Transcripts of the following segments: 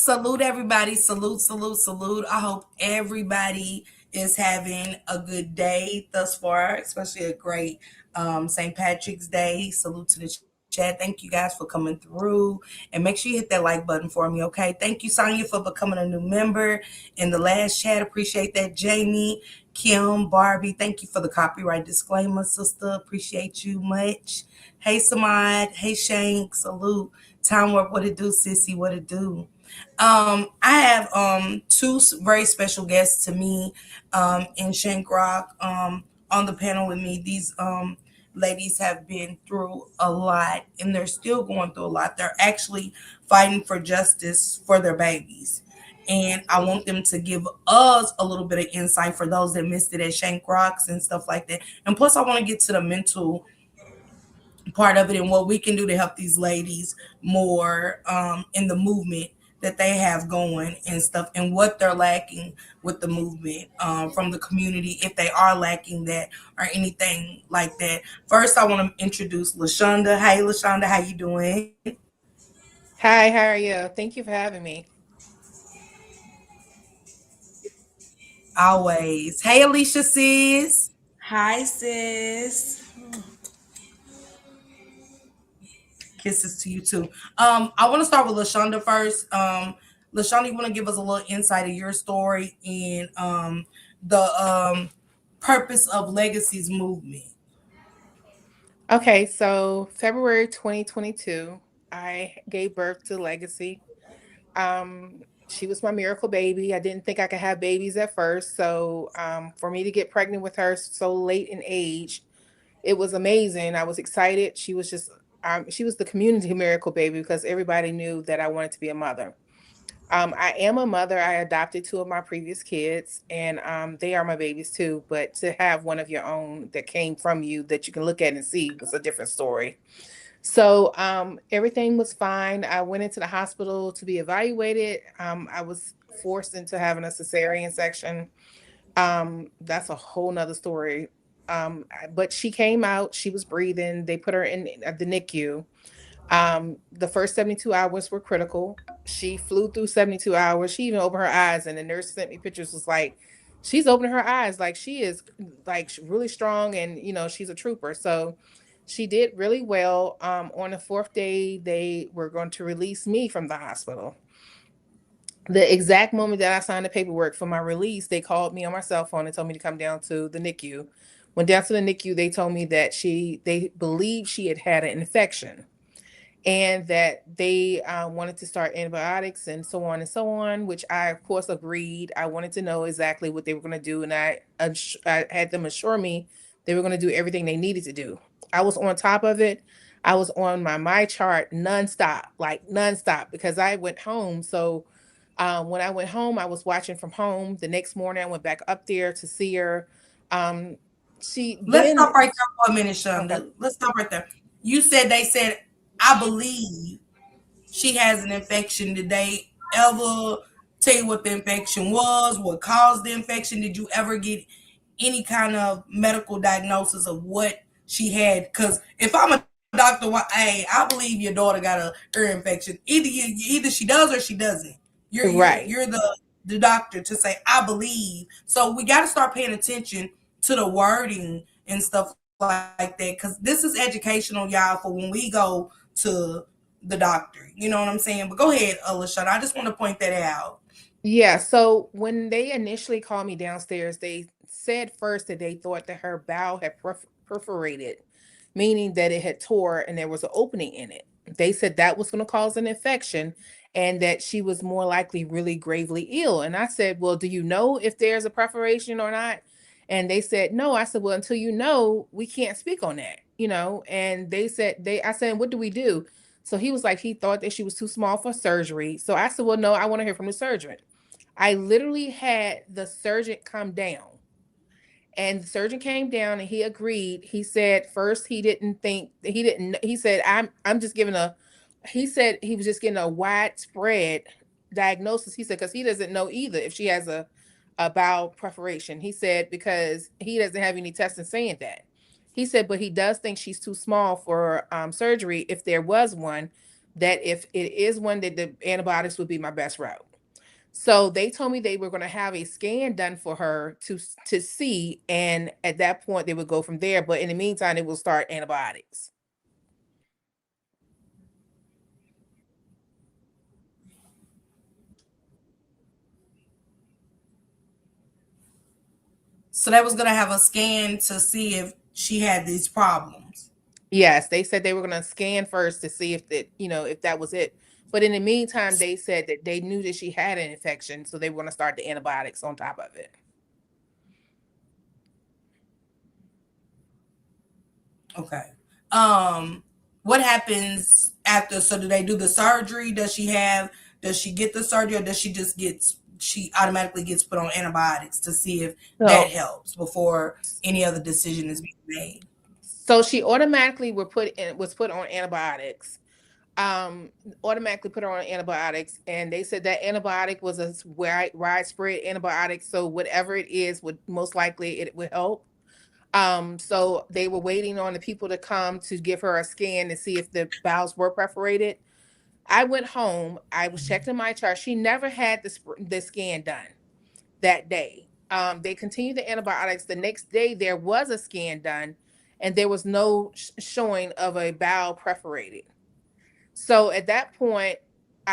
Salute everybody. Salute, salute, salute. I hope everybody is having a good day thus far, especially a great St. Patrick's Day. Salute to the chat. Thank you guys for coming through. And make sure you hit that like button for me, okay? Thank you, Sonya, for becoming a new member in the last chat. Appreciate that, Jamie, Kim, Barbie. Thank you for the copyright disclaimer, sister. Appreciate you much. Hey, Samad. Hey, Shank. Salute. Time Warp, what it do, sissy? What it do? I have two very special guests to me in Shank Rock on the panel with me. These ladies have been through a lot and they're still going through a lot. They're actually fighting for justice for their babies. And I want them to give us a little bit of insight for those that missed it at Shank Rocks and stuff like that. And plus, I want to get to the mental part of it and what we can do to help these ladies more in the movement that they have going and stuff and what they're lacking with the movement from the community if they are lacking that or anything like that. First, I want to introduce Lachunda. Hey, Lachunda, how you doing? Hi, how are you? Thank you for having me. Always. Hey, Alicia, sis. Hi, sis. Kisses to you too. I want to start with Lachunda first. Lachunda, you want to give us a little insight of your story and the purpose of Legacies movement? Okay, so February 2022, I gave birth to Legacy. She was my miracle baby. I didn't think I could have babies at first. So, for me to get pregnant with her so late in age, it was amazing. I was excited. She was the community miracle baby because everybody knew that I wanted to be a mother. I am a mother. I adopted two of my previous kids, and they are my babies too. But to have one of your own that came from you that you can look at and see was a different story. So everything was fine. I went into the hospital to be evaluated. I was forced into having a cesarean section. That's a whole nother story. But she came out. She was breathing. They put her in the NICU. The first 72 hours were critical. She flew through 72 hours. She even opened her eyes, and the nurse sent me pictures. Was like, she's opening her eyes, like she is like really strong, and she's a trooper. So she did really well. On the fourth day, they were going to release me from the hospital. The exact moment that I signed the paperwork for my release, they called me on my cell phone and told me to come down to the NICU. Went down to the NICU. They told me that they believed she had had an infection and that they wanted to start antibiotics and so on, which I, of course, agreed. I wanted to know exactly what they were going to do, and I had them assure me they were going to do everything they needed to do. I was on top of it. I was on my chart nonstop, like nonstop, because I went home. So when I went home, I was watching from home. The next morning, I went back up there to see her. Um, she Let's then stop right there for a minute, Okay. Shonda. Let's stop right there. You said they said, I believe she has an infection. Did they ever tell you what the infection was? What caused the infection? Did you ever get any kind of medical diagnosis of what she had? Because if I'm a doctor, hey, I believe your daughter got a ear infection. Either she does or she doesn't. You're Right. the doctor to say I believe. So we got to start paying attention to the wording and stuff like that because this is educational, y'all, for when we go to the doctor. You know what I'm saying? But go ahead, Alicia. I just want to point that out. Yeah, so when they initially called me downstairs, they said first that they thought that her bowel had perforated, meaning that it had tore and there was an opening in it. They said that was going to cause an infection and that she was more likely really gravely ill. And I said, "Well, do you know if there's a perforation or not?" And they said, "No." I said, "Well, until you know, we can't speak on that." And I said, "What do we do?" So he was like, he thought that she was too small for surgery. So I said, "Well, no, I want to hear from the surgeon." I literally had the surgeon come down. And the surgeon came down and he agreed. He said first he said, I'm just giving a he said he was just getting a widespread diagnosis. He said, because he doesn't know either if she has a bowel perforation. He said, because he doesn't have any testing saying that. He said, but he does think she's too small for surgery if there was one, that if it is one, that the antibiotics would be my best route. So they told me they were going to have a scan done for her to see, and at that point they would go from there. But in the meantime, they will start antibiotics. So they was gonna have a scan to see if she had these problems. Yes, they said they were going to scan first to see if that, if that was it. But in the meantime, they said that they knew that she had an infection, so they were going to start the antibiotics on top of it. Okay. Um, what happens after? So do they do the surgery? Does she get the surgery, or does she automatically gets put on antibiotics to see if that So, helps before any other decision is being made? so she automatically was put on antibiotics. Um, Automatically put her on antibiotics, and they said that antibiotic was a widespread antibiotic. So whatever it is, would most likely it would help. So they were waiting on the people to come to give her a scan to see if the bowels were perforated. I went home. I was checking my chart. She never had the scan done that day. They continued the antibiotics. The next day, there was a scan done, and there was no showing of a bowel perforated. So at that point,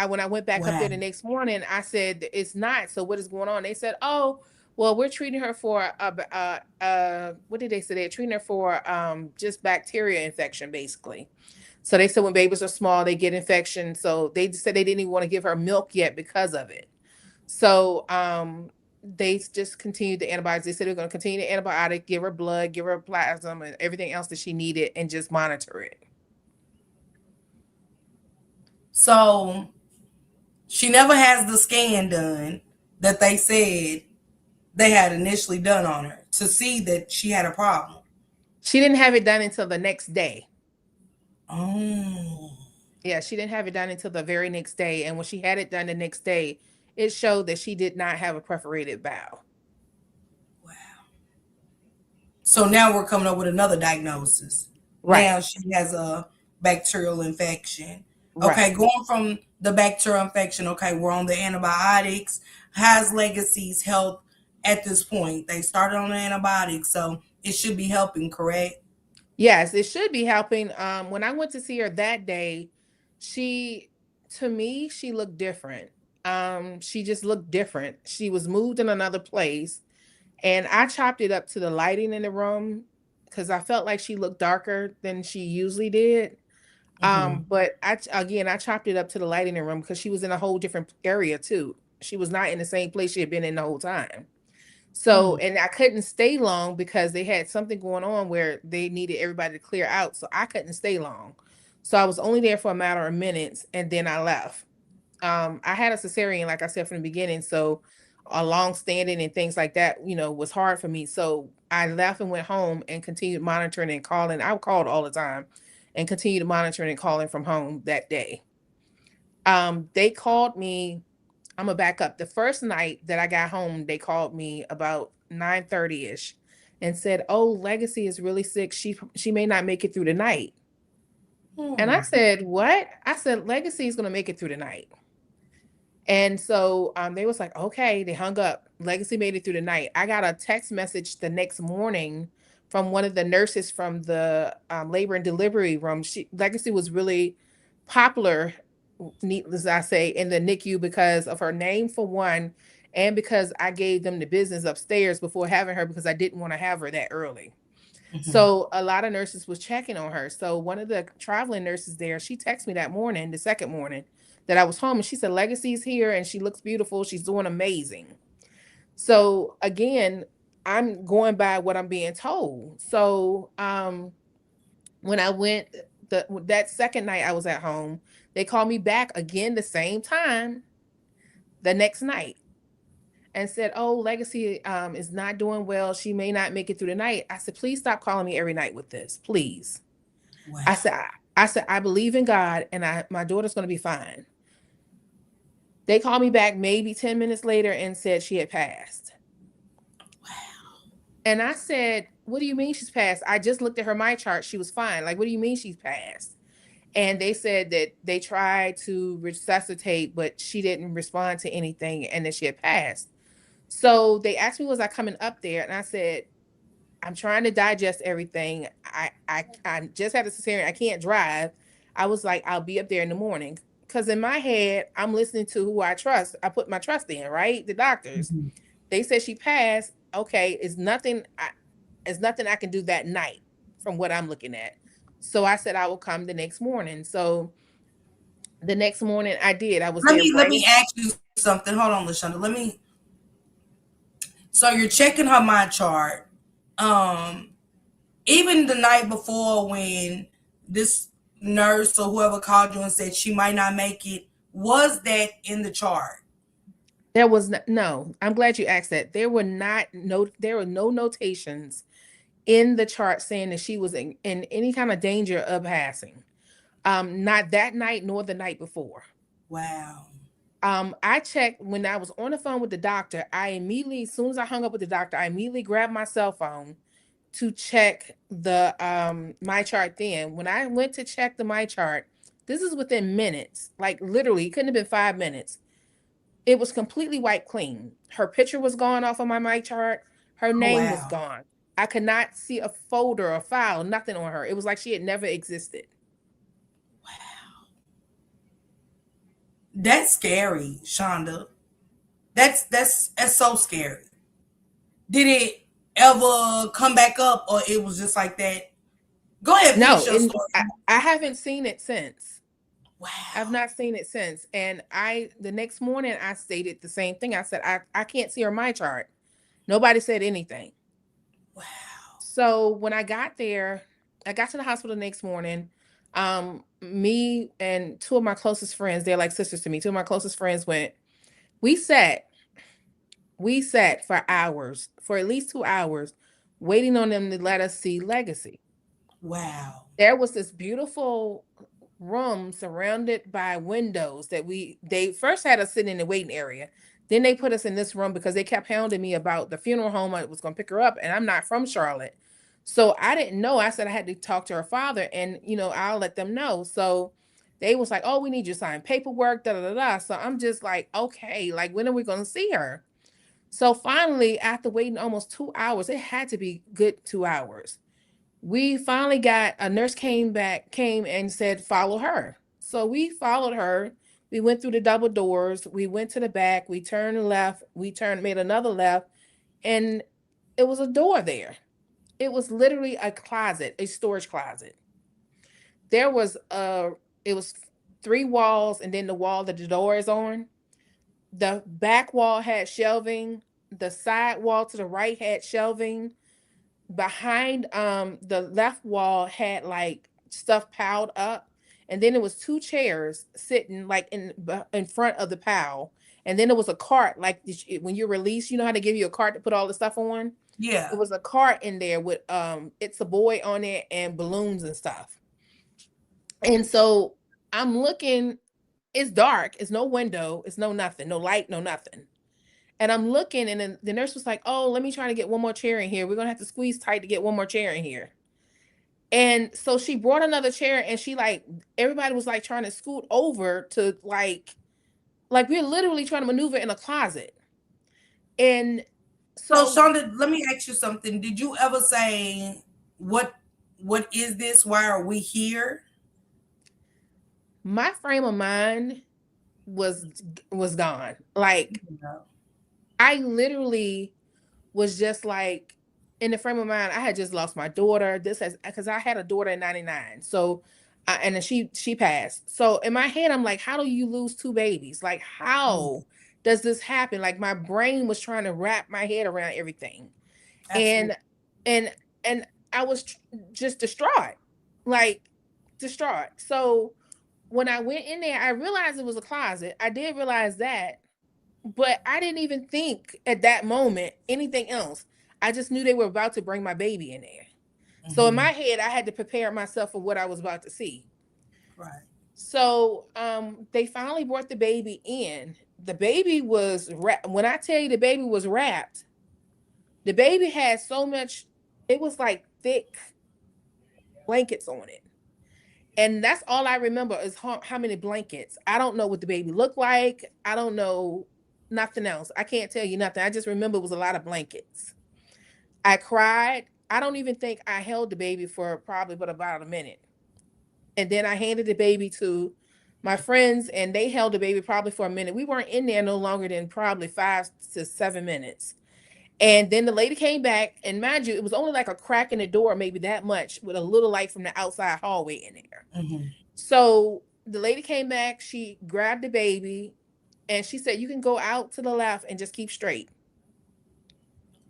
when I went back up there Wow. the next morning, I said it's not. So what is going on? They said, oh, well, we're treating her for what did they say? They're treating her for just bacteria infection, basically. So they said when babies are small, they get infection. So they just said they didn't even want to give her milk yet because of it. So they just continued the antibiotics. They said they're going to continue the antibiotic, give her blood, give her plasma, and everything else that she needed, and just monitor it. So she never has the scan done that they said they had initially done on her to see that she had a problem. She didn't have it done until the next day. Oh, Yeah, she didn't have it done until the very next day. And when she had it done the next day, it showed that she did not have a perforated bowel. wow. So now we're coming up with another diagnosis. Right, Now she has a bacterial infection. Okay, right. going from the bacterial infection, okay, we're on the antibiotics. How's Legacy's health at this point? They started on the antibiotics, so it should be helping, correct? Yes, it should be helping. When I went to see her that day, she, to me, she looked different. She just looked different. She was moved in another place, and I chopped it up to the lighting in the room because I felt like she looked darker than she usually did. Mm-hmm. But I chopped it up to the lighting in the room because she was in a whole different area too. She was not in the same place she had been in the whole time. So, Mm, and I couldn't stay long because they had something going on where they needed everybody to clear out. So I couldn't stay long. So I was only there for a matter of minutes and then I left. I had a cesarean, like I said from the beginning. So a long standing and things like that, was hard for me. So I left and went home and continued monitoring and calling. I called all the time and continued monitoring and calling from home that day. They called me. I'm gonna back up. The first night that I got home, they called me about 9:30 ish, and said, "Oh, Legacy is really sick. She may not make it through the night." And I mm, said, "What?" I said, "Legacy is gonna make it through the night." And so they was like, "Okay." They hung up. Legacy made it through the night. I got a text message the next morning from one of the nurses from the labor and delivery room. Legacy was really popular, needless I say, in the NICU because of her name for one, and because I gave them the business upstairs before having her because I didn't want to have her that early. mm-hmm. So a lot of nurses was checking on her. So one of the traveling nurses there, she texted me that morning, the second morning that I was home, and she said Legacy's here and she looks beautiful. She's doing amazing. So again, I'm going by what I'm being told. So when I went that second night I was at home, they called me back again the same time the next night and said, "Oh, Legacy is not doing well. She may not make it through the night." I said, "Please stop calling me every night with this, please." I Wow. said, I believe in God, and my daughter's going to be fine." They called me back maybe 10 minutes later and said she had passed. And I said, "What do you mean she's passed? I just looked at her my chart. She was fine. Like, what do you mean she's passed?" And they said that they tried to resuscitate, but she didn't respond to anything and that she had passed. So they asked me, was I coming up there? And I said, I'm trying to digest everything. I just had a cesarean. I can't drive. I was like, I'll be up there in the morning. Because in my head, I'm listening to who I trust. I put my trust in, right? The doctors. Mhm. They said she passed. Okay, it's nothing I can do that night from what I'm looking at. So I said I will come the next morning. So the next morning I did. I was Let there me let right me in. ask you something. Hold on, Lashonda. Let me. So you're checking her mind chart. Um, Even the night before when this nurse or whoever called you and said she might not make it, was that in the chart? There was no. I'm glad you asked that. There were no notations in the chart saying that she was in any kind of danger of passing. Not that night nor the night before. Wow. I checked when I was on the phone with the doctor. I immediately, as soon as I hung up with the doctor, I immediately grabbed my cell phone to check the my chart. Then when I went to check the my chart, this is within minutes, like literally, it couldn't have been 5 minutes. It was completely wiped clean. Her picture was gone off of my chart. Her Oh name was wow. gone. I could not see a folder or file, nothing on her. It was like she had never existed. That's scary, Shonda. That's so scary. Did it ever come back up, or it was just like that? Go ahead, No, finish your and story. I haven't seen it since. I've Wow. not seen it since. And the next morning I stated the same thing. I said, I can't see her my chart. Nobody said anything. Wow. So when I got there, I got to the hospital the next morning. Me and two of my closest friends, they're like sisters to me. Two of my closest friends went. We sat, we sat for hours, for at least 2 hours, waiting on them to let us see Legacy. Wow. There was this beautiful room surrounded by windows that they first had us sitting in the waiting area. Then they put us in this room because they kept hounding me about the funeral home I was going to pick her up, and I'm not from Charlotte. So I didn't know. I said I had to talk to her father, and I'll let them know. So they was like, "Oh, we need you to sign paperwork, da da da da." So I'm just like, "Okay, like when are we going to see her?" So finally, after waiting almost 2 hours, it had to be good 2 hours. We finally got a nurse came and said, follow her. So we followed her. We went through the double doors. We went to the back. We turned left. Made another left, and it was a door there. It was literally a closet, a storage closet. There was it was three walls, and then the wall that the door is on. The back wall had shelving. The side wall to the right had shelving. Behind the left wall had like stuff piled up, and then there was two chairs sitting like in front of the pile, and then there was a cart like when you're released, you know how they give you a cart to put all the stuff on. It Yeah. was a cart in there with it's a boy on it and balloons and stuff. And so I'm looking, it's dark, it's no window, it's no nothing, no light, no nothing. And I'm looking, and then the nurse was like, "Oh, let me try to get one more chair in here. We're gonna have to squeeze tight to get one more chair in here." And so she brought another chair, and she like everybody was like trying to scoot over to like we're literally trying to maneuver in a closet. And So so Shonda, let me ask you something. Did you ever say what what is this? Why are we here? my frame of mind was was gone. Like No. I literally was just like in the frame of mind. I had just lost my daughter. This has because I had a daughter in '99. So, and then she passed. So in my head, I'm like, how do you lose two babies? Like, how does this happen? Like my brain was trying to wrap my head around everything, Absolutely. and and and I was just distraught, like distraught. So when I went in there, I realized it was a closet. I did realize that, but I didn't even think at that moment anything else. I just knew they were about to bring my baby in there. So in Mm-hmm. my head, I had to prepare myself for what I was about to see. Right. So they finally brought the baby in. The baby was when I tell you the baby was wrapped, the baby had so much, it was like thick blankets on it. And that's all I remember is how many blankets. I don't know what the baby looked like. I don't know nothing else. I can't tell you nothing. I just remember it was a lot of blankets. I cried. I don't even think I held the baby for probably but about a minute. And then I handed the baby to my friends and they held the baby probably for a minute. We weren't in there no longer than probably 5 to 7 minutes. And then the lady came back, and mind you, it was only like a crack in the door, maybe that much, with a little light from the outside hallway in there. Mm-hmm. So the lady came back, she grabbed the baby, and she said, "You can go out to the left and just keep straight."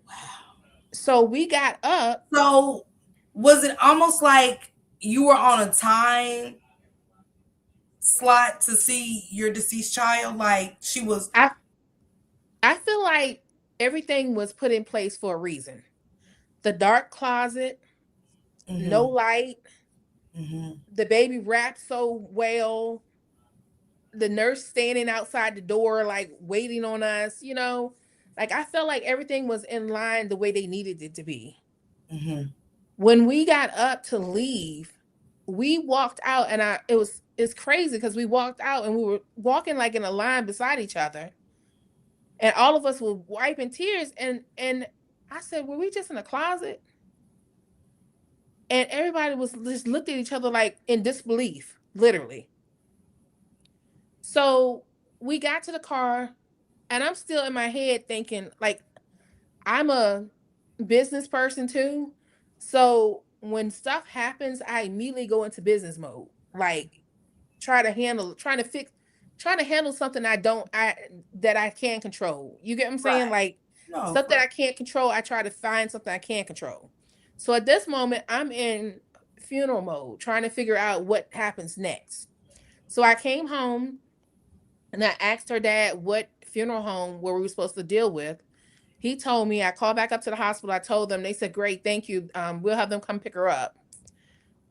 Wow. So we got up. So was it almost like you were on a time slot to see your deceased child? Like she was. I I feel like everything was put in place for a reason. The dark closet, no Mm-hmm. light, Mm-hmm. the baby wrapped so well, the nurse standing outside the door, like waiting on us, Like I felt like everything was in line the way they needed it to be. Mm-hmm. When we got up to leave, we walked out and it's crazy because we walked out and we were walking like in a line beside each other. And all of us were wiping tears and I said, "Were we just in a closet?" And everybody was just looked at each other like in disbelief, literally. So we got to the car and I'm still in my head thinking like I'm a business person too. So when stuff happens, I immediately go into business mode. Like trying to handle something I that I can control. You get what I'm saying? Right. Like No, stuff that for I can't control, I try to find something I can control. So at this moment, I'm in funeral mode, trying to figure out what happens next. So I came home and I asked her dad what funeral home were we supposed to deal with. He told me. I called back up to the hospital. I told them. They said, "Great, thank you. We'll have them come pick her up."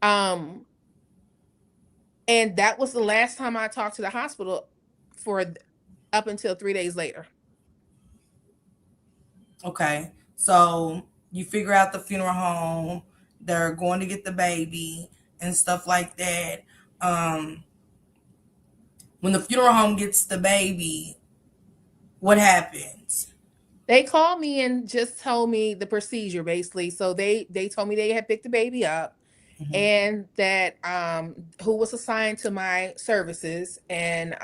Um, and that was the last time I talked to the hospital for up until 3 days later. okay. So you figure out the funeral home. They're going to get the baby and stuff like that. Um, when the funeral home gets the baby, what happens? They called me and just told me the procedure basically. So they told me they had picked the baby up Mm-hmm. and that who was assigned to my services and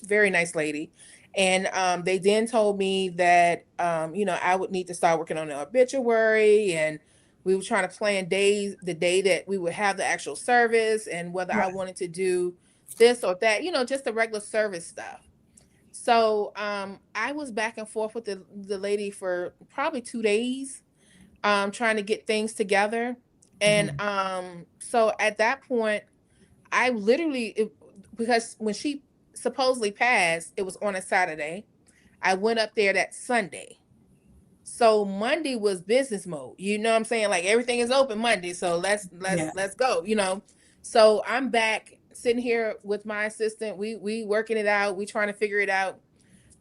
very nice lady. And they then told me that I would need to start working on the obituary, and we were trying to plan the day that we would have the actual service, and whether I Right. wanted to do this or that, just the regular service stuff. So I was back and forth with the lady for probably 2 days, trying to get things together. And Mm-hmm. so at that point, I literally, because when she supposedly passed, it was on a Saturday. I went up there that Sunday. So Monday was business mode. You know what I'm saying? Like everything is open Monday. So Yeah. let's go. So I'm back sitting here with my assistant. We working it out. We trying to figure it out.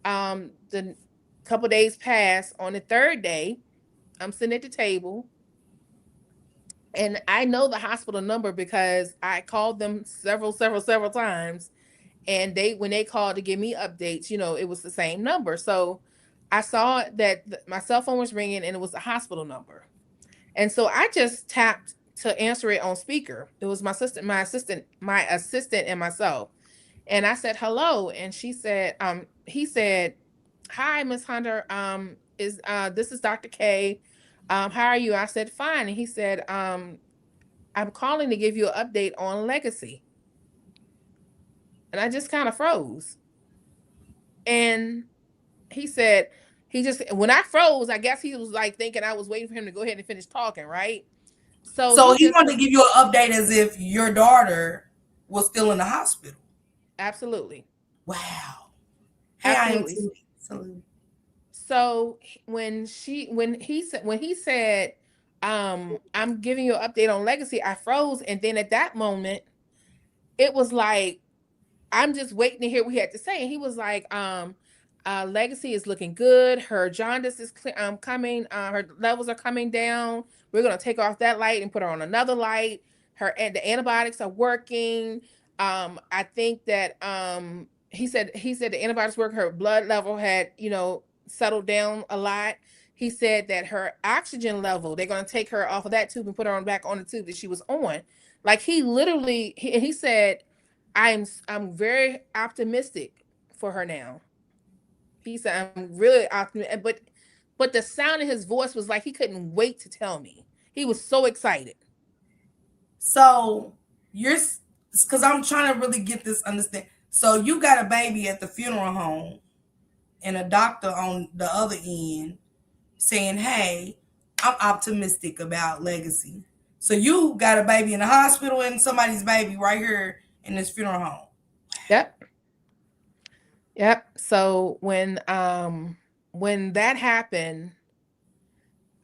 The couple days pass. On the third day, I'm sitting at the table and I know the hospital number because I called them several times. And when they called to give me updates, it was the same number. So I saw that my cell phone was ringing and it was the hospital number. And so I just tapped to answer it on speaker. It was my assistant and myself. And I said hello. And he said, "Hi, Miss Hunter. Is this is Dr. K. How are you?" I said, "Fine." And he said, "I'm calling to give you an update on Legacy." And I just kind of froze. And he said, he just, when I froze, I guess he was like thinking I was waiting for him to go ahead and finish talking, right? So So he he just wanted to give you an update as if your daughter was still in the hospital. absolutely, Wow. Hey, I am absolutely. too. Salute. So when he said, "I'm giving you an update on Legacy," I froze. And then at that moment, it was like, I'm just waiting to hear what he had to say. And he was like, Legacy is looking good. Her jaundice is coming. Her levels are coming down. We're going to take off that light and put her on another light. and the antibiotics are working. I think that he said the antibiotics work. Her blood level had, settled down a lot. He said that her oxygen level, they're going to take her off of that tube and put her back on the tube that she was on. Like, he literally, he said, I'm very optimistic for her now. He said, I'm really optimistic, but the sound in his voice was like he couldn't wait to tell me. He was so excited. So you're, because I'm trying to really get this understand. So you got a baby at the funeral home, and a doctor on the other end saying, "Hey, I'm optimistic about legacy." So you got a baby in the hospital and somebody's baby right here in this funeral home. Yep. Yep. So when that happened,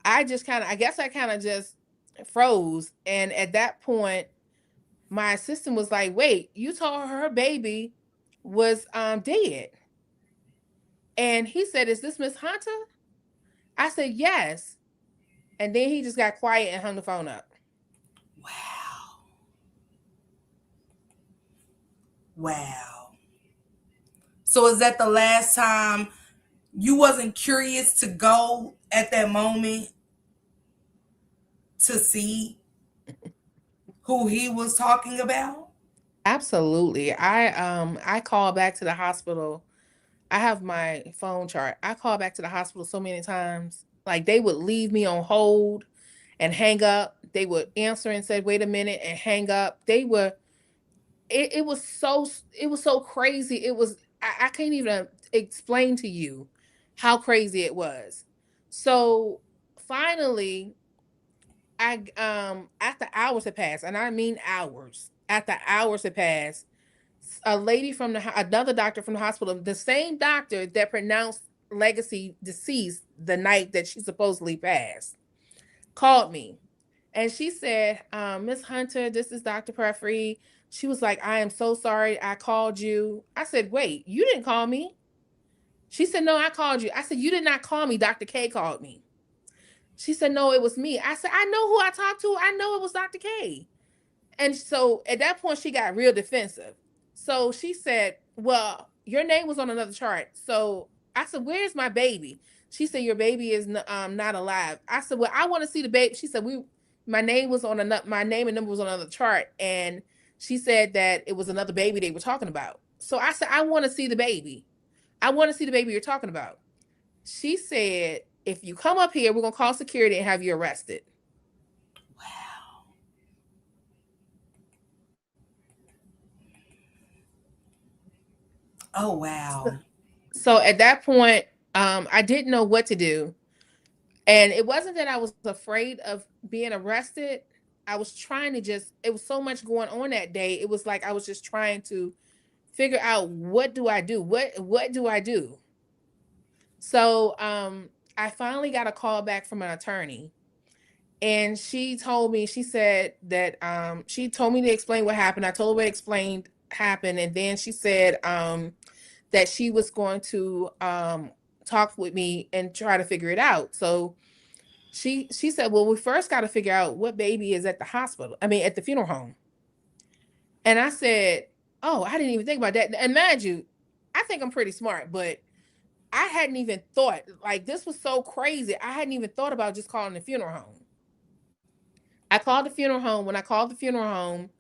I guess I kind of just froze. And at that point, my assistant was like, "Wait, you told her baby was dead?" And he said, "Is this Miss Hunter?" I said, "Yes." And then he just got quiet and hung the phone up. Wow. Wow. So is that the last time you wasn't curious to go at that moment to see who he was talking about? Absolutely. I called back to the hospital. I have my phone chart. I called back to the hospital so many times. Like, they would leave me on hold and hang up. They would answer and say, "Wait a minute," and hang up. It was so crazy. I can't even explain to you how crazy it was. So finally, after hours had passed, and I mean hours, after hours had passed, a lady from another doctor from the hospital, the same doctor that pronounced Legacy deceased the night that she supposedly passed, called me. And she said, "Miss Hunter, this is Dr. Prefery." She was like, "I am so sorry I called you." I said, "Wait, you didn't call me." She said, "No, I called you." I said, "You did not call me. Dr. K called me." She said, "No, it was me." I said, "I know who I talked to. I know it was Dr. K." And so at that point, she got real defensive. So she said, "Well, your name was on another chart." So I said, "Where's my baby?" She said, "Your baby is not alive." I said, "Well, I want to see the baby." She said, my name and number was on another chart. And she said that it was another baby they were talking about. So I said, "I want to see the baby. I want to see the baby you're talking about." She said, "If you come up here, we're going to call security and have you arrested." Wow. Oh wow. So at that point, I didn't know what to do. And it wasn't that I was afraid of being arrested. I was trying to it was so much going on that day. It was like I was just trying to figure out, what do I do? What do I do? So I finally got a call back from an attorney. And she said that she told me to explain what happened. I told her what explained happened. And then she said that she was going to talk with me and try to figure it out. So she said, "Well, we first got to figure out what baby is at the hospital. I mean, at the funeral home." And I said, "Oh, I didn't even think about that." And mind you, I think I'm pretty smart, but I hadn't even thought, like, this was so crazy. I hadn't even thought about just calling the funeral home. I called the funeral home. When I called the funeral home,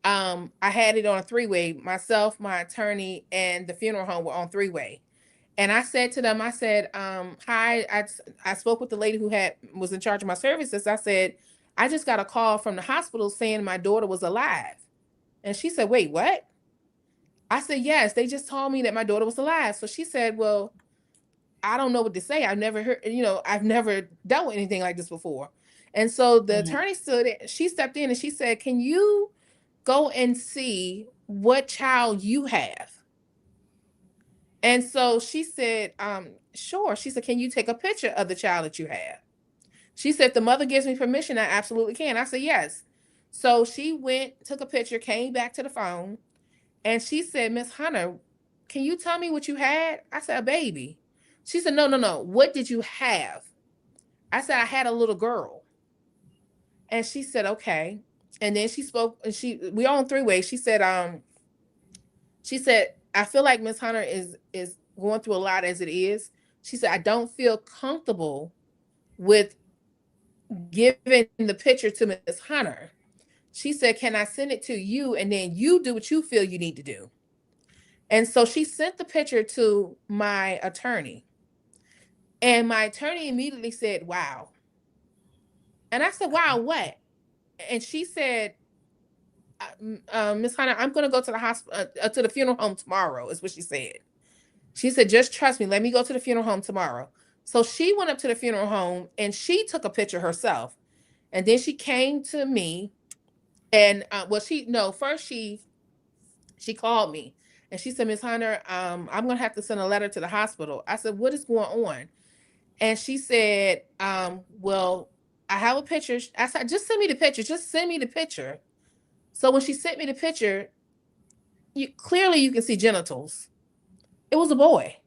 I had it on a three-way. Myself, my attorney, and the funeral home were on three-way. And I said to them, I said, "Hi." I spoke with the lady who was in charge of my services. I said, "I just got a call from the hospital saying my daughter was alive." And she said, "Wait, what?" I said, "Yes, they just told me that my daughter was alive." So she said, "Well, I don't know what to say. I've never heard, I've never dealt with anything like this before." And so the Mhm. attorney she stepped in and she said, "Can you go and see what child you have?" And so she said, "Sure." She said, "Can you take a picture of the child that you have?" She said, "If the mother gives me permission, I absolutely can." I said, "Yes." So she went, took a picture, came back to the phone, and she said, "Miss Hunter, can you tell me what you had?" I said, "A baby." She said, "No, no, no. What did you have?" I said, "I had a little girl." And she said, "Okay." And then she spoke, and we on three-way. She said, I feel like Miss Hunter is going through a lot as it is. She said, I don't feel comfortable with giving the picture to Miss Hunter. She said, can I send it to you and then you do what you feel you need to do? And so she sent the picture to my attorney. And my attorney immediately said, wow. And I said, wow, what? And she said, Miss Hunter, I'm going to go to the hospital, to the funeral home tomorrow, is what she said. She said, just trust me. Let me go to the funeral home tomorrow. So she went up to the funeral home and she took a picture herself. And then she came to me and, first she called me and she said, Miss Hunter, I'm going to have to send a letter to the hospital. I said, what is going on? And she said, well, I have a picture. I said, just send me the picture. Just send me the picture. So when she sent me the picture, clearly you can see genitals. It was a boy.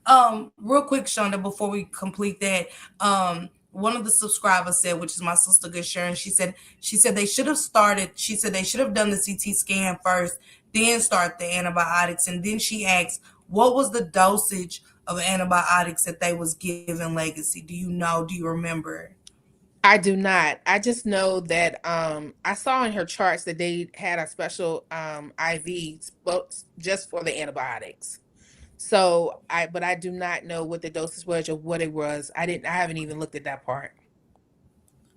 Real quick, Shonda, before we complete that, one of the subscribers said, which is my sister Good Sharon, she said they should have started, she said they should have done the CT scan first, then start the antibiotics. And then she asked, what was the dosage of antibiotics that they was giving Legacy? Do you know? Do you remember? I do not. I just know that I saw in her charts that they had a special IV just for the antibiotics. So but I do not know what the dosage was or what it was. I haven't even looked at that part.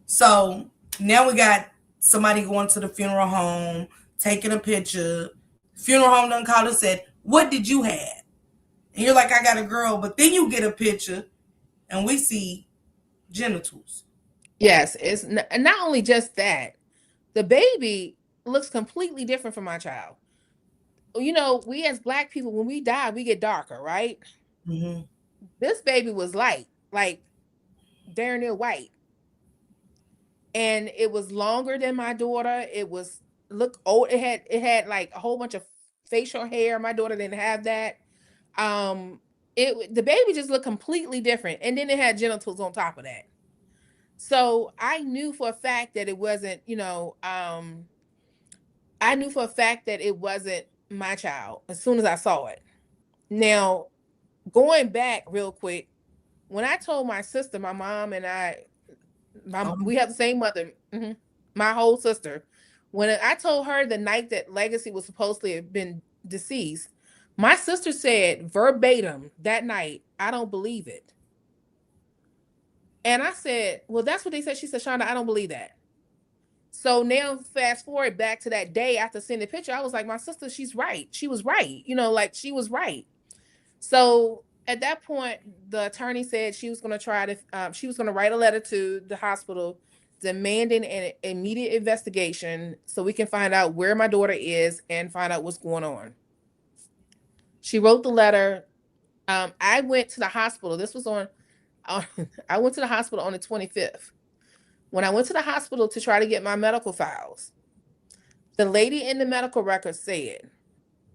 So now we got somebody going to the funeral home, taking a picture. Funeral home done called and said, what did you have? And you're like, I got a girl. But then you get a picture and we see genitals. Yes, it's not only just that. The baby looks completely different from my child. We as Black people, when we die, we get darker, right? Mm-hmm. This baby was light, like darn near white. And it was longer than my daughter. It was look old. It had like a whole bunch of facial hair. My daughter didn't have that. The baby just looked completely different. And then it had genitals on top of that. So I knew for a fact that it wasn't, I knew for a fact that it wasn't my child as soon as I saw it. Now, going back real quick, when I told my sister, my mom and we have the same mother, my whole sister. When I told her the night that Legacy was supposedly have been deceased, my sister said verbatim that night, I don't believe it. And I said, well, that's what they said. She said, Shonda, I don't believe that. So now fast forward back to that day after seeing the picture, I was like, my sister, she's right. She was right. Like she was right. So at that point, the attorney said she was going to she was going to write a letter to the hospital demanding an immediate investigation so we can find out where my daughter is and find out what's going on. She wrote the letter. I went to the hospital. This was I went to the hospital on the 25th. When I went to the hospital to try to get my medical files, the lady in the medical record said,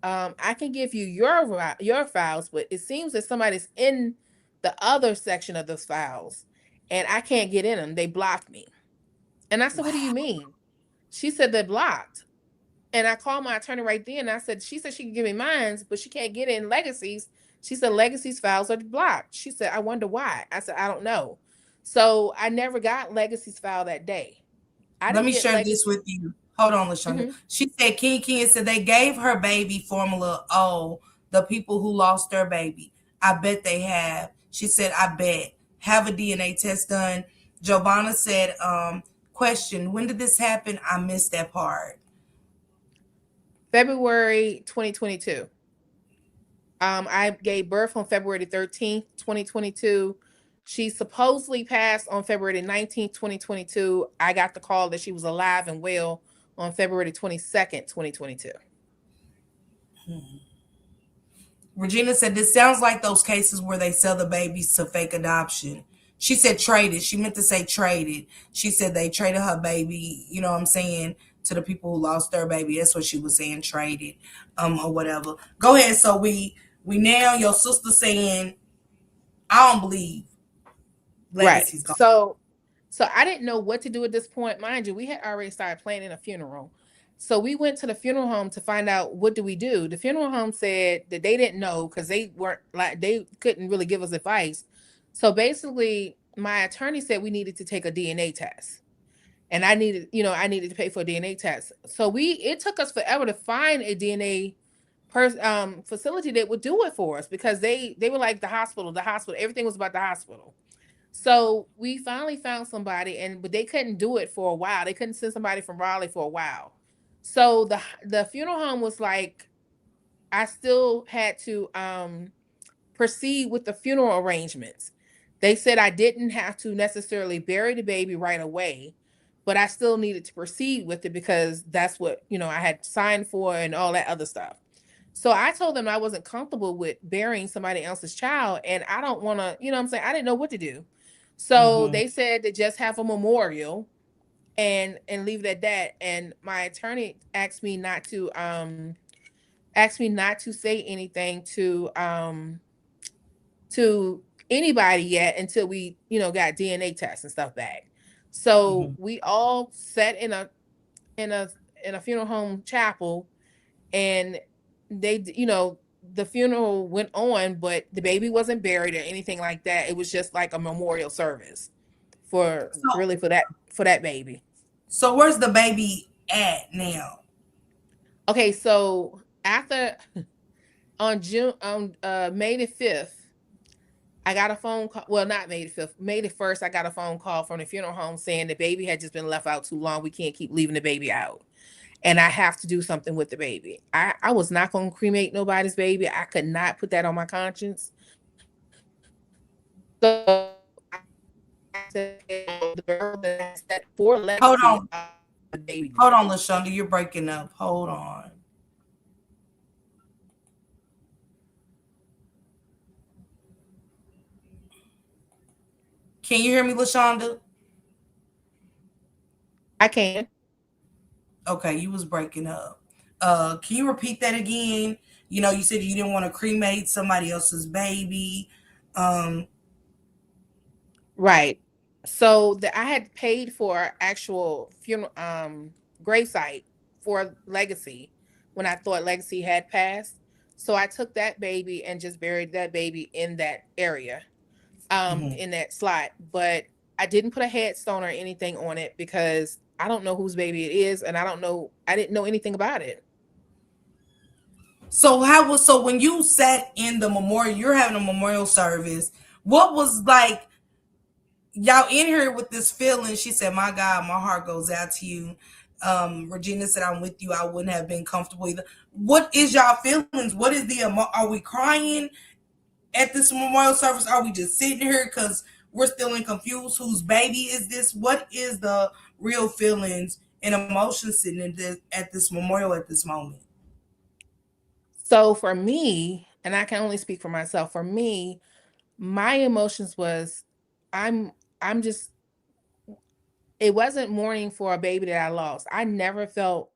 I can give you your files, but it seems that somebody's in the other section of those files and I can't get in them. They blocked me. And I said, what do you mean? She said, they're blocked. And I called my attorney right then. And she said she can give me mine, but she can't get in Legacy's. She said, Legacy's files are blocked. She said, I wonder why. I said, I don't know. So I never got Legacy's file that day. I Let didn't me get share this with you. Hold on, Lachunda. She said, King said they gave her baby Formula O, the people who lost their baby. I bet they have. She said, I bet. Have a DNA test done. Giovanna said, question, when did this happen? I missed that part. February 2022. I gave birth on February 13th, 2022. She supposedly passed on February 19th, 2022. I got the call that she was alive and well on February 22nd, 2022. Regina said, this sounds like those cases where they sell the babies to fake adoption. She said traded. She meant to say traded. She said they traded her baby, you know what I'm saying, to the people who lost their baby. That's what she was saying, traded, or whatever. Go ahead. So we now your sister saying, I don't believe Right. Legacy's gone. So So I didn't know what to do at this point. Mind you, we had already started planning a funeral. So we went to the funeral home to find out what do we do. The funeral home said that they didn't know because they weren't like they couldn't really give us advice. So basically, my attorney said we needed to take a DNA test. And I needed to pay for a DNA test. So it took us forever to find a DNA facility that would do it for us because they were like the hospital, everything was about the hospital. So we finally found somebody, and but they couldn't do it for a while. They couldn't send somebody from Raleigh for a while. So the funeral home was like, I still had to proceed with the funeral arrangements. They said I didn't have to necessarily bury the baby right away, but I still needed to proceed with it because that's what, I had signed for and all that other stuff. So I told them I wasn't comfortable with burying somebody else's child and I don't want to, what I'm saying, I didn't know what to do. So Mm-hmm. they said to just have a memorial and leave it at that. And my attorney asked me not to say anything to anybody yet until we, got DNA tests and stuff back. So Mm-hmm. we all sat in a in a funeral home chapel, and they, the funeral went on, but the baby wasn't buried or anything like that. It was just like a memorial service for So, really for that baby. so where's the baby at now? Okay, so after on May the 5th, I got a phone call. Well, not May the 5th, May the 1st, I got a phone call from the funeral home saying the baby had just been left out too long. We can't keep leaving the baby out. And I have to do something with the baby. I was not going to cremate nobody's baby. I could not put that on my conscience. So I said the girl that I set for Hold legacy on. the baby. Hold on, Lachunda. You're breaking up. Hold on. Can you hear me, Lachunda? I can. Okay, you was breaking up. Can you repeat that again? You said you didn't want to cremate somebody else's baby. Um, Right. So I had paid for actual funeral grave site for Legacy when I thought Legacy had passed. So I took that baby and just buried that baby in that area, mhm. in that slot. But I didn't put a headstone or anything on it because I don't know whose baby it is, and I didn't know anything about it. So when you sat in the memorial, you're having a memorial service. What was like y'all in here with this feeling? She said, "My God, my heart goes out to you." Regina said, "I'm with you. I wouldn't have been comfortable either." What is y'all feelings? What is Are we crying at this memorial service? Are we just sitting here because we're still in confused? Whose baby is this? What is the real feelings and emotions sitting in at this memorial at this moment? So for me, and I can only speak for myself, for me, my emotions was I'm I'm just it wasn't mourning for a baby that I lost. I never felt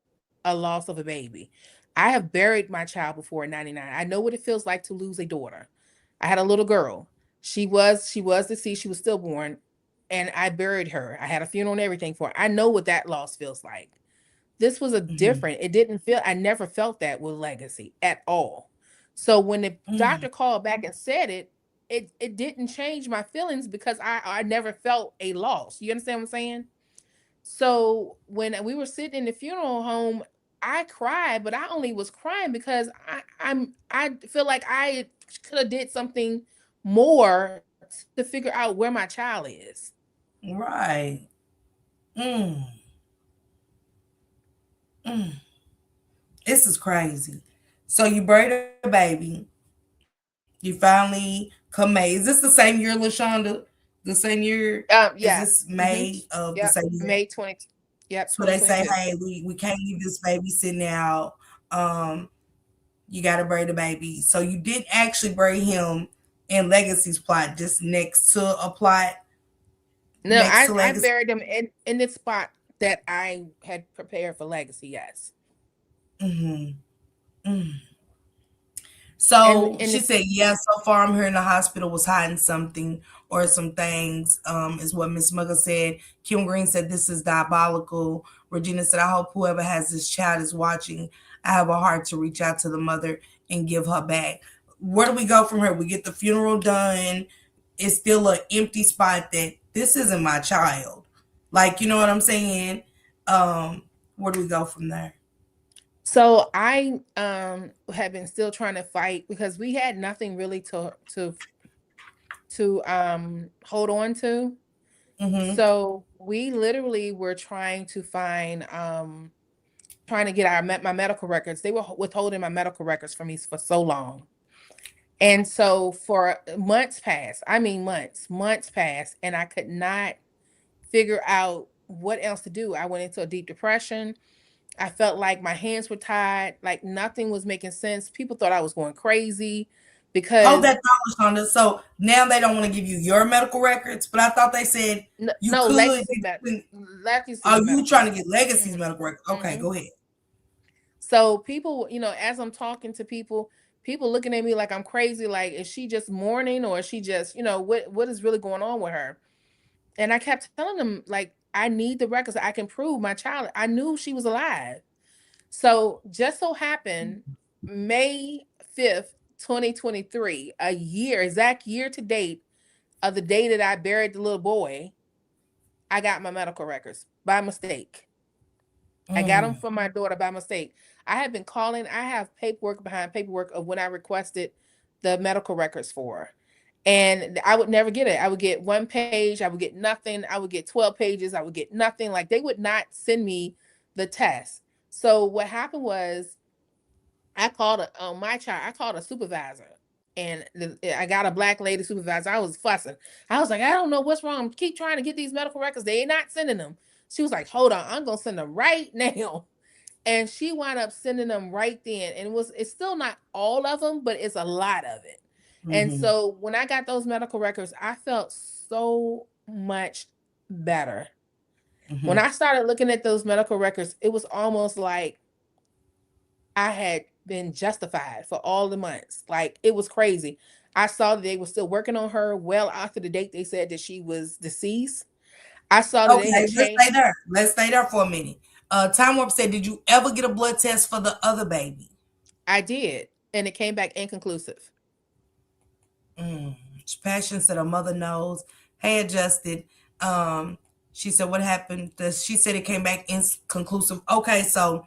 a loss of a baby. I have buried my child before in 99. I know what it feels like to lose a daughter. I had a little girl. She was deceased, she was stillborn, and I buried her. I had a funeral and everything for her. I know what that loss feels like. This was a Mm-hmm. different, it didn't feel, I never felt that with Legacy at all. So when the Mm, doctor called back and said it didn't change my feelings because I never felt a loss. You understand what I'm saying? So when we were sitting in the funeral home, I cried, but I only was crying because I feel like I could have did something more to figure out where my child is. right. Mm, mm. This is crazy. So you buried a baby. You finally come May. Is this the same year, Lashonda? The same year? Is this Yeah. May Mm-hmm. of the same Yep. year? May 20. Yep. So they say, 2022. hey, we can't leave this baby sitting out. Um, you got to bury the baby. So you didn't actually bury him in Legacy's plot, just next to a plot No, next to I Legacy. buried them in the spot that I had prepared for Legacy. Yes. Hmm. Mm. And So in she the said, yeah, so far I'm here in the hospital was hiding something. or some things, is what Miss Mugga said. Kim Green said this is diabolical. Regina said, I hope whoever has this child is watching. I have a heart to reach out to the mother and give her back. Where do we go from here? We get the funeral done. It's still an empty spot that this isn't my child. Like, you know what I'm saying? Where do we go from there? So I have been still trying to fight because we had nothing really to hold on to. Mm-hmm. So we literally were trying to find trying to get my medical records. They were withholding my medical records from me for so long. And so for months passed, I mean months passed, and I could not figure out what else to do. I went into a deep depression. I felt like my hands were tied, like nothing was making sense. People thought I was going crazy Hold because that thought, Lashonda. So now they don't want to give you your medical records, but I thought they said you no, could. Legacy's Oh, you medical trying to get records. Legacy's Mhm, medical records? Okay, mhm. go ahead. So people, as I'm talking to people, people looking at me like I'm crazy. Like, is she just mourning, or is she just, what is really going on with her? And I kept telling them, like, I need the records. I can prove my child. I knew she was alive. So just so happened, May 5th, 2023, exact year to date of the day that I buried the little boy, I got my medical records by mistake. I got them Mm. from my daughter by mistake. I have been calling. I have paperwork behind paperwork of when I requested the medical records for her. And I would never get it. I would get one page. I would get nothing. I would get 12 pages. I would get nothing. Like they would not send me the test. So what happened was I called my child. I called a supervisor, and I got a black lady supervisor. I was fussing. I was like, I don't know what's wrong. Keep trying to get these medical records. They ain't not sending them. She was like, hold on, I'm gonna send them right now. And she wound up sending them right then. And it's still not all of them, but it's a lot of it. And Mm-hmm. so when I got those medical records, I felt so much better. When Mm-hmm. I started looking at those medical records, it was almost like I had been justified for all the months. Like it was crazy. I saw that they were still working on her well after the date they said that she was deceased. I saw that they Okay, had let's changed. stay there. Let's stay there for a minute. Time Warp said, did you ever get a blood test for the other baby? I did, and it came back inconclusive. Mm. Passion said her mother knows. Hey, adjusted. Um, she said, what happened? She said it came back inconclusive. Okay, so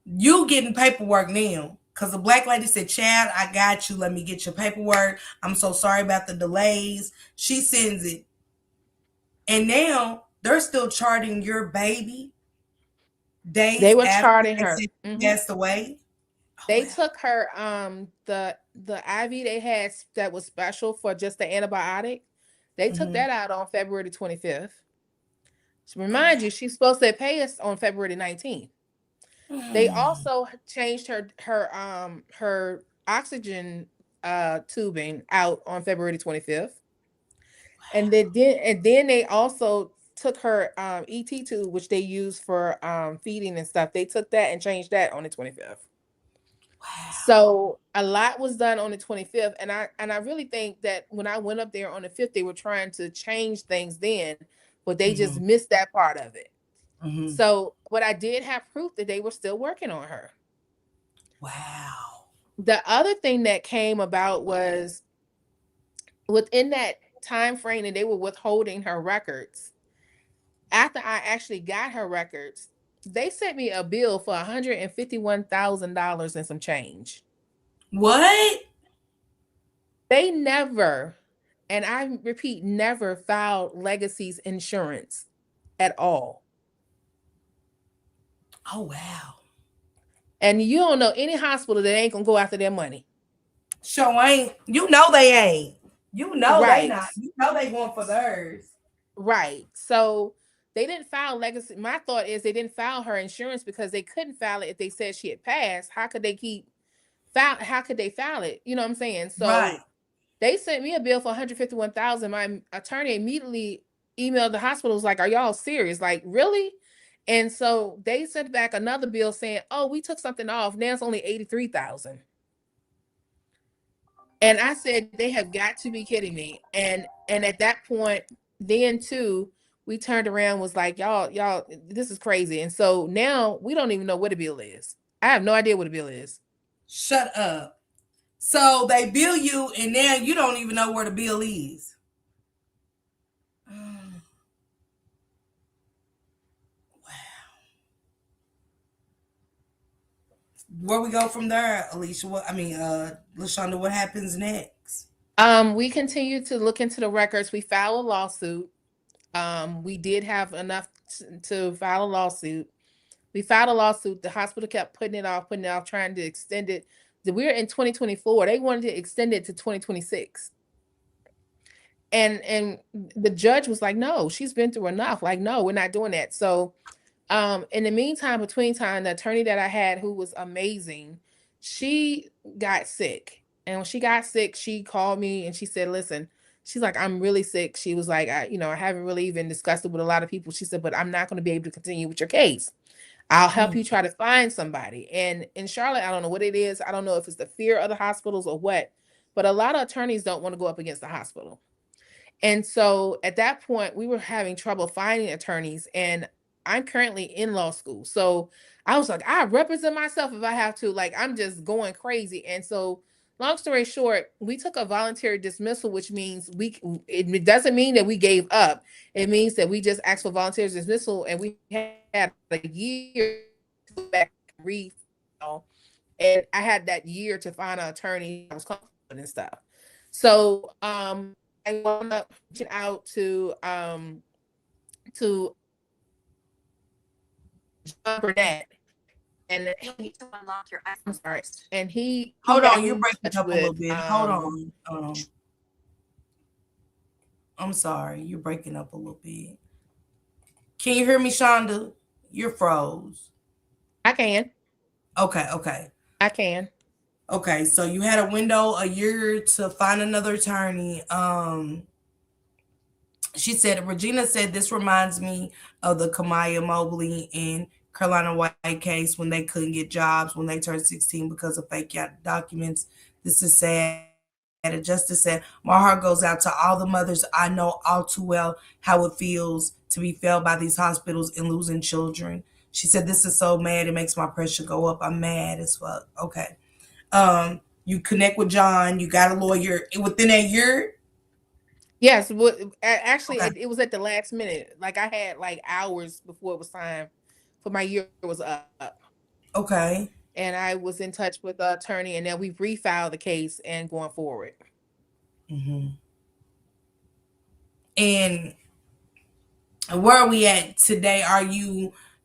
you getting paperwork now. Because the black lady said, Chad, I got you. Let me get your paperwork. I'm so sorry about the delays. She sends it. And now they're still charting your baby They days were after charting they her. said she passed away. Oh, They wow. took her the IV they had that was special for just the antibiotic. They took Mm-hmm. that out on February 25th. To Oh, remind you, she's supposed to pay us on February 19th. wow. They Mm. also changed her oxygen tubing out on February 25th. And then they also took her ET tube, which they use for feeding and stuff. They took that and changed that on the 25th. Wow. So a lot was done on the 25th, and I really think that when I went up there on the 5th, they were trying to change things then, but they just Mm-hmm. missed that part of it. Mm-hmm. So, but I did have proof that they were still working on her. Wow. The other thing that came about was within that time frame that they were withholding her records. After I actually got her records, they sent me a bill for $151,000 and some change. What? They never, and I repeat, never filed Legacy's insurance at all. Oh, wow. And you don't know any hospital that ain't gonna go after their money. Sure ain't. You know they ain't. You know they Right, not. You know they going for theirs. right. So they didn't file Legacy. My thought is they didn't file her insurance because they couldn't file it if they said she had passed. How could they how could they file it? You know what I'm saying? Right. So they sent me a bill for 151,000. My attorney immediately emailed the hospitals like, "Are y'all serious? Like, really?" And so they sent back another bill saying, "Oh, we took something off. Now it's only 83,000." And I said, they have got to be kidding me. And at that point, then too, we turned around, was like, y'all, this is crazy. And so now we don't even know what a bill is. I have no idea what a bill is. Shut up. So they bill you, and now you don't even know where the bill is. Where we go from there, Alicia? Lachunda, what happens next? We continue to look into the records. We filed a lawsuit. We did have enough to file a lawsuit. We filed a lawsuit. The hospital kept putting it off, trying to extend it. We're in 2024. They wanted to extend it to 2026. And the judge was like, no, she's been through enough. Like, no, we're not doing that. So in the meantime, between time, the attorney that I had, who was amazing, she got sick. And when she got sick, she called me and she said, listen, she's like, I'm really sick. She was like, I haven't really even discussed it with a lot of people. She said, but I'm not going to be able to continue with your case. I'll help Mm, you try to find somebody. And in Charlotte, I don't know what it is. I don't know if it's the fear of the hospitals or what, but a lot of attorneys don't want to go up against the hospital. And so at that point, we were having trouble finding attorneys, and I'm currently in law school. So I was like, I represent myself if I have to. Like, I'm just going crazy. And so, long story short, we took a voluntary dismissal, which means it doesn't mean that we gave up. It means that we just asked for voluntary dismissal, and we had a year to go back and refile. And I had that year to find an attorney I was comfortable with and stuff. So I wound up reaching out to John Burnett, and I'm sorry, and he Hold got on, me you're in breaking touch up a little with bit. Hold on. I'm sorry, you're breaking up a little bit. Can you hear me, Shonda? You're froze. I can. Okay, okay. I can. Okay, so you had a window a year to find another attorney. She said, Regina said, this reminds me of the Kamaya Mobley and Carolina White case when they couldn't get jobs when they turned 16 because of fake documents. This is sad. And Justice said, my heart goes out to all the mothers. I know all too well how it feels to be failed by these hospitals and losing children. She said, this is so mad. It makes my pressure go up. I'm mad as fuck. Okay. You connect with John. You got a lawyer within a year. Yes, actually, Okay. it was at the last minute. Like, I had like hours before it was time for my year was up, Okay. and I was in touch with the attorney, and then we refiled the case and going forward. Hmm. And where are we at today?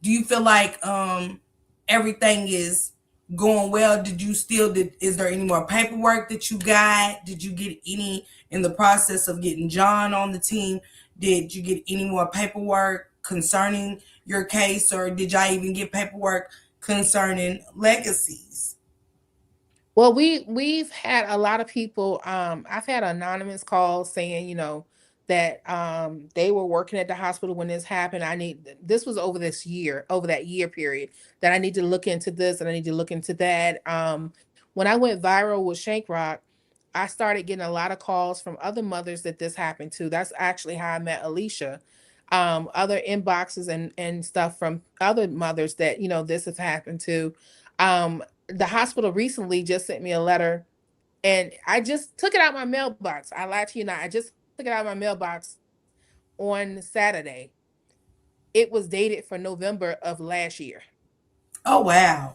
Do you feel like everything is going well? Is there any more paperwork that you got? Did you get any in the process of getting John on the team? Did you get any more paperwork concerning your case, or did y'all even get paperwork concerning legacies? Well, we've had a lot of people. I've had anonymous calls saying, that they were working at the hospital when this happened. This was over that year period, that I need to look into this and I need to look into that. When I went viral with Shank Rock, I started getting a lot of calls from other mothers that this happened to. That's actually how I met Alicia. Other inboxes and stuff from other mothers that this has happened to. The hospital recently just sent me a letter, and I just took it out my mailbox. I lied to you not. I just took it out my mailbox on Saturday. It was dated for November of last year. Oh wow.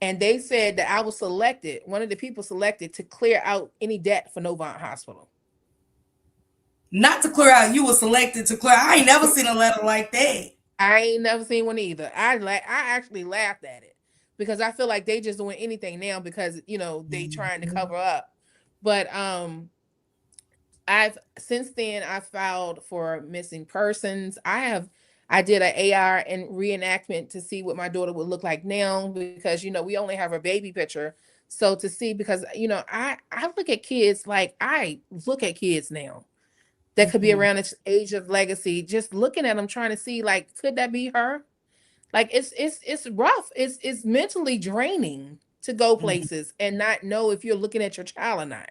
And they said that I was selected, one of the people selected, to clear out any debt for Novant Hospital. Not to clear out, you were selected to clear. I ain't never seen a letter like that. I ain't never seen one either. I actually laughed at it because I feel like they just doing anything now because they trying to Mhm. cover up. But I've since then I filed for missing persons. I did an AR and reenactment to see what my daughter would look like now because we only have her baby picture. So to see, because I look at kids, like I look at kids now that could be Mhm. around this age of legacy, just looking at them trying to see, like, could that be her? Like, it's rough. It's mentally draining. to go Mm, places and not know if you're looking at your child or not.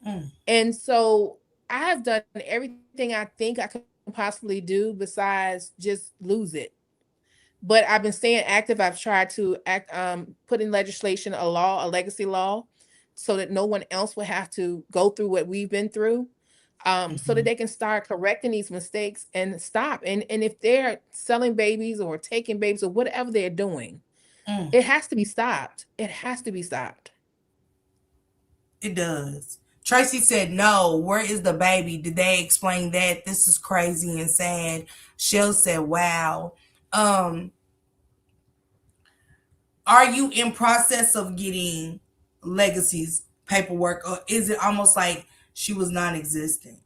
mm, And so I have done everything I think I can possibly do besides just lose it. But I've been staying active. I've tried to put in legislation, a law, a legacy law, so that no one else will have to go through what we've been through. So that mhm, they can start correcting these mistakes and stop. And if they're selling babies or taking babies or whatever they're doing, mm. it has to be stopped. It has to be stopped. It does. Tracy said, "No, where is the baby? Did they explain that? This is crazy and sad." Shell said, "Wow." Um, are you in process of getting Legacy's paperwork, or is it almost like she was non-existent?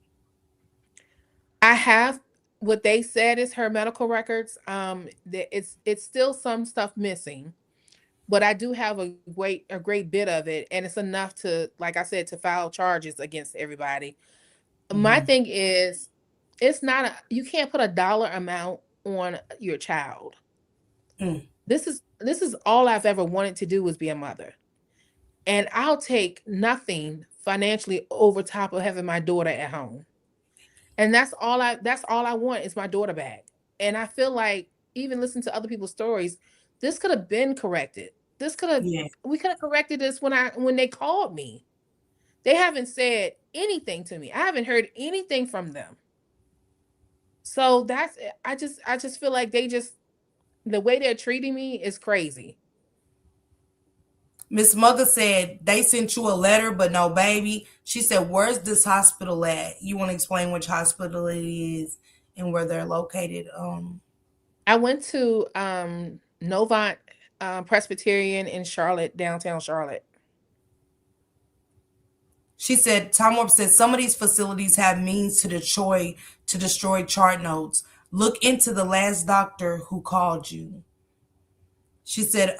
I have what they said is her medical records. It's still some stuff missing, but I do have a great bit of it, and it's enough to, like I said, to file charges against everybody. My Mm-hmm. thing is, it's not you can't put a dollar amount on your child. Mm, This is all I've ever wanted to do was be a mother, and I'll take nothing financially over top of having my daughter at home. And that's all I want is my daughter back. And I feel like, even listening to other people's stories, this could have been corrected. This could have yeah. We could have corrected this when they called me. They haven't said anything to me. I haven't heard anything from them. So that's I just feel like the way they're treating me is crazy. Miss Mugga said they sent you a letter, but no baby. She said, "Where's this hospital at? You want to explain which hospital it is and where they're located?" I went to Novant Presbyterian in Charlotte, downtown Charlotte. She said, Tom Warp said some of these facilities have means to destroy chart notes. Look into the last doctor who called you. She said,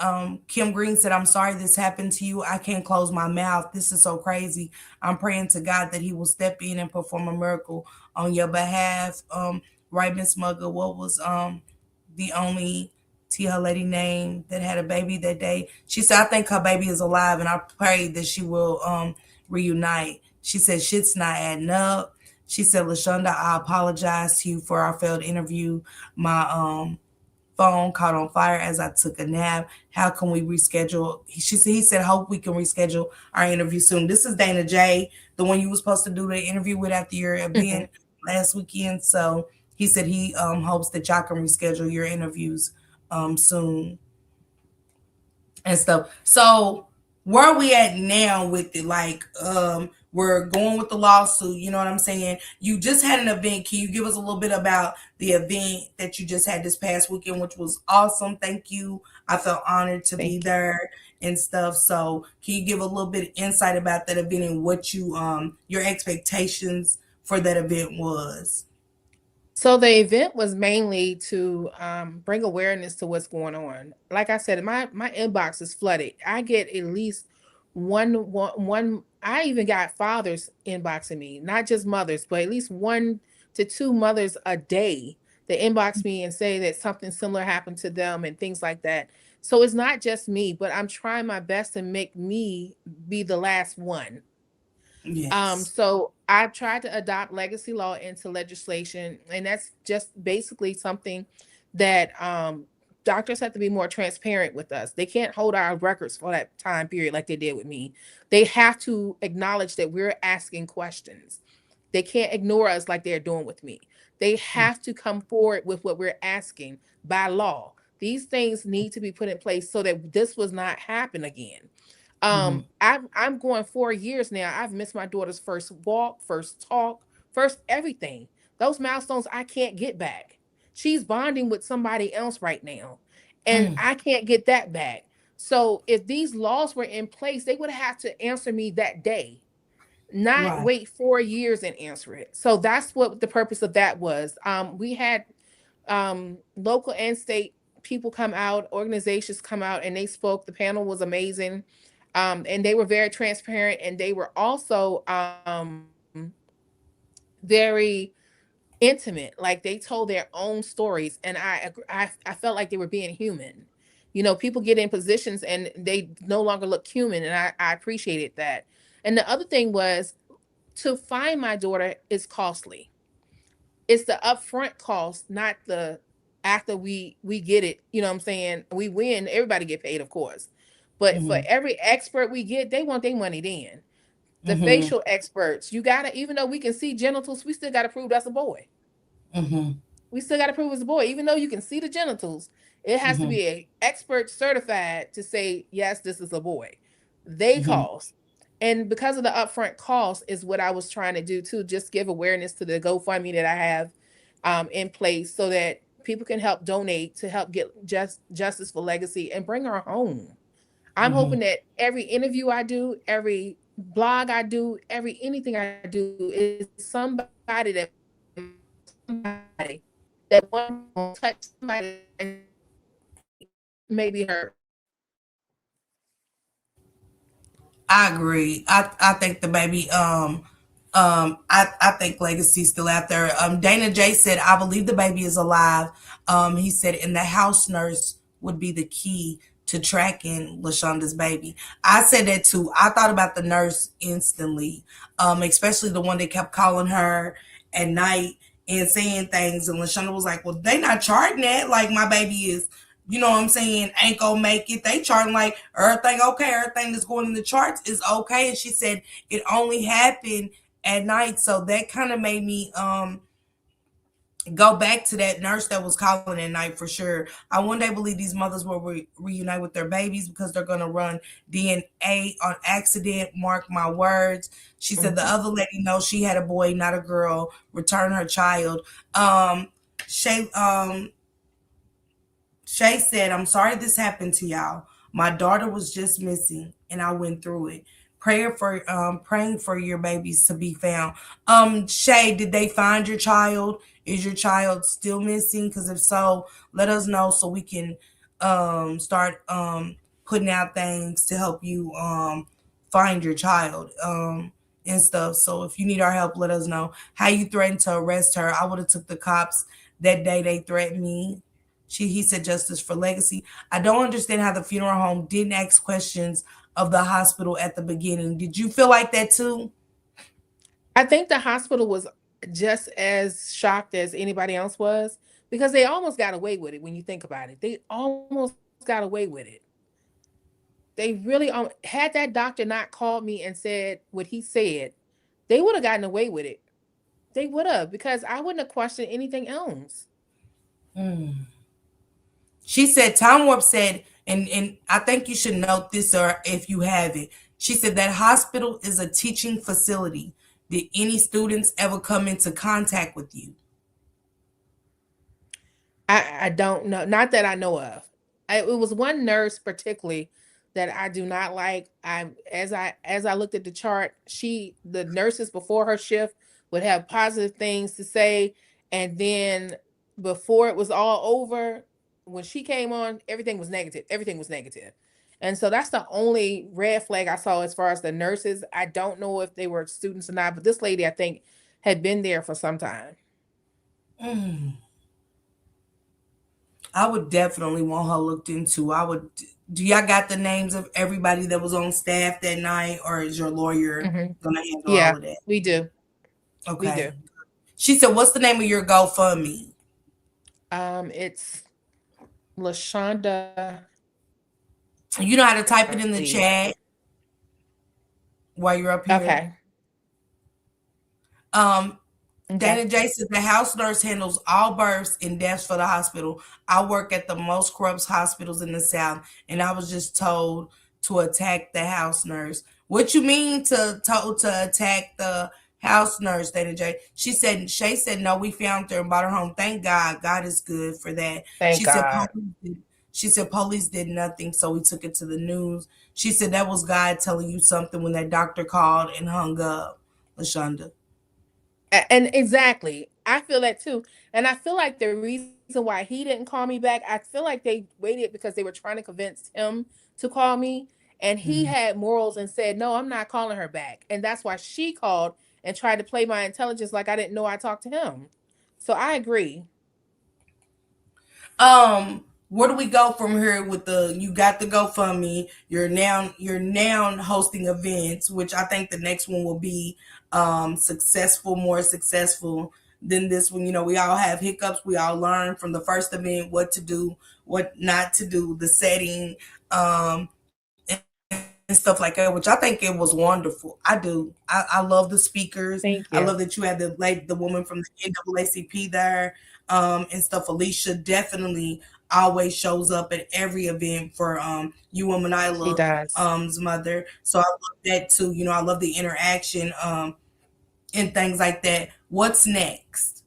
Kim Green said, I'm sorry this happened to you. I can't close my mouth. This is so crazy. I'm praying to God that He will step in and perform a miracle on your behalf. Right, Miss Mugga, what was the only Tia lady name that had a baby that day? She said, I think her baby is alive and I pray that she will reunite. She said, shit's not adding up. She said, Lachunda, I apologize to you for our failed interview. My phone caught on fire as I took a nap. How can we reschedule? He said, hope we can reschedule our interview soon. This is Dana J, the one you were supposed to do the interview with after your Mhm. event last weekend. So he said he hopes that y'all can reschedule your interviews soon and stuff. So where are we at now with it? Like, we're going with the lawsuit, you know what I'm saying? You just had an event. Can you give us a little bit about the event that you just had this past weekend, which was awesome? Thank you. I felt honored to be Thank you. there and stuff. So can you give a little bit of insight about that event and what your expectations for that event was? So the event was mainly to bring awareness to what's going on. Like I said, my inbox is flooded. I get at least one. I even got fathers inboxing me, not just mothers, but at least 1 to 2 mothers a day that inbox me and say that something similar happened to them and things like that. So it's not just me, but I'm trying my best to make me be the last one. Yes. So I've tried to adopt legacy law into legislation, and that's just basically something that doctors have to be more transparent with us. They can't hold our records for that time period like they did with me. They have to acknowledge that we're asking questions. They can't ignore us like they're doing with me. They have to come forward with what we're asking by law. These things need to be put in place so that this was not happen again. Mm-hmm. I'm going 4 years now. I've missed my daughter's first walk, first talk, first everything. Those milestones I can't get back. She's bonding with somebody else right now, and Mm, I can't get that back. So if these laws were in place, they would have to answer me that day, not right. wait 4 years and answer it. So that's what the purpose of that was. We had local and state people come out, organizations come out, and they spoke. The panel was amazing, and they were very transparent, and they were also very intimate. Like they told their own stories, and I felt like they were being human. People get in positions and they no longer look human, and I appreciated that. And the other thing was, to find my daughter is costly. It's the upfront cost, not the after we get it. You know what I'm saying? We win, everybody get paid, of course. But for Mhm. every expert we get, they want their money then. The Mhm. facial experts, you gotta, even though we can see genitals, we still gotta prove that's a boy. Mhm. We still gotta prove it's a boy, even though you can see the genitals. It has to Mhm. be a expert certified to say yes, this is a boy. They Mhm. cost. And because of the upfront cost is what I was trying to do too, just give awareness to the GoFundMe that I have in place, so that people can help donate to help get justice for Legacy and bring her home. I'm Mhm. hoping that every interview I do, every blog I do, every anything I do is somebody that somebody that one touch somebody maybe hurt. I agree. I think the baby I think Legacy's still out there. Dana J said, I believe the baby is alive. He said, and the house nurse would be the key to tracking Lachunda's baby. I said that too. I thought about the nurse instantly, especially the one that kept calling her at night and saying things. And Lachunda was like, well, they not charting that. Like, my baby is, you know what I'm saying, ain't gonna make it. They charting like everything okay, everything that's going in the charts is okay. And she said it only happened at night. So that kind of made me go back to that nurse that was calling at night for sure. I one day believe these mothers will reunite with their babies because they're gonna run DNA on accident. Mark my words. She said the Mhm. other lady knows she had a boy, not a girl. Return her child. Um, Shay, Shay said, I'm sorry this happened to y'all. My daughter was just missing and I went through it. Praying for your babies to be found. Shay, did they find your child? Is your child still missing? Because if so, let us know so we can start putting out things to help you find your child and stuff. So if you need our help, let us know. How you threatened to arrest her. I would have took the cops that day they threatened me. He said justice for Legacy. I don't understand how the funeral home didn't ask questions of the hospital at the beginning. Did you feel like that too? I think the hospital was just as shocked as anybody else was, because they almost got away with it when you think about it. They almost got away with it. They really had that doctor not called me and said what he said, they would have gotten away with it. They would have, because I wouldn't have questioned anything else. Mm. She said, Time Warp said, and I think you should note this or if you have it. She said that hospital is a teaching facility. Did any students ever come into contact with you? I don't know, not that I know of. It was one nurse particularly that I do not like. As I looked at the chart, the nurses before her shift would have positive things to say, and then before it was all over, when she came on, everything was negative. Everything was negative. And so that's the only red flag I saw as far as the nurses. I don't know if they were students or not, but this lady, I think, had been there for some time. Mm. I would definitely want her looked into. I would. Do y'all got the names of everybody that was on staff that night, or is your lawyer Hmm. gonna handle all Yeah, of that? we do. We do. Okay. She said, "What's the name of your GoFundMe?" It's Lachunda. You know how to type it Let's in the see. chat while you're up here. Okay. Um, Okay. Dana J says the house nurse handles all births and deaths for the hospital. I work at the most corrupt hospitals in the South, and I was just told to attack the house nurse. What you mean to told to attack the house nurse, Dana J? She said Shay said no, we found her and brought her home. Thank God. God is good for that. Thank She said God. police did, she said police did nothing, so we took it to the news. She said that was God telling you something when that doctor called and hung up, Lashonda. And exactly, I feel that too. And I feel like the reason why he didn't call me back, I feel like they waited because they were trying to convince him to call me. And he Mhm. had morals and said, no, I'm not calling her back. And that's why she called and tried to play my intelligence like I didn't know I talked to him. So I agree. Um, where do we go from here with the you got the GoFundMe, you're now hosting events, which I think the next one will be successful, more successful than this one. We all have hiccups. We all learn from the first event what to do, what not to do, the setting, and stuff like that, which I think it was wonderful. I do. I love the speakers. Thank I love you. that you had the woman from the NAACP there, and stuff. Alicia definitely always shows up at every event for you and She Manila does. mother. So I love that too. I love the interaction and things like that. What's next?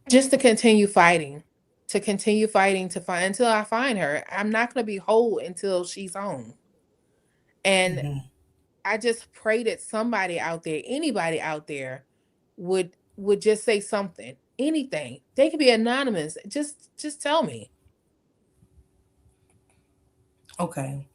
Just to continue fighting to find until I find her. I'm not going to be whole until she's home. And Hmm. I just pray that somebody out there, anybody out there, would just say something, anything. They could be anonymous. Just tell me. Okay.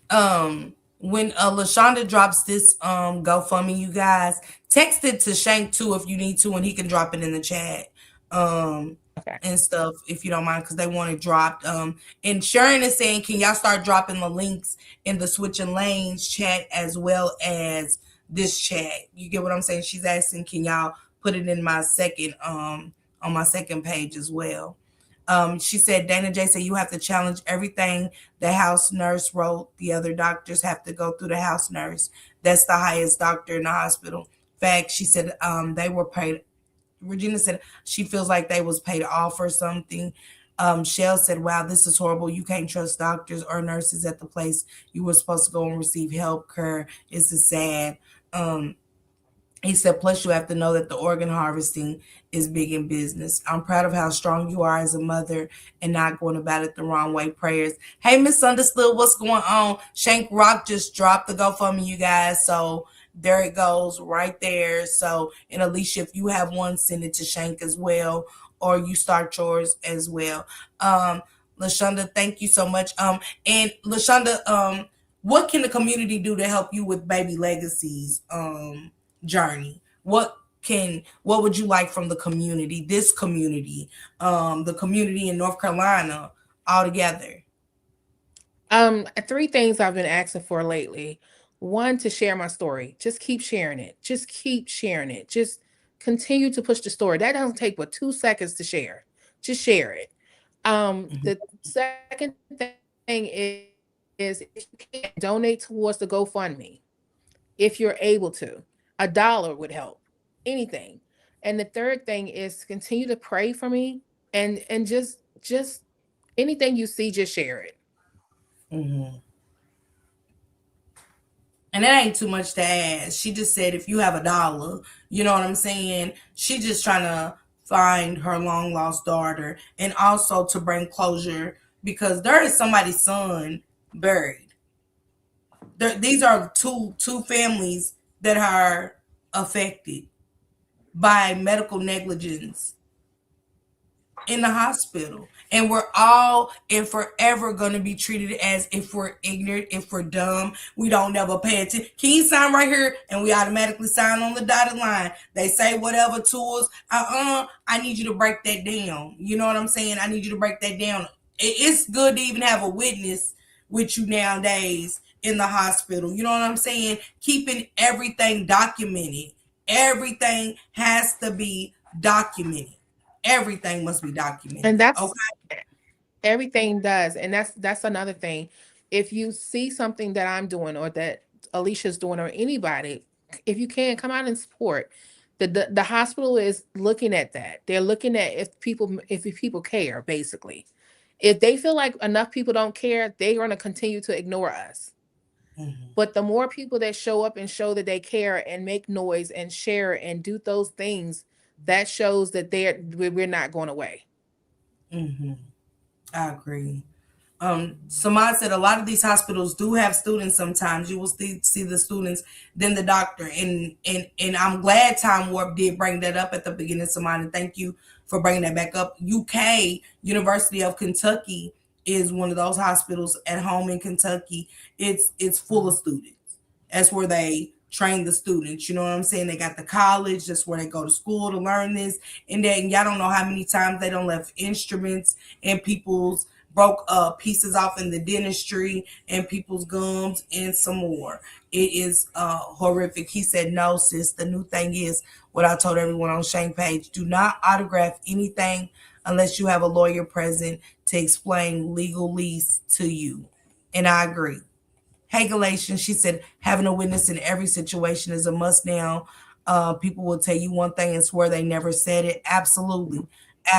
When Lachunda drops this GoFundMe, you guys text it to Shank too if you need to, and he can drop it in the chat um Okay. and stuff if you don't mind, because they want it dropped. And Sharon is saying, can y'all start dropping the links in the switching lanes chat as well as this chat? You get what I'm saying? She's asking, can y'all put it in my second on my second page as well? She said, Dana J said, you have to challenge everything the house nurse wrote. The other doctors have to go through the house nurse. That's the highest doctor in the hospital. Fact, she said they were paid. Regina said she feels like they was paid off or something. Shell said, wow, this is horrible. You can't trust doctors or nurses at the place you were supposed to go and receive help care. It's a sad. Um, he said, plus you have to know that the organ harvesting is big in business. I'm proud of how strong you are as a mother and not going about it the wrong way. Prayers. Hey, Misunderstood, what's going on? Shank Rock just dropped the GoFundMe, you guys. So there it goes right there. So, and Alicia, if you have one, send it to Shank as well, or you start yours as well. Lachunda, thank you so much. And Lachunda, what can the community do to help you with Baby Legacies? Journey, what would you like from the community, this community, the community in North Carolina altogether? Three things I've been asking for lately. One, to share my story. Just keep sharing it. Just keep sharing it. Just continue to push the story. That doesn't take but 2 seconds to share. Just share it. Mhm. The second thing is if you can donate towards the GoFundMe if you're able to. $1 would help. Anything. And the third thing is continue to pray for me and just anything you see, just share it. Mhm. And that ain't too much to ask. She just said if you have $1, you know what I'm saying? She just trying to find her long lost daughter and also to bring closure because there is somebody's son buried. These are two families that are affected by medical negligence in the hospital. And we're all and forever going to be treated as if we're ignorant, if we're dumb, we don't never pay attention. Can you sign right here? And we automatically sign on the dotted line. They say whatever to us. I need you to break that down. You know what I'm saying? I need you to break that down. It's good to even have a witness with you nowadays in the hospital. You know what I'm saying? Keeping everything documented. Everything has to be documented. Everything must be documented. And that's Okay. everything does. And that's another thing. If you see something that I'm doing or that Alicia's doing or anybody, if you can come out and support. The hospital is looking at that. They're looking at if people care, basically. If they feel like enough people don't care, they're going to continue to ignore us. Mm-hmm. But the more people that show up and show that they care and make noise and share and do those things, that shows that we're not going away. Mm-hmm. I agree. Samad said a lot of these hospitals do have students. Sometimes you will see the students, then the doctor, and I'm glad Time Warp did bring that up at the beginning, Samad, and thank you for bringing that back up. UK University of Kentucky is one of those hospitals at home in Kentucky. It's full of students. That's where they train the students. You know what I'm saying? They got the college, that's where they go to school to learn this. And then y'all don't know how many times they don't left instruments and people's broke pieces off in the dentistry and people's gums and some more. It is horrific. He said, no, sis. The new thing is what I told everyone on Shane page: do not autograph anything unless you have a lawyer present to explain legalese to you. And I agree. Hey, Galatians, she said, having a witness in every situation is a must now. People will tell you one thing and swear they never said it. Absolutely.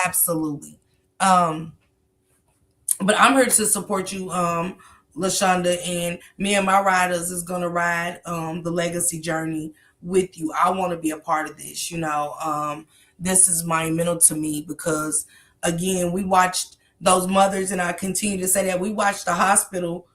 Absolutely. Um, but I'm here to support you, Lachunda, and me and my riders is gonna ride the legacy journey with you. I want to be a part of this. This is monumental to me because again, we watched those mothers, and I continue to say that we watched the hospital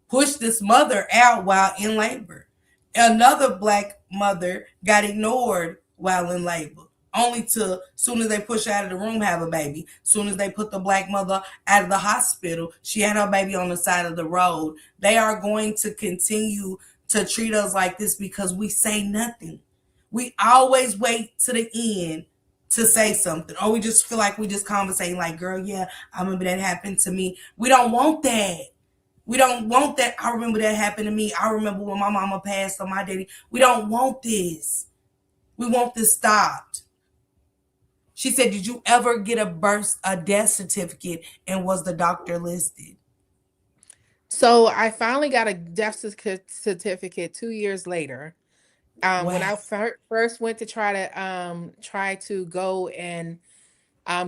push this mother out while in labor. Another black mother got ignored while in labor, only to soon as they push her out of the room have a baby. Soon as they put the black mother out of the hospital, she had her baby on the side of the road. They are going to continue to treat us like this because we say nothing. We always wait to the end to say something, or we just feel like we just conversating like, girl, yeah, I remember that happened to me. We don't want that. We don't want that. I remember that happened to me. I remember when my mama passed on my daddy. We don't want this. We want this stopped. She said, did you ever get a death certificate, and was the doctor listed? So I finally got a death certificate 2 years later. When Wow. I first went to try to go and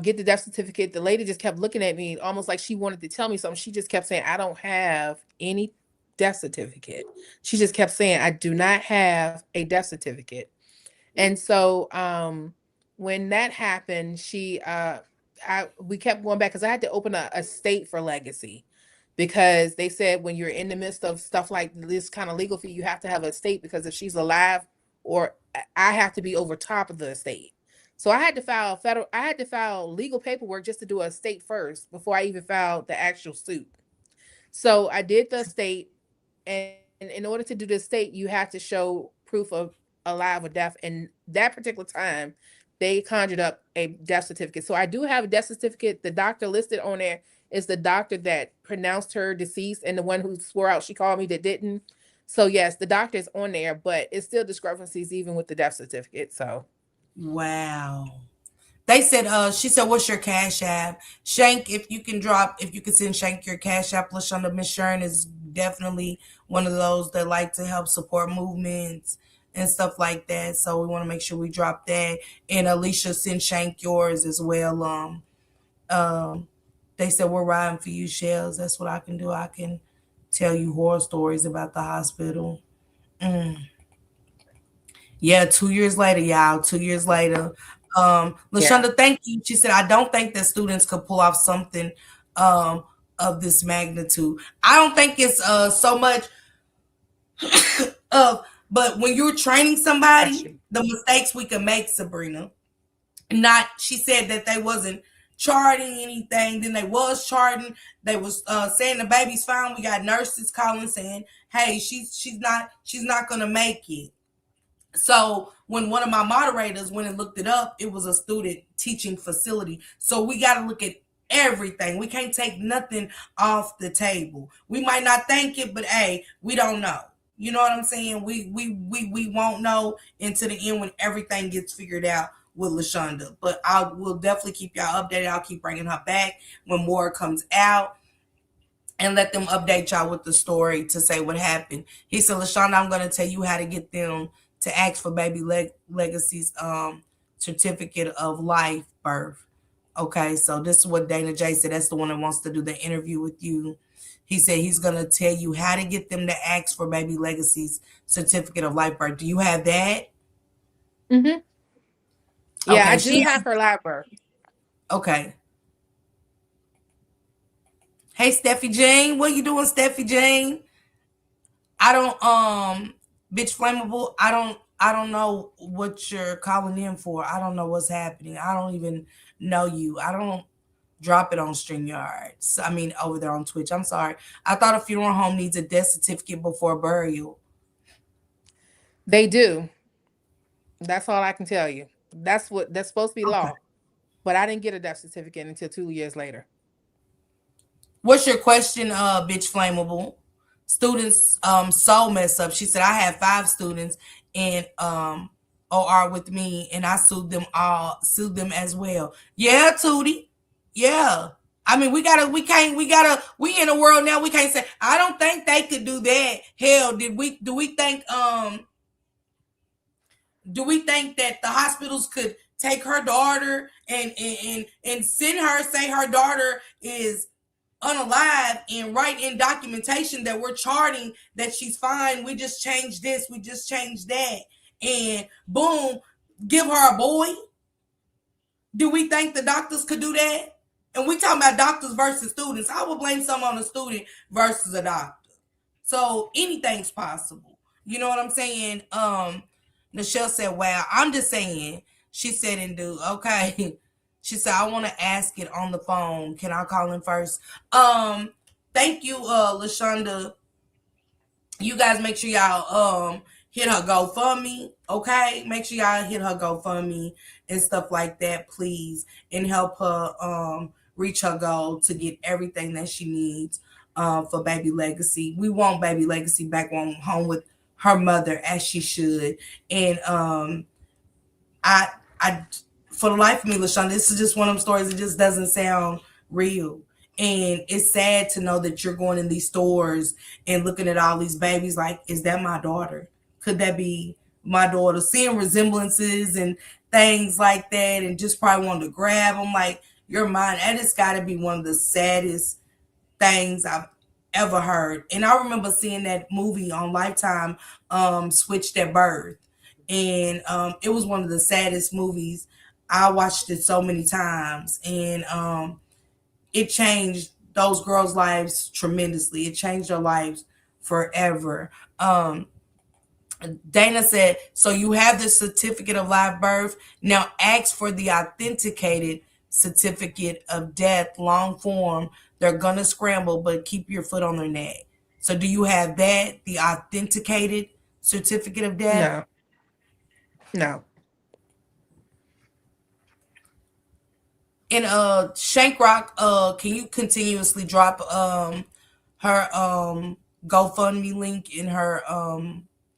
get the death certificate, the lady just kept looking at me almost like she wanted to tell me something. She just kept saying, I don't have any death certificate. She just kept saying, I do not have a death certificate. And so when that happened, we kept going back because I had to open a state for legacy, because they said when you're in the midst of stuff like this kind of legal fee, you have to have a estate, because if she's alive, or I have to be over top of the estate. So I had to file legal paperwork just to do a estate first before I even filed the actual suit. So I did the estate, and in order to do the estate, you have to show proof of alive or death. And that particular time, they conjured up a death certificate. So I do have a death certificate. The doctor listed on there is the doctor that pronounced her deceased, and the one who swore out she called me that didn't. So yes, the doctor is on there, but it's still discrepancies even with the death certificate. So Wow. They said, she said, what's your cash app? Shank, if you can send Shank your cash app. LaShonda, Miss Sharon is definitely one of those that like to help support movements and stuff like that. So we want to make sure we drop that. And Alicia, send Shank yours as well. Um, they said, we're riding for you, Shells. That's what I can do. I can tell you horror stories about the hospital. Mm. Yeah, 2 years later, y'all. 2 years later. yeah. Lashonda, thank you. She said, I don't think that students could pull off something um of this magnitude. I don't think it's so much of, but when you're training Bless somebody, you. the mistakes we can make, Sabrina. Not, she said that they wasn't charting anything, then they was charting. They was saying the baby's fine. We got nurses calling saying, hey, she's not gonna make it. So when one of my moderators went and looked it up, it was a student teaching facility. So we got to look at everything. We can't take nothing off the table. We might not think it, but hey, we don't know. You know what I'm saying? We won't know until the end when everything gets figured out with Lashonda. But I will definitely keep y'all updated. I'll keep bringing her back when more comes out, and let them update y'all with the story to say what happened. He said, LaShonda, I'm going to tell you how to get them to ask for baby legacy's certificate of life birth. Okay, so this is what Dana J said. That's the one that wants to do the interview with you. He said he's going to tell you how to get them to ask for baby legacy's certificate of life birth. Do you have that? Mm-hmm. Yeah, I Okay, do she have her lab birth. okay. Hey, Steffi Jane, what you doing, Steffi Jane? I don't bitch flammable. I don't know what you're calling in for. I don't know what's happening. I don't even know you. I don't drop it on StreamYard. I mean over there on Twitch. I'm sorry. I thought a funeral home needs a death certificate before burial. They do. That's all I can tell you. That's supposed to be Okay. law. But I didn't get a death certificate until 2 years later. What's your question, bitch flammable? Students so mess up. She said I had 5 students in OR with me and I sued them as well. Yeah, Tootie. Yeah. I mean, we in a world now we can't say I don't think they could do that. Hell, do we think that the hospitals could take her daughter and send her, say her daughter is unalive, and write in documentation that we're charting that she's fine, we just changed this, we just changed that, and boom, give her a boy? Do we think the doctors could do that? And we talking about doctors versus students. I would blame some on a student versus a doctor. So anything's possible. You know what I'm saying? Nichelle said, wow, I'm just saying. She said, and do, okay. She said, I want to ask it on the phone. Can I call in first? Thank you, Lachunda. You guys make sure y'all hit her GoFundMe, okay? Make sure y'all hit her GoFundMe and stuff like that, please, and help her reach her goal to get everything that she needs for Baby Legacy. We want Baby Legacy back home with her mother as she should. And I for the life of me, LaShawn, this is just one of them stories that just doesn't sound real. And it's sad to know that you're going in these stores and looking at all these babies like, is that my daughter? Could that be my daughter? Seeing resemblances and things like that, and just probably wanting to grab them like, you're mine. And it's got to be one of the saddest things I've ever heard. And I remember seeing that movie on Lifetime, Switched at Birth. And it was one of the saddest movies. I watched it so many times, and it changed those girls' lives tremendously. It changed their lives forever. Dana said, so you have the certificate of live birth. Now ask for the authenticated certificate of death, long form. They're going to scramble, but keep your foot on their neck. So do you have that, the authenticated certificate of death? No, no. And Shankrock, can you continuously drop her GoFundMe link in her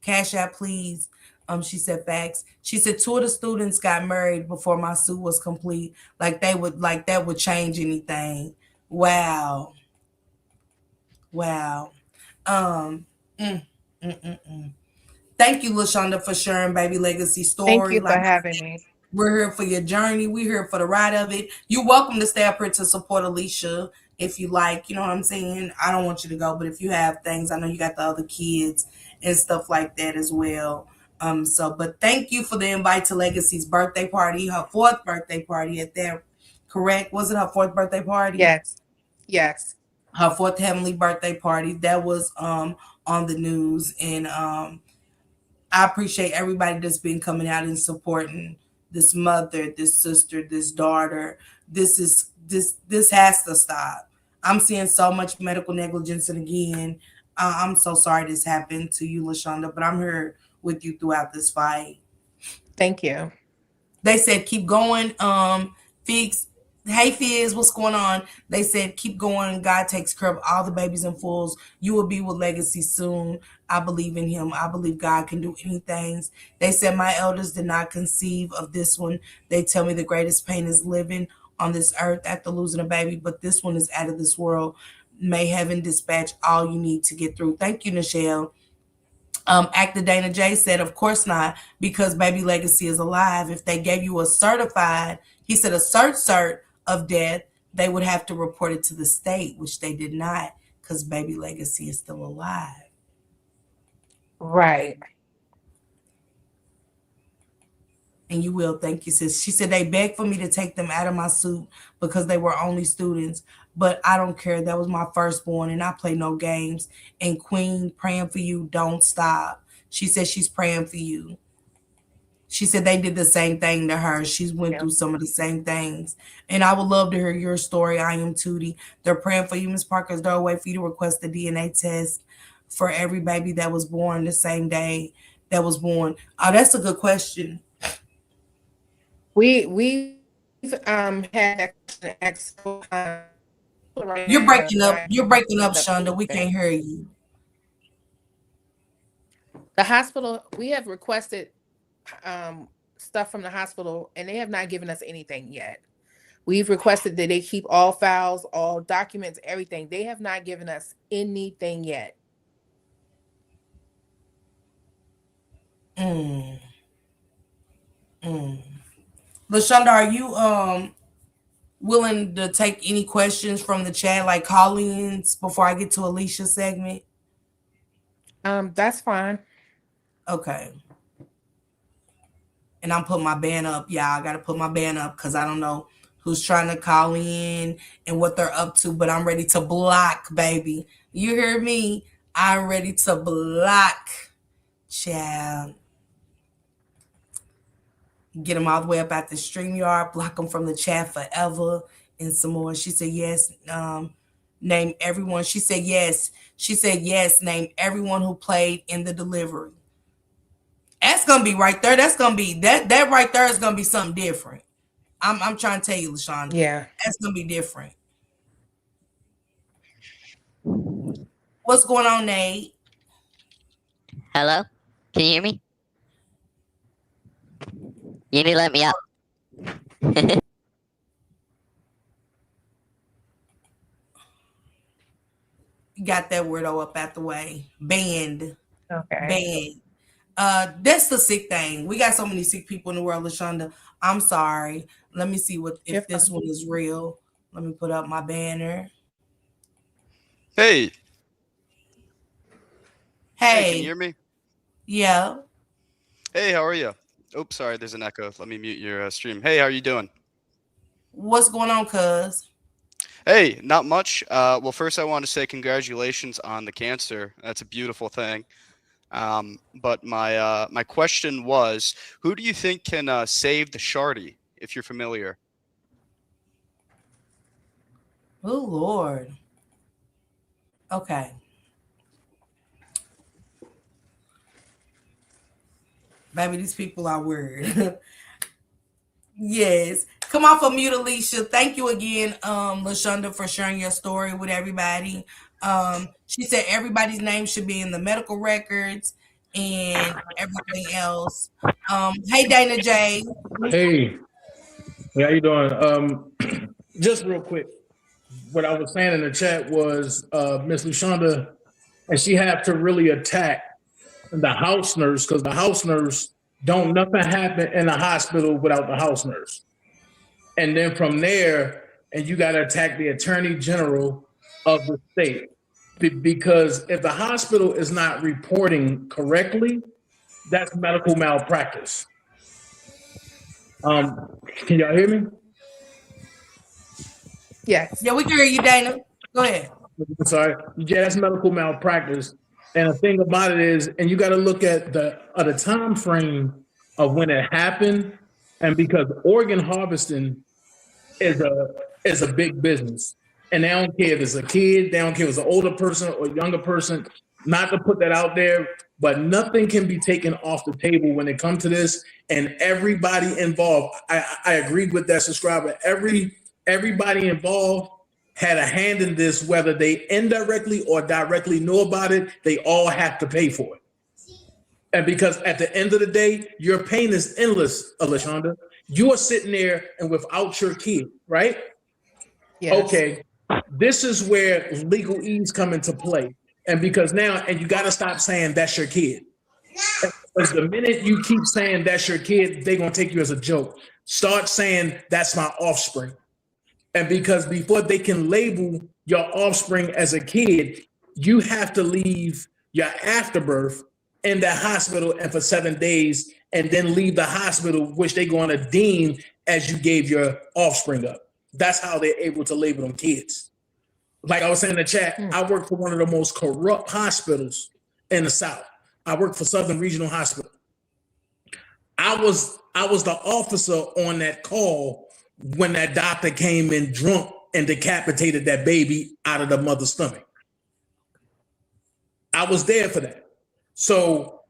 Cash App, please? She said facts. She said 2 of the students got married before my suit was complete. Like that would change anything. Wow. Wow. Um mm, mm, mm, mm. Thank you, LaShonda, for sharing Baby Legacy Thank story. you for Like I having said, me. we're here for your journey. We're here for the ride of it. You're welcome to stay up here to support Alicia if you like. You know what I'm saying? I don't want you to go, but if you have things, I know you got the other kids and stuff like that as well. But thank you for the invite to Legacy's birthday party, her 4th birthday party at that. Correct? Was it her 4th birthday party? Yes. Yes. Her 4th heavenly birthday party. That was on the news, and I appreciate everybody that's been coming out and supporting this mother, this sister, this daughter. This has to stop. I'm seeing so much medical negligence, and again, I'm so sorry this happened to you, Lachunda, but I'm here with you throughout this fight. Thank you. They said keep going. Figs, hey Fizz, what's going on? They said keep going. God takes care of all the babies and fools. You will be with Legacy soon. I believe in him. I believe God can do anything. They said my elders did not conceive of this one. They tell me the greatest pain is living on this earth after losing a baby, but this one is out of this world. May heaven dispatch all you need to get through. Thank you, Nichelle. Actor Dana J said, of course not, because Baby Legacy is alive. If they gave you a certified, he said, a cert of death, they would have to report it to the state, which they did not, because Baby Legacy is still alive. Right. And you will, thank you, sis. She said, they begged for me to take them out of my suit because they were only students, but I don't care. That was my firstborn, and I play no games. And Queen, praying for you, don't stop. She said she's praying for you. She said they did the same thing to her. She's went Yeah. through some of the same things. And I would love to hear your story. I am Tootie. They're praying for you, Miss Parker's doorway for you to request the DNA test for every baby that was born the same day. that was born? Oh, that's a good question. We've had that question asked several times right You're now breaking up. trying You're to breaking up, set up Shonda. We anything. can't hear you. The hospital, we have requested stuff from the hospital, and they have not given us anything yet. We've requested that they keep all files, all documents, everything. They have not given us anything yet. Mm, mm. Lashonda, are you willing to take any questions from the chat, like call-ins, before I get to Alicia's segment? That's fine. Okay. And I'm putting my band up. Yeah, I got to put my band up because I don't know who's trying to call in and what they're up to, but I'm ready to block, baby. You hear me? I'm ready to block, child. Get them all the way up at the StreamYard, block them from the chat forever, and some more. She said, yes, name everyone. She said, yes. She said, yes, name everyone who played in the delivery. That's gonna be right there. That's gonna be that right there is gonna be something different. I'm trying to tell you, Lashonda. Yeah. That's gonna be different. What's going on, Nate? Hello? Can you hear me? You need to let me up. Got that word up out the way. Banned. Okay. Banned. That's the sick thing. We got so many sick people in the world, Lashonda. I'm sorry. Let me see what if this one is real. Let me put up my banner. Hey. Hey. Can you hear me? Yeah. Hey, how are you? Oops, sorry, there's an echo. Let me mute your stream. Hey, how are you doing? What's going on, cuz? Hey, not much. Well, first I want to say congratulations on the cancer. That's a beautiful thing. But my question was, who do you think can save the Shardy, if you're familiar? Oh, Lord. Okay. Baby, these people are weird. Yes. Come off of mute, Alicia. Thank you again, Lashonda, for sharing your story with everybody. She said everybody's name should be in the medical records and everything else. Hey, Dana J. Hey, how you doing? Just real quick, what I was saying in the chat was Miss Lachunda, and she had to really attack the house nurse because the house nurse don't nothing happen in the hospital without the house nurse. And then from there, and you got to attack the attorney general of the state because if the hospital is not reporting correctly, that's medical malpractice. Can y'all hear me? Yes. Yeah, we can hear you, Dana. Go ahead. I'm sorry. Yeah, that's medical malpractice. And the thing about it is, and you got to look at the time frame of when it happened, and because organ harvesting is a big business, and they don't care if it's a kid, they don't care if it's an older person or younger person. Not to put that out there, but nothing can be taken off the table when it comes to this. And everybody involved, I agreed with that subscriber. Everybody involved had a hand in this, whether they indirectly or directly know about it, they all have to pay for it. And because at the end of the day, your pain is endless, Alachunda. You are sitting there and without your kid, right? Yes. Okay, this is where legal ease come into play. And because now, and you got to stop saying that's your kid. Because the minute you keep saying that's your kid, they're going to take you as a joke. Start saying that's my offspring. And because before they can label your offspring as a kid, you have to leave your afterbirth in the hospital and for 7 days, and then leave the hospital, which they're going to deem as you gave your offspring up. That's how they're able to label them kids. Like I was saying in the chat, I work for one of the most corrupt hospitals in the South. I work for Southern Regional Hospital. I was the officer on that call when that doctor came in drunk and decapitated that baby out of the mother's stomach. I was there for that. So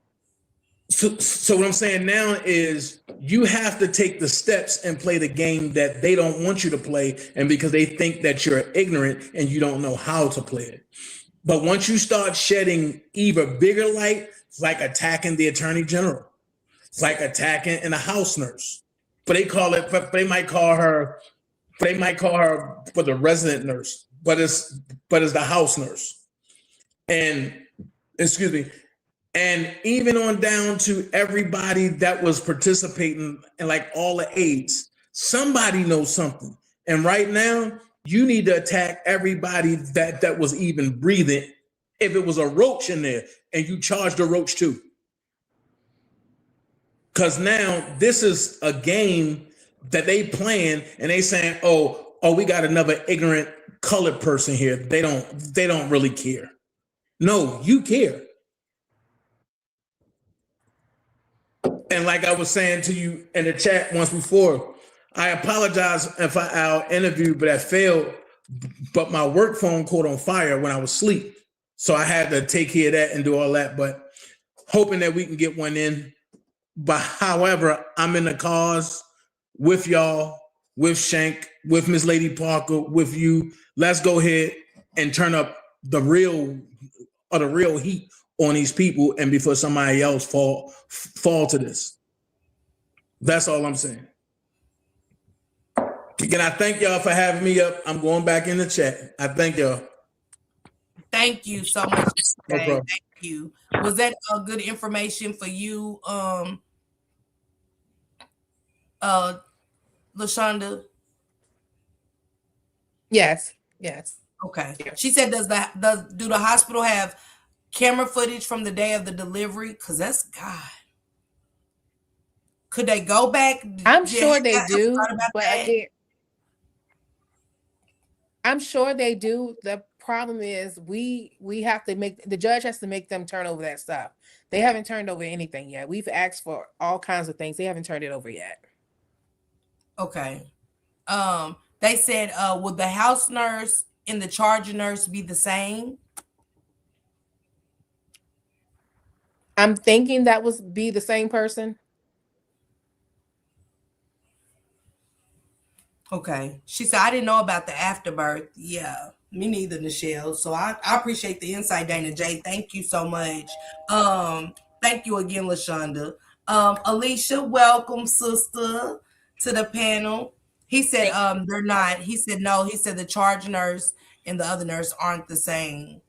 So what I'm saying now is you have to take the steps and play the game that they don't want you to play, and because they think that you're ignorant and you don't know how to play it. But once you start shedding even bigger light, it's like attacking the attorney general. It's like attacking a house nurse. But they might call her for the resident nurse, but it's the house nurse. And excuse me, and even on down to everybody that was participating in like all the aides, somebody knows something. And right now, you need to attack everybody that was even breathing. If it was a roach in there, and you charge the roach too. Because now this is a game that they playing, and they saying, oh, we got another ignorant colored person here. They don't really care. No, you care. And like I was saying to you in the chat once before, I apologize if our interview, but I failed. But my work phone caught on fire when I was asleep. So I had to take care of that and do all that. But hoping that we can get one in. But however, I'm in the cause with y'all, with Shank, with Miss Lady Parker, with you. Let's go ahead and turn up the real heat on these people, and before somebody else fall to this. That's all I'm saying. Can I thank y'all for having me up? I'm going back in the chat. I thank y'all. Thank you so much. No problem. Thank you. Was that good information for you, Lachunda? Yes. Okay. She said, do the hospital have camera footage from the day of the delivery? Because that's God. Could they go back? I'm sure they do, but that? again, I'm sure they do. The problem is we have to the judge has to make them turn over that stuff. They haven't turned over anything yet. We've asked for all kinds of things. They haven't turned it over yet. Okay. They said, would the house nurse and the charge nurse be the same? I'm thinking that would be the same person. Okay. She said, I didn't know about the afterbirth. Yeah, me neither, Nichelle. So I appreciate the insight, Dana J. Thank you so much. Thank you again, Lachunda. Alicia, welcome, sister, to the panel. He said they're not. He said no. He said the charge nurse and the other nurse aren't the same.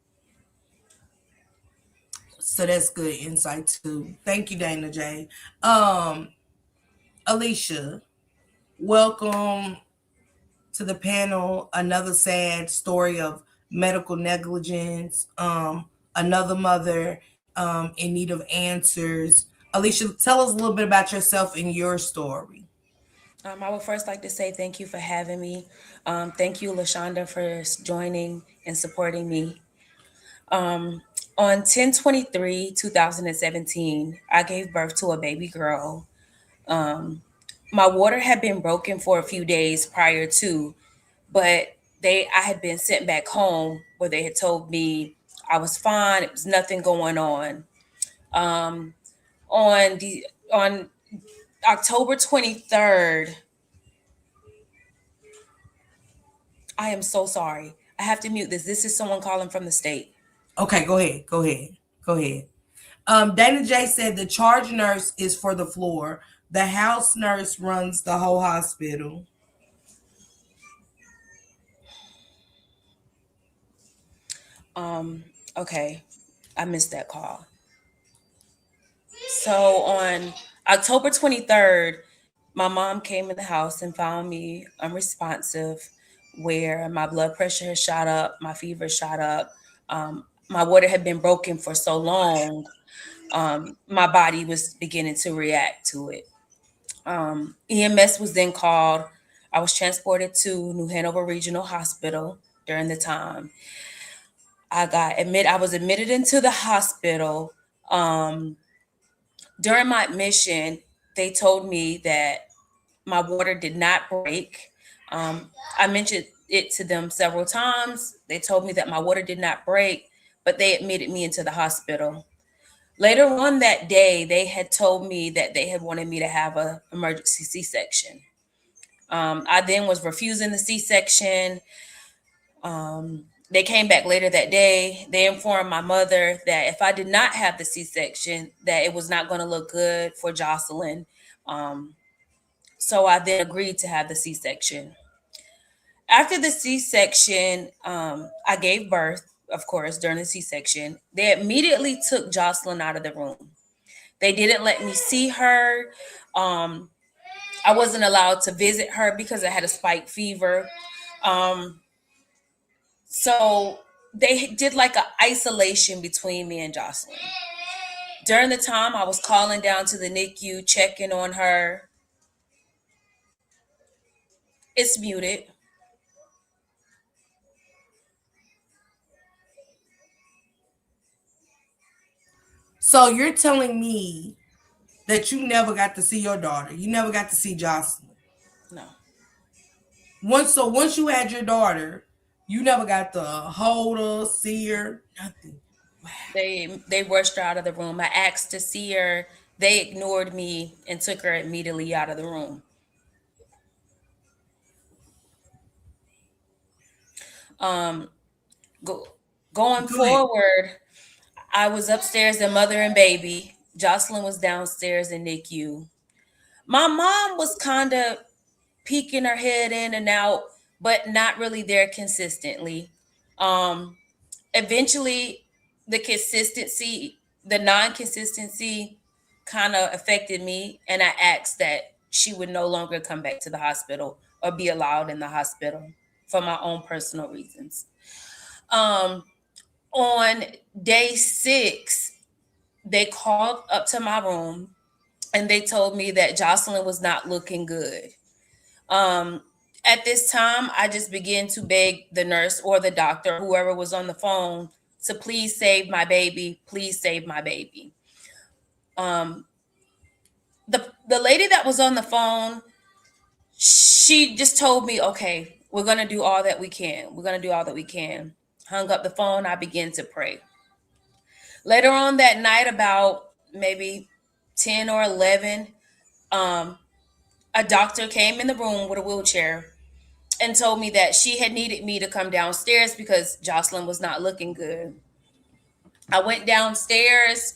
So that's good insight too. Thank you, Dana J. Alicia, welcome to the panel. Another sad story of medical negligence. Another mother in need of answers. Alicia, tell us a little bit about yourself and your story. I would first like to say thank you for having me. Thank you, Lachunda, for joining and supporting me. On 10/23/2017, I gave birth to a baby girl. My water had been broken for a few days prior to, but I had been sent back home where they had told me I was fine. It was nothing going on. On October 23rd, I am so sorry. I have to mute this. This is someone calling from the state. Okay, go ahead. Dana J said the charge nurse is for the floor. The house nurse runs the whole hospital. Okay, I missed that call. So on October 23rd, my mom came in the house and found me unresponsive, where my blood pressure had shot up, my fever shot up. My water had been broken for so long, my body was beginning to react to it. EMS was then called. I was transported to New Hanover Regional Hospital during the time. I was admitted into the hospital. During my admission, they told me that my water did not break. I mentioned it to them several times. They told me that my water did not break, but they admitted me into the hospital. Later on that day, they had told me that they had wanted me to have a emergency C-section. I then was refusing the C-section. They came back later that day. They informed my mother that if I did not have the C-section, that it was not going to look good for Jocelyn. Um, so I then agreed to have the C-section. After the C-section, I gave birth, of course, during the C-section. They immediately took Jocelyn out of the room. They didn't let me see her. Um, I wasn't allowed to visit her because I had a spike fever. Um, so they did like an isolation between me and Jocelyn. During the time, I was calling down to the NICU, checking on her. It's muted. So you're telling me that you never got to see your daughter. You never got to see Jocelyn. No. Once you had your daughter, you never got to hold her, see her, nothing. They rushed her out of the room. I asked to see her. They ignored me and took her immediately out of the room. Um, go, going Go ahead. forward, I was upstairs in mother and baby. Jocelyn was downstairs in NICU. My mom was kind of peeking her head in and out, but not really there consistently. Um, Eventually, the non-consistency kind of affected me, and I asked that she would no longer come back to the hospital or be allowed in the hospital for my own personal reasons. Um, on day 6, they called up to my room and they told me that Jocelyn was not looking good. Um, at this time, I just began to beg the nurse or the doctor, whoever was on the phone, to please save my baby. Please save my baby. Um, the lady that was on the phone, she just told me, "Okay, we're gonna do all that we can. We're gonna do all that we can." Hung up the phone. I began to pray. Later on that night, about maybe 10 or 11, um, a doctor came in the room with a wheelchair and told me that she had needed me to come downstairs because Jocelyn was not looking good. I went downstairs.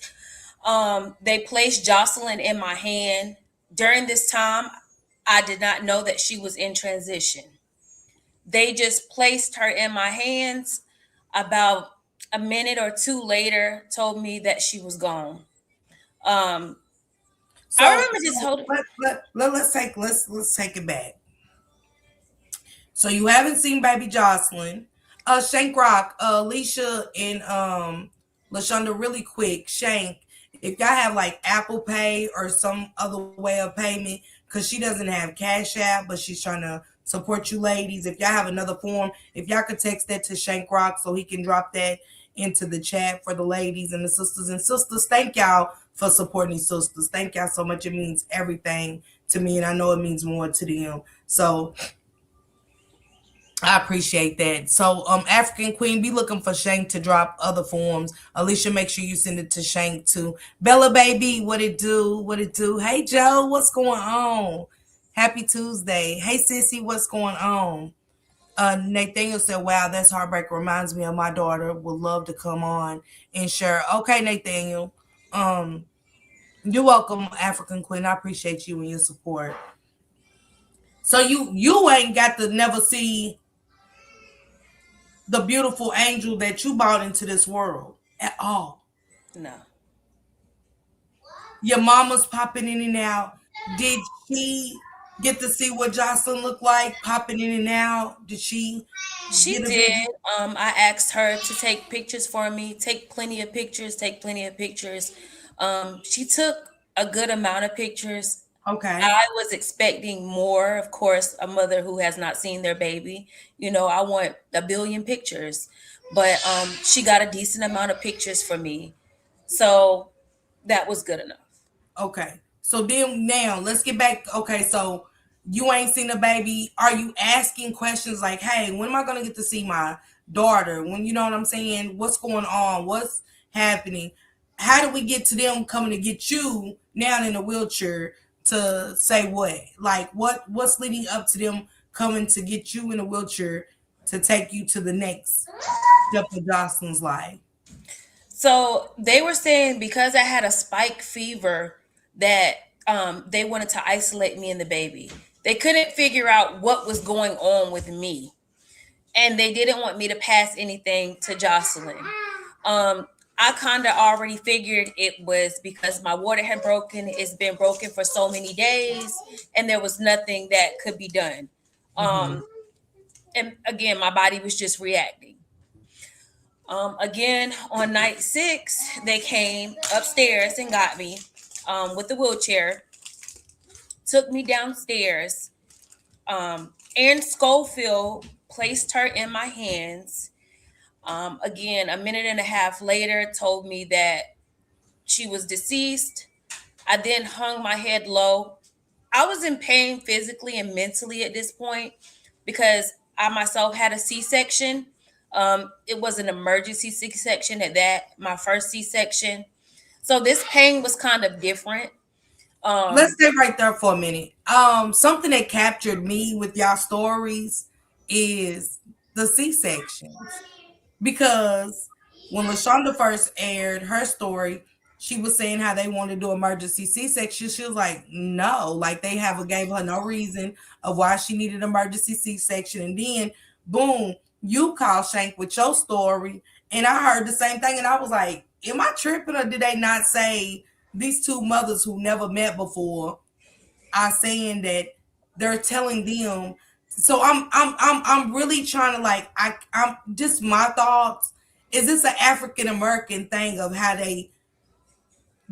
They placed Jocelyn in my hand. During this time, I did not know that she was in transition. They just placed her in my hands. About a minute or two later, told me that she was gone. Um, I So, remember just holding. let's take it back. So you haven't seen baby Jocelyn. Shank Rock, Alicia and Lachunda, really quick. Shank, if y'all have like Apple Pay or some other way of payment, because she doesn't have Cash App, but she's trying to support you ladies. If y'all have another form, if y'all could text that to Shank Rock so he can drop that into the chat for the ladies and the sisters. And sisters, thank y'all for supporting these sisters. Thank y'all so much. It means everything to me, and I know it means more to them. So I appreciate that. So, African Queen, be looking for Shank to drop other forms. Alicia, make sure you send it to Shank too. Bella baby, what it do? What it do? Hey Joe, what's going on? Happy Tuesday. Hey Sissy, what's going on? Nathaniel said, "Wow, that's heartbreak. Reminds me of my daughter. Would love to come on and share." Okay, Nathaniel. Um, you're welcome, African Queen. I appreciate you and your support. So you ain't got to never see the beautiful angel that you brought into this world at all. No. Your mama's popping in and out. Did she get to see what Jocelyn looked like popping in and out? Did she She get a did. vision? I asked her to take pictures for me, take plenty of pictures, take plenty of pictures. She took a good amount of pictures. Okay. I was expecting more, of course, a mother who has not seen their baby. I want a billion pictures. But she got a decent amount of pictures for me. So that was good enough. Okay. So then now let's get back. Okay, so you ain't seen the baby. Are you asking questions like, hey, when am I gonna get to see my daughter? When you know what I'm saying? What's going on? What's happening? how do we get to them coming to get you now in a wheelchair to say what? Like what's leading up to them coming to get you in a wheelchair to take you to the next step of Jocelyn's life? So they were saying because I had a spike fever that they wanted to isolate me and the baby. They couldn't figure out what was going on with me, and they didn't want me to pass anything to Jocelyn. I kind of already figured it was because my water had broken. It's been broken for so many days, and there was nothing that could be done. Mm-hmm. And again, my body was just reacting. Again, on night 6, they came upstairs and got me with the wheelchair, took me downstairs. Ann Schofield placed her in my hands. Again, a minute and a half later, told me that she was deceased. I then hung my head low. I was in pain physically and mentally at this point because I myself had a C-section. It was an emergency C-section at that, my first C-section. So this pain was kind of different. Let's Um, stay right there for a minute. Something that captured me with y'all stories is the C-sections. Because when Lachunda first aired her story, she was saying how they wanted to do emergency C-section. She was like, no, like they have gave her no reason of why she needed emergency C-section. And then boom, you call Shank with your story. And I heard the same thing. And I was like, am I tripping or did they not say these two mothers who never met before are saying that they're telling them. So I'm really trying to like I'm just my thoughts. Is this an African American thing of how they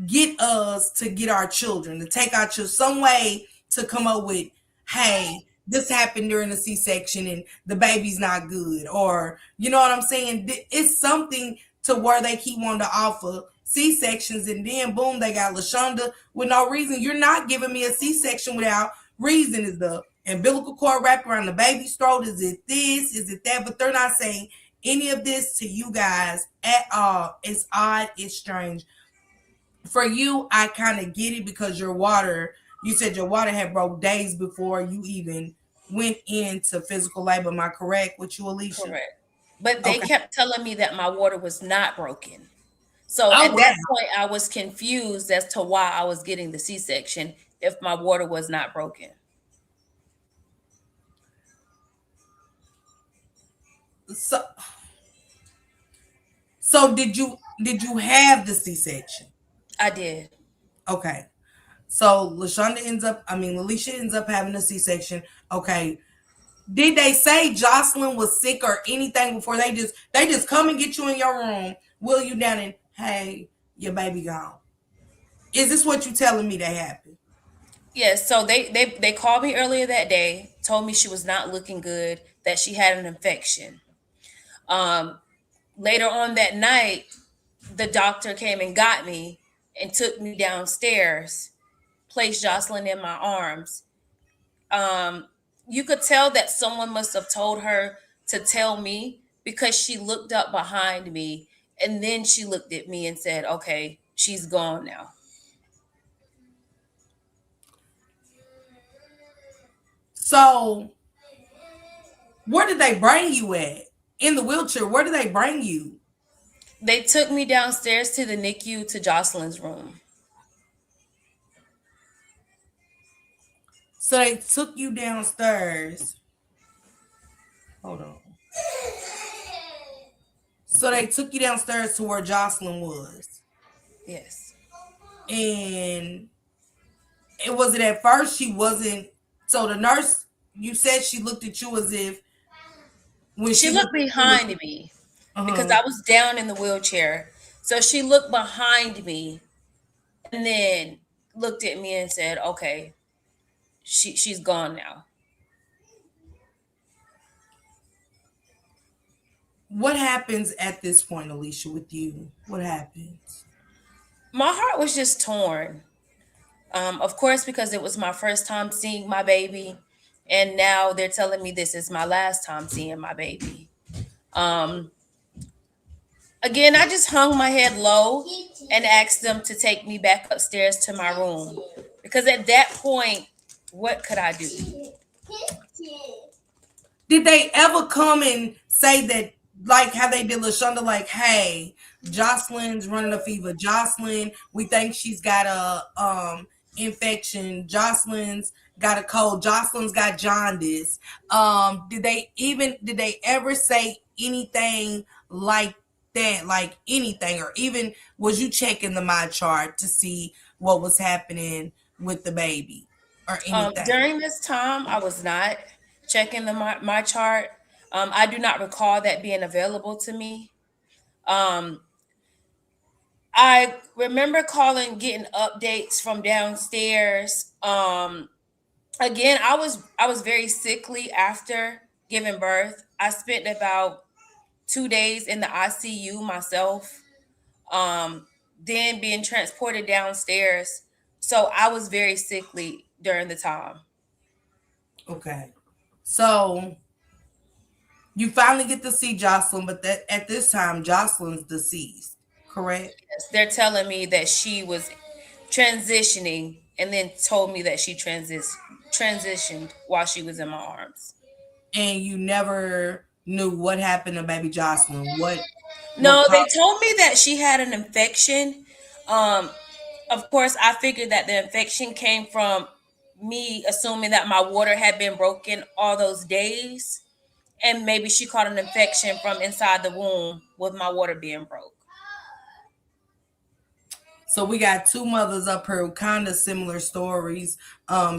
get us to get our children, to take our children some way to come up with, hey, this happened during the C-section and the baby's not good, or you know what I'm saying? It's something to where they keep wanting to offer C-sections, and then boom, they got Lachunda with no reason. You're not giving me a C-section without reason. Is the umbilical cord wrapped around the baby's throat? Is it this? Is it that? But they're not saying any of this to you guys at all. It's odd. It's strange. For you, I kind of get it because your water, you said your water had broke days before you even went into physical labor. Am I correct with you, Alicia? correct. But they Okay. kept telling me that my water was not broken. So Oh, at wow. that point, I was confused as to why I was getting the C-section if my water was not broken. So, so did you have the C-section? I did. Okay. So Lashonda ends up, I mean, Alicia ends up having a C-section. Okay. Did they say Jocelyn was sick or anything before they just come and get you in your room, will you down and hey, your baby gone? Is this what you telling me that happened? Yes, so they called me earlier that day, told me she was not looking good, that she had an infection. Um, Later on that night, the doctor came and got me and took me downstairs, placed Jocelyn in my arms. Um, you could tell that someone must have told her to tell me because she looked up behind me and then she looked at me and said, "Okay, she's gone now." So where did they bring you at? In the wheelchair, where did they bring you? They took me downstairs to the NICU to Jocelyn's room. So they took you downstairs. Hold on. So they took you downstairs to where Jocelyn was. Yes. And it was it at first she wasn't, so the nurse, you said she looked at you as if when She she looked looked at you, behind me because uh-huh. I was down in the wheelchair. So she looked behind me and then looked at me and said, "Okay, she's gone now." What happens at this point, Alicia, with you? What happens? My heart was just torn. Of course, because it was my first time seeing my baby, and now they're telling me this is my last time seeing my baby. Um, Again, I just hung my head low and asked them to take me back upstairs to my room. Because at that point, what could I do? Did they ever come and say that, like how they did Lachunda, like, hey, Jocelyn's running a fever. Jocelyn, we think she's got a infection. Jocelyn's got a cold. Jocelyn's got jaundice. Did they ever say anything like that, like anything, or even was you checking the my chart to see what was happening with the baby or anything? During this time, I was not checking my chart. I do not recall that being available to me. Um, I remember calling, getting updates from downstairs. Again, I was very sickly after giving birth. I spent about 2 days in the ICU myself. Um, then being transported downstairs. So I was very sickly during the time. Okay. So you finally get to see Jocelyn, but that at this time Jocelyn's deceased, correct? Yes, they're telling me that she was transitioning and then told me that she transitioned while she was in my arms. And you never knew what happened to baby Jocelyn. What No, they caused. told me that she had an infection. Um, of course, I figured that the infection came from me assuming that my water had been broken all those days, and maybe she caught an infection from inside the womb with my water being broke. So we got two mothers up here, kind of similar stories,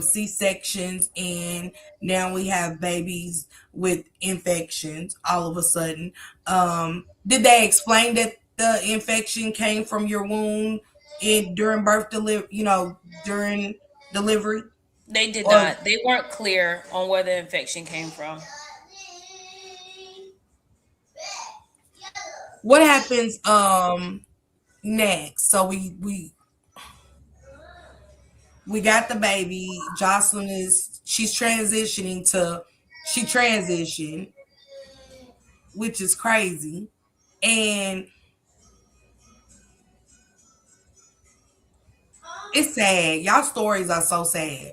C-sections, and now we have babies with infections all of a sudden. Did they explain that the infection came from your wound during birth delivery, during delivery? They did Or not. They weren't clear on where the infection came from. what happens next? So we got the baby. Jocelyn she's transitioning to she transitioned, which is crazy. And it's sad. Y'all stories are so sad.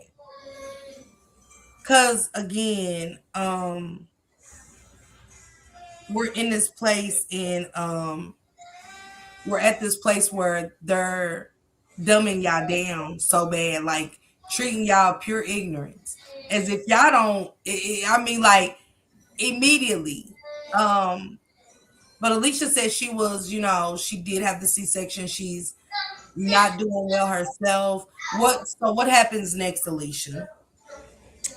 Cause again, we're in this place and we're at this place where they're dumbing y'all down so bad, like treating y'all pure ignorance. As if y'all don't I mean like immediately. Um but Alicia said she was, she did have the C-section. She's not doing well herself. What happens next, Alicia?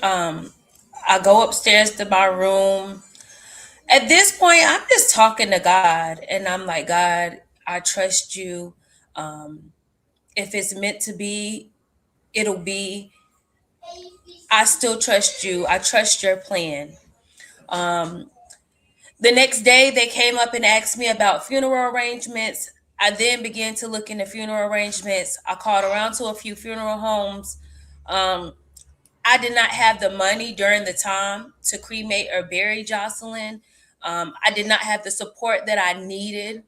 Um, I go upstairs to my room. At this point, I'm just talking to God, and I'm like, God, I trust you. Um, if it's meant to be, it'll be. I still trust you. I trust your plan. Um, the next day, they came up and asked me about funeral arrangements. I then began to look into funeral arrangements. I called around to a few funeral homes. Um, I did not have the money during the time to cremate or bury Jocelyn. I did not have the support that I needed.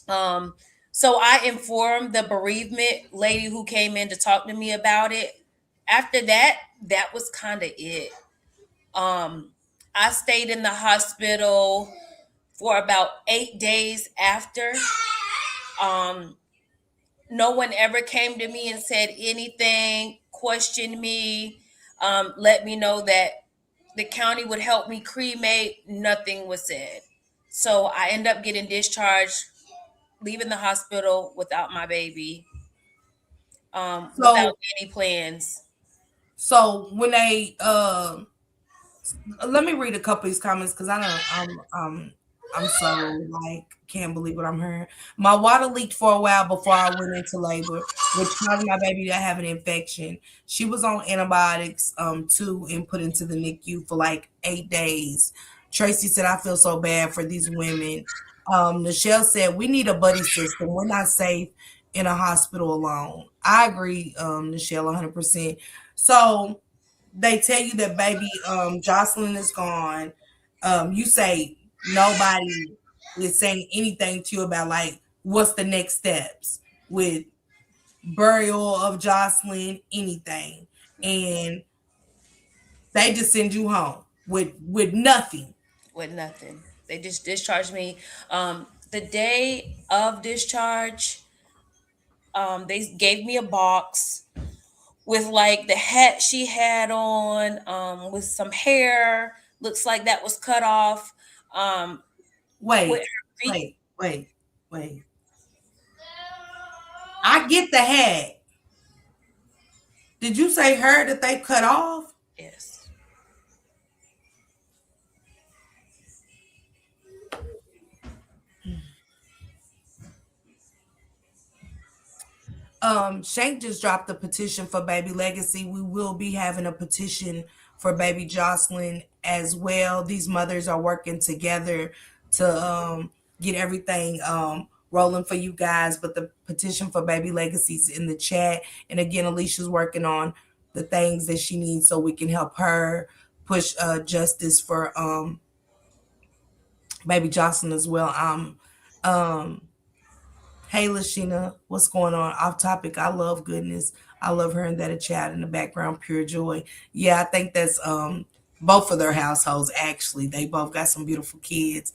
Um, so I informed the bereavement lady who came in to talk to me about it. After that, that was kind of it. Um, I stayed in the hospital for about 8 days after. Um, no one ever came to me and said anything, questioned me, let me know that the county would help me cremate. Nothing was said. So I end up getting discharged, leaving the hospital without my baby, without So any plans. when they let me read a couple of these comments because I don't I'm so like can't believe what I'm hearing. My water leaked for a while before I went into labor, which caused my baby to have an infection. She was on antibiotics too and put into the NICU for like 8 days. Tracy said I feel so bad for these women. Nichelle said we need a buddy system. We're not safe in a hospital alone. I agree, Nichelle, 100%. So they tell you that baby Jocelyn is gone. You say nobody. is saying anything to you about like what's the next steps with burial of Jocelyn, anything. And they just send you home with nothing. with nothing. They just discharged me. The day of discharge, they gave me a box with like the hat she had on, with some hair. Looks like that was cut off. Um, with Wait, her feet. wait. I get the hat. Did you say her that they cut off? Yes. Shank just dropped a petition for Baby Legacy. We will be having a petition for Baby Jocelyn as well. These mothers are working together to get everything rolling for you guys. But the petition for Baby Legacy is in the chat. And again, Alicia's working on the things that she needs so we can help her push justice for Baby Jocelyn as well. Um, Hey, Lashina, what's going on? Off topic. I love goodness. I love her and that a child in the background, pure joy. Yeah, I think that's both of their households actually. They both got some beautiful kids.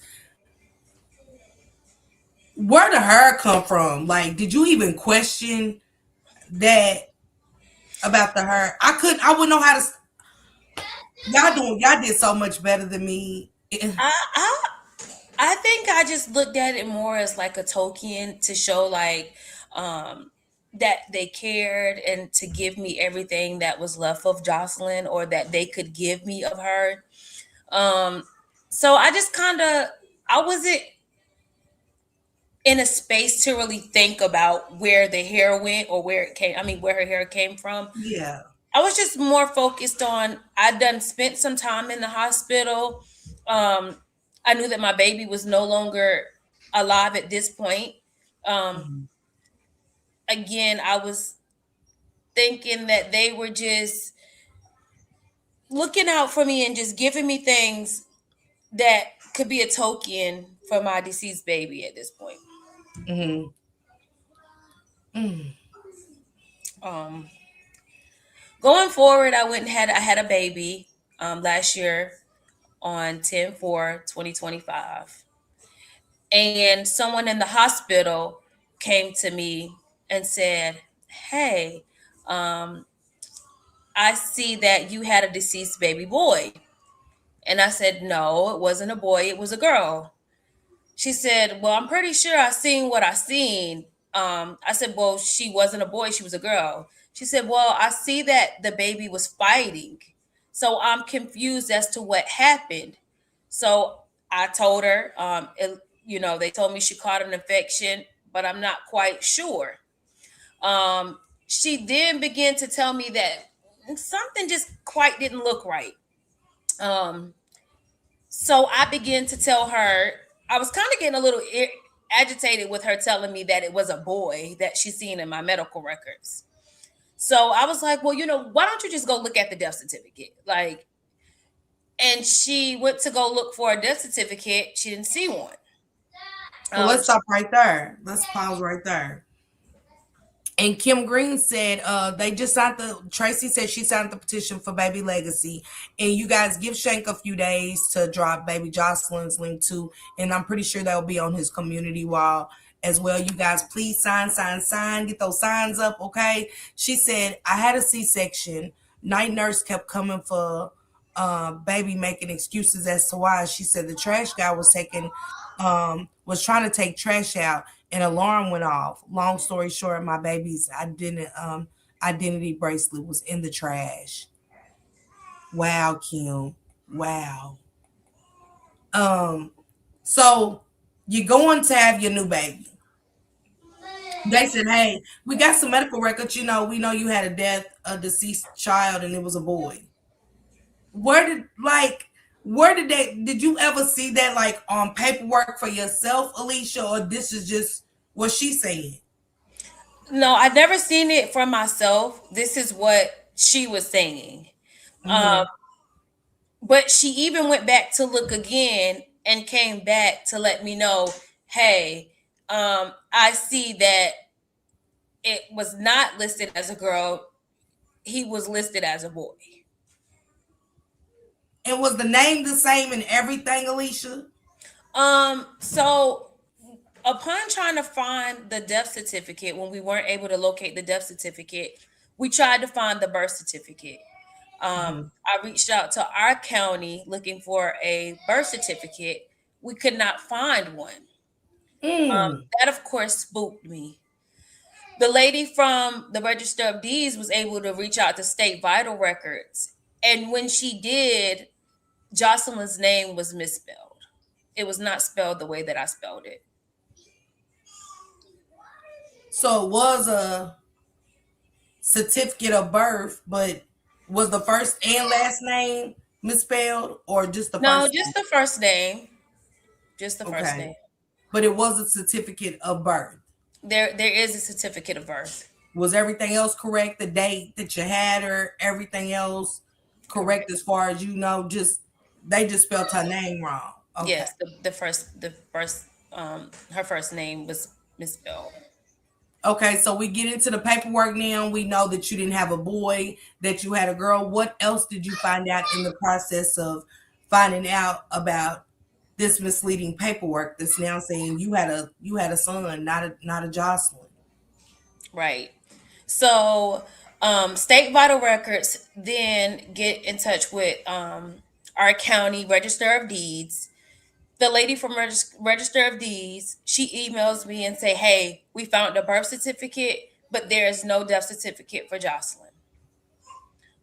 Where did her come from? Like, did you even question that about the her? I wouldn't know how to. Y'all did so much better than me. I, I I think I just looked at it more as like a token to show like, um that they cared and to give me everything that was left of Jocelyn or that they could give me of her. Um so I just kind of, I wasn't in a space to really think about where the hair went or where it came, I mean where her hair came from. Yeah. I was just more focused on, I done spent some time in the hospital. Um, I knew that my baby was no longer alive at this point. Um, Mhm. Again, I was thinking that they were just looking out for me and just giving me things that could be a token for my deceased baby at this point. Mhm. Mm. Um, Going forward, I had a baby last year on 10/4/2025. And someone in the hospital came to me and said, "Hey, um, I see that you had a deceased baby boy." And I said, "No, it wasn't a boy, it was a girl." She said, "Well, I'm pretty sure I seen what I seen." I said, "Well, she wasn't a boy, she was a girl." She said, "Well, I see that the baby was fighting. So I'm confused as to what happened." So I told her, they told me she caught an infection, but I'm not quite sure. She then began to tell me that something just quite didn't look right. Um, so I began to tell her, I was kind of getting a little agitated with her telling me that it was a boy that she seen in my medical records. So I was like, "Well, why don't you just go look at the death certificate?" Like, and she went to go look for a death certificate. She didn't see one. Well, let's She, stop right there. Let's pause right there. And Kim Green said they just signed the Tracy said she signed the petition for Baby Legacy. And you guys give Shank a few days to drop Baby Jocelyn's link too. And I'm pretty sure that will be on his community wall as well. You guys please sign, get those signs up, okay? She said, I had a C-section. Night nurse kept coming for baby, making excuses as to why. She said the trash guy was trying to take trash out. An alarm went off. Long story short, my baby's identity bracelet was in the trash. Wow, Kim. Wow. Um, so you're going to have your new baby. They said, "Hey, we got some medical records. We know you had a deceased child, and it was a boy." Where did like did you ever see that like on paperwork for yourself, Alicia, or this is just what she's saying? no, I'd never seen it for myself. This is what she was saying. Mm-hmm. But she even went back to look again and came back to let me know, hey, I see that it was not listed as a girl. He was listed as a boy. And was the name the same and everything, Alicia? So upon trying to find the death certificate, when we weren't able to locate the death certificate, we tried to find the birth certificate. Mhm. I reached out to our county looking for a birth certificate. We could not find one. Mm. That, of course, spooked me. The lady from the Register of Deeds was able to reach out to state vital records. And when she did, Jocelyn's name was misspelled. It was not spelled the way that I spelled it. So it was a certificate of birth, but was the first and last name misspelled or just the No, first name? just the first name. Just the first Okay. name. But it was a certificate of birth. There is a certificate of birth. Was everything else correct? The date that you had her, everything else correct Correct. as far as you know? Just they just spelled her name wrong. Okay. Yes, the first her first name was misspelled. Okay, so we get into the paperwork now. We know that you didn't have a boy, that you had a girl. What else did you find out in the process of finding out about this misleading paperwork that's now saying you had a son, not a Jocelyn? Right. So state vital records then get in touch with our county register of deeds. The lady from register of deeds, she emails me and say, hey, we found a birth certificate, but there is no death certificate for Jocelyn.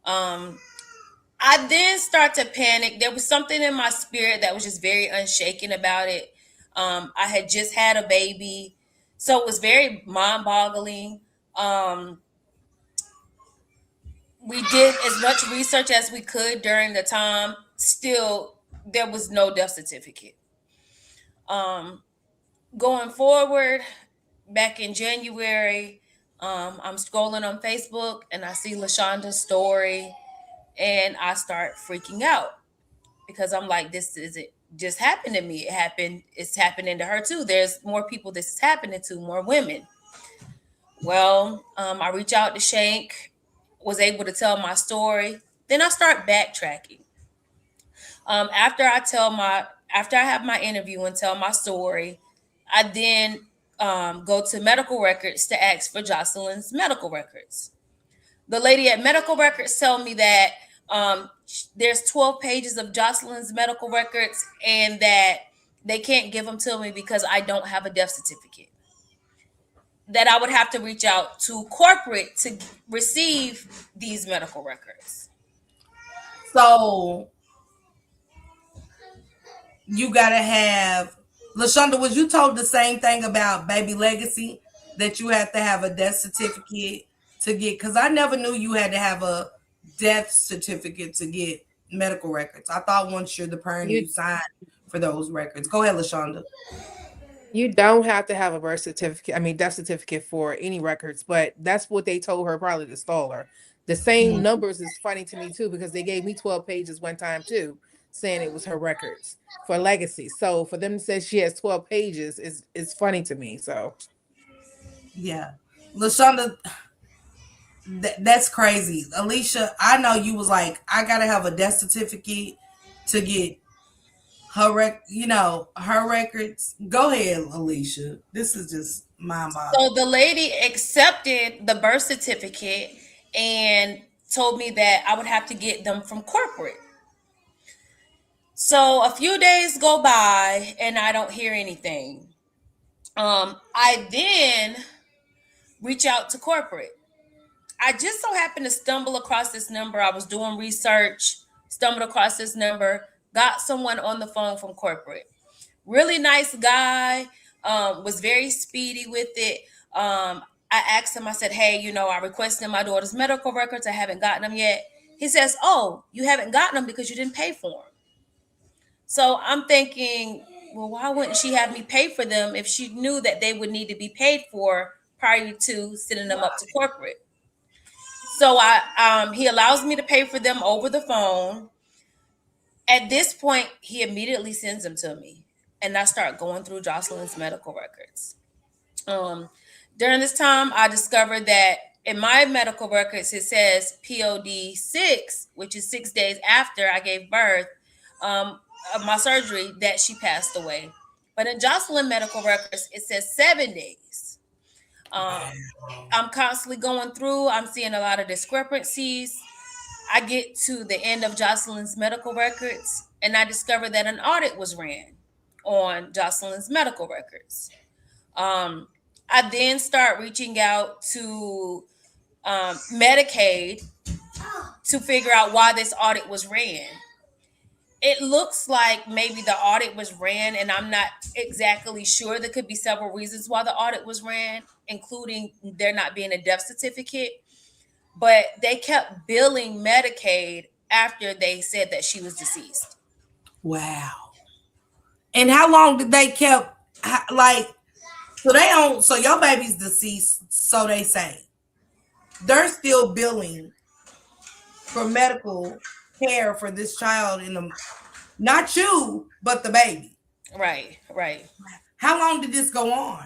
I then start to panic. There was something in my spirit that was just very unshaken about it. I had just had a baby, so it was very mind-boggling. Um, we did as much research as we could during the time. Still, there was no death certificate. Um, Going forward, back in January, I'm scrolling on Facebook and I see Lachunda's story, and I start freaking out because I'm like, this isn't just happened to me. It's happening to her too. There's more people this is happening to, more women. Well, I reach out to Shank, was able to tell my story. Then I start backtracking. After after I have my interview and tell my story, I then go to medical records to ask for Jocelyn's medical records. The lady at medical records tell me that there's 12 pages of Jocelyn's medical records and that they can't give them to me because I don't have a death certificate. That I would have to reach out to corporate to receive these medical records. So you gotta have Lashonda, was you told the same thing about baby legacy that you have to have a death certificate to get? Because I never knew you had to have a death certificate to get medical records. I thought once you're the parent, You you signed for those records. Go ahead, Lashonda. you don't have to have a birth certificate, I mean death certificate for any records, but that's what they told her probably to stall her. The same Mhm. numbers is funny to me too because they gave me 12 pages one time too, saying it was her records for legacy. So for them to say she has 12 pages is funny to me. So Yeah, Lashonda, that's crazy. Alicia, I know you was like, I gotta have a death certificate to get her records. Go ahead, Alicia. This is just mind So boggling. the lady accepted the birth certificate and told me that I would have to get them from corporate. So a few days go by and I don't hear anything. I then reach out to corporate. I just so happened to stumble across this number. I was doing research, stumbled across this number, got someone on the phone from corporate. Really nice guy, was very speedy with it. I asked him, I said, hey, I requested my daughter's medical records. I haven't gotten them yet. He says, oh, you haven't gotten them because you didn't pay for them. So I'm thinking, well, why wouldn't she have me pay for them if she knew that they would need to be paid for prior to sending them up to corporate? So he allows me to pay for them over the phone. At this point, he immediately sends them to me, and I start going through Jocelyn's medical records. During this time, I discovered that in my medical records, it says POD 6, which is 6 days after I gave birth of my surgery, that she passed away. But in Jocelyn medical records, it says 7 days. I'm constantly going through, I'm seeing a lot of discrepancies. I get to the end of Jocelyn's medical records, and I discover that an audit was ran on Jocelyn's medical records. I then start reaching out to Medicaid to figure out why this audit was ran. It looks like maybe the audit was ran, and I'm not exactly sure. There could be several reasons why the audit was ran, including there not being a death certificate. But they kept billing Medicaid after they said that she was deceased. Wow. And how long did they kept like? So they don't. So your baby's deceased. So they say they're still billing for medical care for this child in the, not you, but the baby. Right, right. How long did this go on?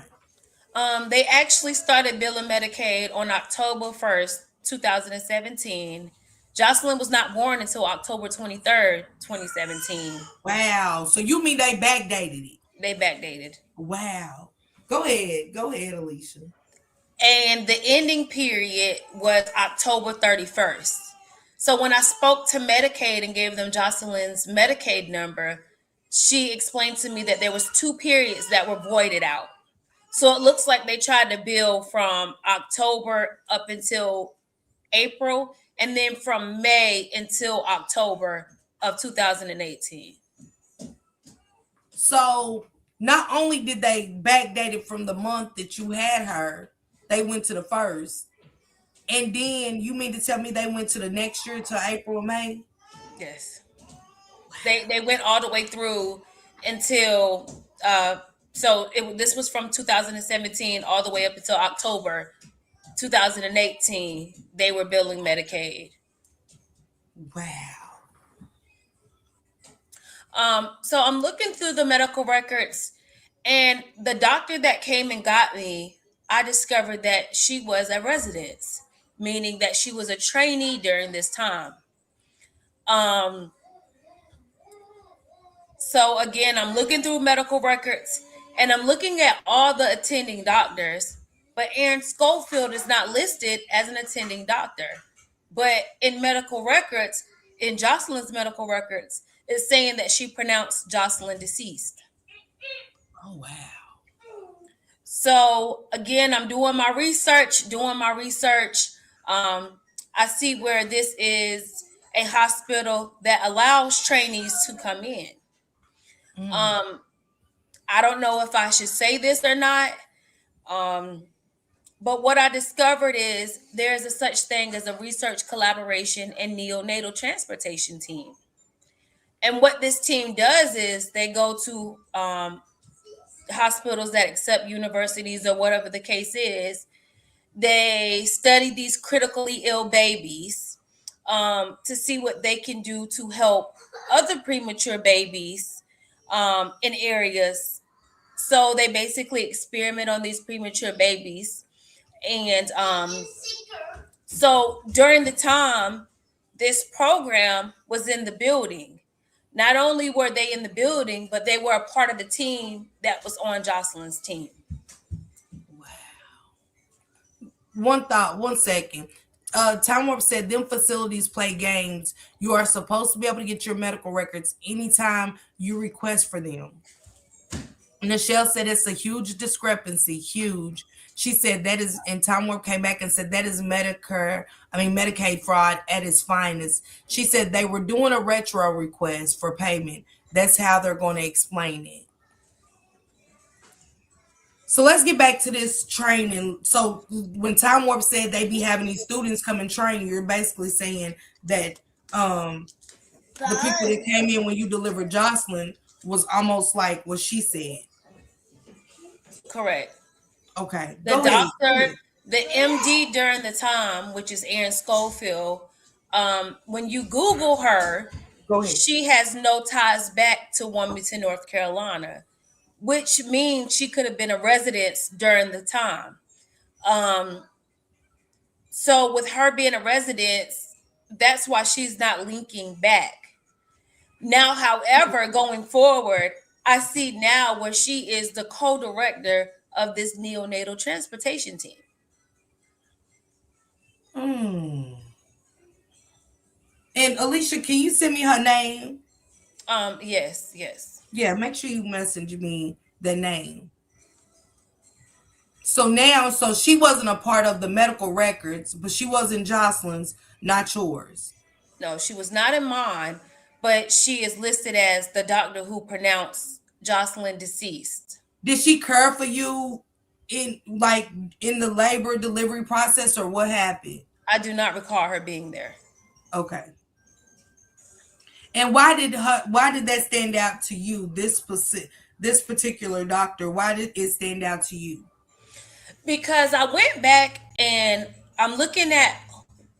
They actually started billing Medicaid on October 1st, 2017. Jocelyn was not born until October 23rd, 2017. Wow. So you mean they backdated it? They backdated. Wow. Go ahead. Go ahead, Alicia. And the ending period was October 31st. So when I spoke to Medicaid and gave them Jocelyn's Medicaid number, she explained to me that there was 2 periods that were voided out. So it looks like they tried to bill from October up until April, and then from May until October of 2018. So not only did they backdate it from the month that you had her, they went to the first. And then you mean to tell me they went to the next year to April or May? Yes. They went all the way through until this was from 2017 all the way up until October 2018. They were billing Medicaid. Wow. So I'm looking through the medical records, and the doctor that came and got me, I discovered that she was a resident, meaning that she was a trainee during this time. So again, I'm looking through medical records, and I'm looking at all the attending doctors, but Aaron Schofield is not listed as an attending doctor. But in medical records, in Jocelyn's medical records, it's saying that she pronounced Jocelyn deceased. Oh, wow. So again, I'm doing my research. I see where this is a hospital that allows trainees to come in. I don't know if I should say this or not. But what I discovered is there is a such thing as a research collaboration and neonatal transportation team. And what this team does is they go to hospitals that accept universities or whatever the case is. They study these critically ill babies to see what they can do to help other premature babies in areas. So they basically experiment on these premature babies. And so during the time this program was in the building, not only were they in the building, but they were a part of the team that was on Jocelyn's team. Wow. One second. Time Warp said them facilities play games. You are supposed to be able to get your medical records anytime you request for them. Nichelle said it's a huge discrepancy, huge. She said that is, and Time Warp came back and said that is Medicaid fraud at its finest. She said they were doing a retro request for payment. That's how they're going to explain it. So let's get back to this training. So when Time Warp said they be having these students come and train, you're basically saying that the people that came in when you delivered Jocelyn was almost like what she said. Correct. Okay. The doctor, the MD during the time, which is Erin Schofield, when you Google her, Go ahead. she has no ties back to Wilmington, North Carolina, which means she could have been a resident during the time. Um, so with her being a resident, that's why she's not linking back. Now, however, going forward, I see now where she is the co-director of this neonatal transportation team. Mm. And Alicia, can you send me her name? Yes, yes. Yeah, make sure you message me the name. So now, so she wasn't a part of the medical records, but she was in Jocelyn's, not yours. No, she was not in mine, but she is listed as the doctor who pronounced Jocelyn deceased. Did she care for you in like in the labor delivery process, or what happened? I do not recall her being there. Okay. And why did that stand out to you? This particular doctor, why did it stand out to you? Because I went back and I'm looking at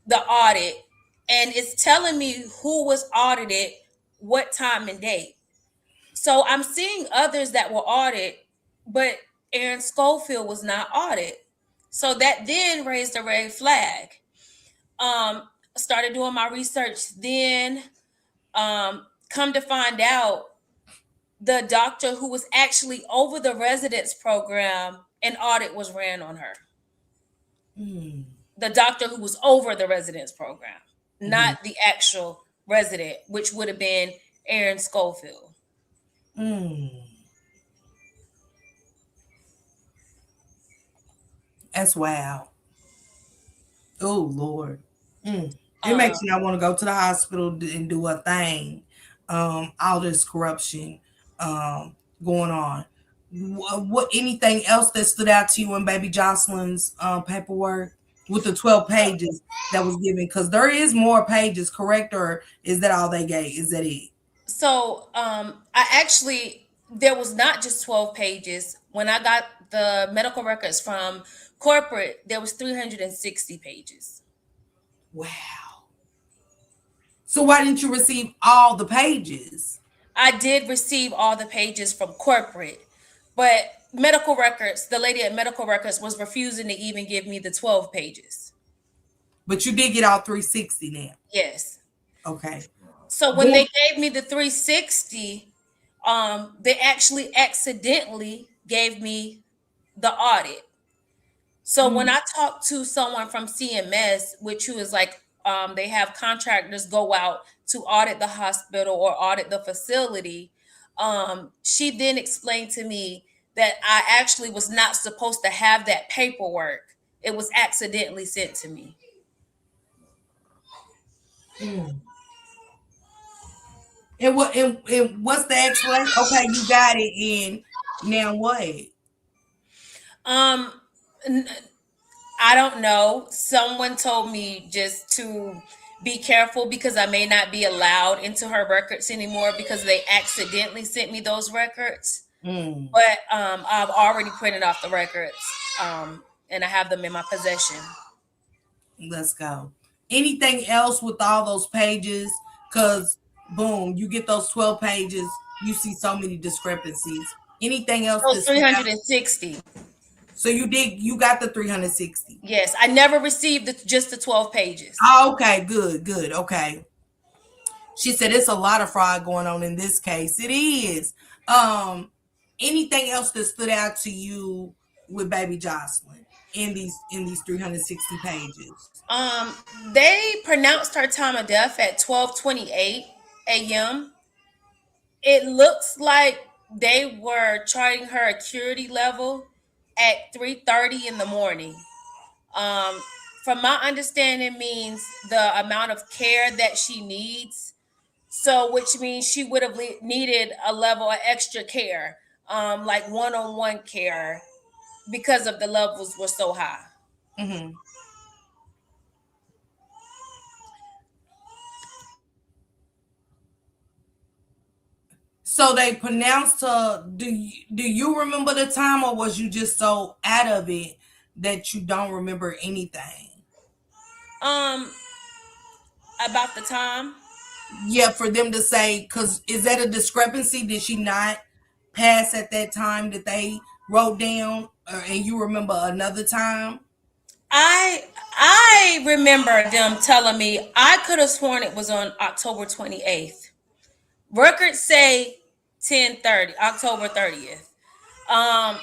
the audit and it's telling me who was audited, what time and date. So I'm seeing others that were audited, but Aaron Schofield was not audited. So that then raised a red flag. Started doing my research then. Come to find out, the doctor who was actually over the residence program, an audit was ran on her. Mm. The doctor who was over the residence program, not Mm-hmm. the actual resident, which would have been Aaron Schofield. Mm. That's wow. Oh Lord. Mm. It makes you not want to go to the hospital and do a thing. All this corruption going on. What anything else that stood out to you in Baby Jocelyn's paperwork with the 12 pages that was given? Because there is more pages, correct? Or is that all they gave? Is that it? So I actually, there was not just 12 pages. When I got the medical records from corporate, there was 360 pages. Wow. So why didn't you receive all the pages? I did receive all the pages from corporate, but medical records, the lady at medical records was refusing to even give me the 12 pages. But you did get all 360 now. Yes. Okay. So when they gave me the 360, they actually accidentally gave me the audit. So when I talked to someone from CMS, which who is like, they have contractors go out to audit the hospital or audit the facility. She then explained to me that I actually was not supposed to have that paperwork. It was accidentally sent to me. Mm. And what's the explanation? Okay, you got it. And now what? Um, I don't know. Someone told me just to be careful because I may not be allowed into her records anymore because they accidentally sent me those records. Mm. But I've already printed off the records, and I have them in my possession. Let's go. Anything else with all those pages? Because boom, you get those 12 pages, you see so many discrepancies. Anything else Those that's 360. so you got the 360. Yes, I never received just the 12 pages. Oh, okay, good. Okay. She said it's a lot of fraud going on in this case. It is. Anything else that stood out to you with Baby Jocelyn in these 360 pages? They pronounced her time of death at 12:28 a.m. It looks like they were charting her acuity level at 3:30 in the morning. Um, from my understanding, means the amount of care that she needs. So, which means she would have needed a level of extra care, like one-on-one care, because of the levels were so high. Mm-hmm. So they pronounced her. Do you remember the time, or was you just so out of it that you don't remember anything? Um, about the time. Yeah, for them to say, because is that a discrepancy? Did she not pass at that time that they wrote down, and you remember another time? I I remember them telling me I could have sworn it was on October 28th. Records say 10/30, October 30th. Um,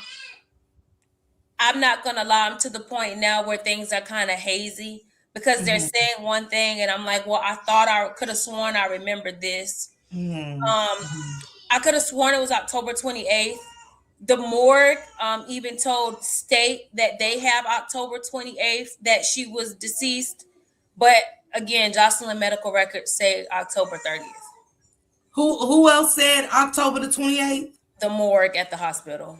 I'm not gonna lie, I'm to the point now where things are kind of hazy because they're Mm-hmm. saying one thing and I'm like, well, I thought I could have sworn I remembered this. Um, Mm-hmm. I could have sworn it was October 28th. The morgue even told state that they have October 28th that she was deceased, but again, Jocelyn medical records say October 30th. Who else said October the 28th? The morgue at the hospital.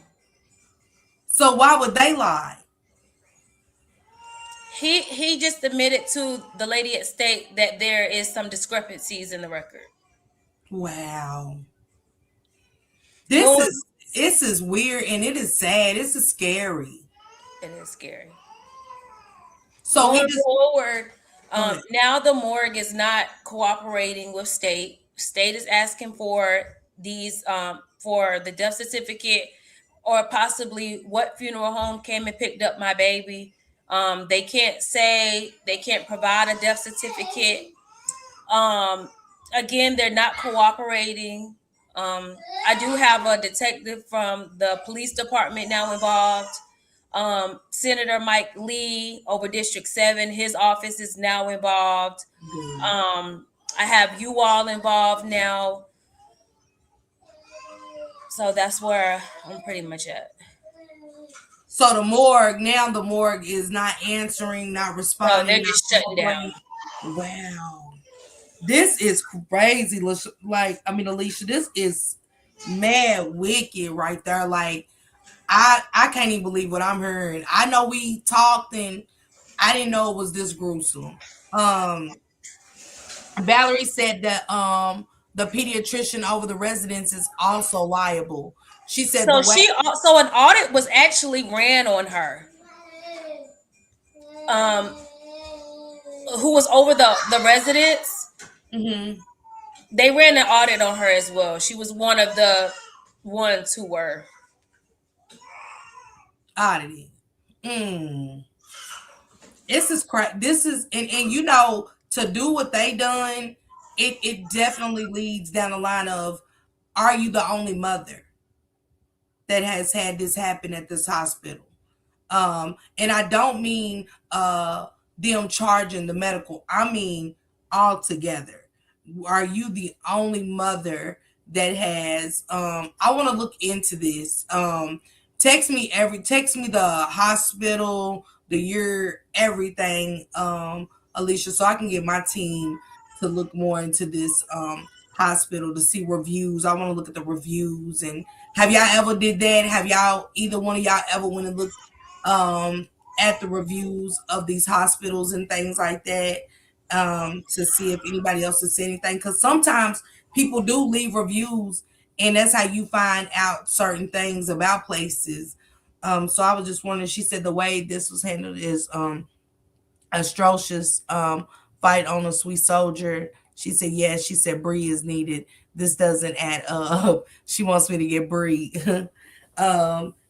So why would they lie? He just admitted to the lady at state that there is some discrepancies in the record. Wow. This Going, is this is weird and it is sad. This is scary. it is scary. So he Going just forward, go ahead. now the morgue is not cooperating with state. State is asking for these for the death certificate or possibly what funeral home came and picked up my baby. They can't say they can't provide a death certificate. Um, Again, they're not cooperating. I do have a detective from the police department now involved. Senator Mike Lee over District 7, his office is now involved. Good. I have you all involved now. So that's where I'm pretty much at. So the morgue is not answering, not No, they're responding, not just shutting down. cooperating. Wow. This is crazy. Like, I mean, Alicia, this is mad wicked right there. Like, I can't even believe what I'm hearing. I know we talked and I didn't know it was this gruesome. Um, Valerie said that the pediatrician over the residents is also liable. She said the So way. so an audit was actually ran on her. Um, who was over the residents? Mhm. They ran an audit on her as well. She was one of the ones who were. Oddity. Mm. This is and you know, to do what they done, it definitely leads down the line of, are you the only mother that has had this happen at this hospital? And I don't mean them charging the medical. I mean altogether. Are you the only mother that has I want to look into this. Text me the hospital, the year, everything, Alicia, so I can get my team to look more into this hospital to see reviews. I want to look at the reviews. And have y'all ever did that? Have y'all, either one of y'all, ever went and looked um, at the reviews of these hospitals and things like that, to see if anybody else has said anything? Because sometimes people do leave reviews, and that's how you find out certain things about places. So I was just wondering. She said the way this was handled is atrocious. Fight on a sweet soldier. She said yes. She said Bree is needed. This doesn't add up. She wants me to get Bree.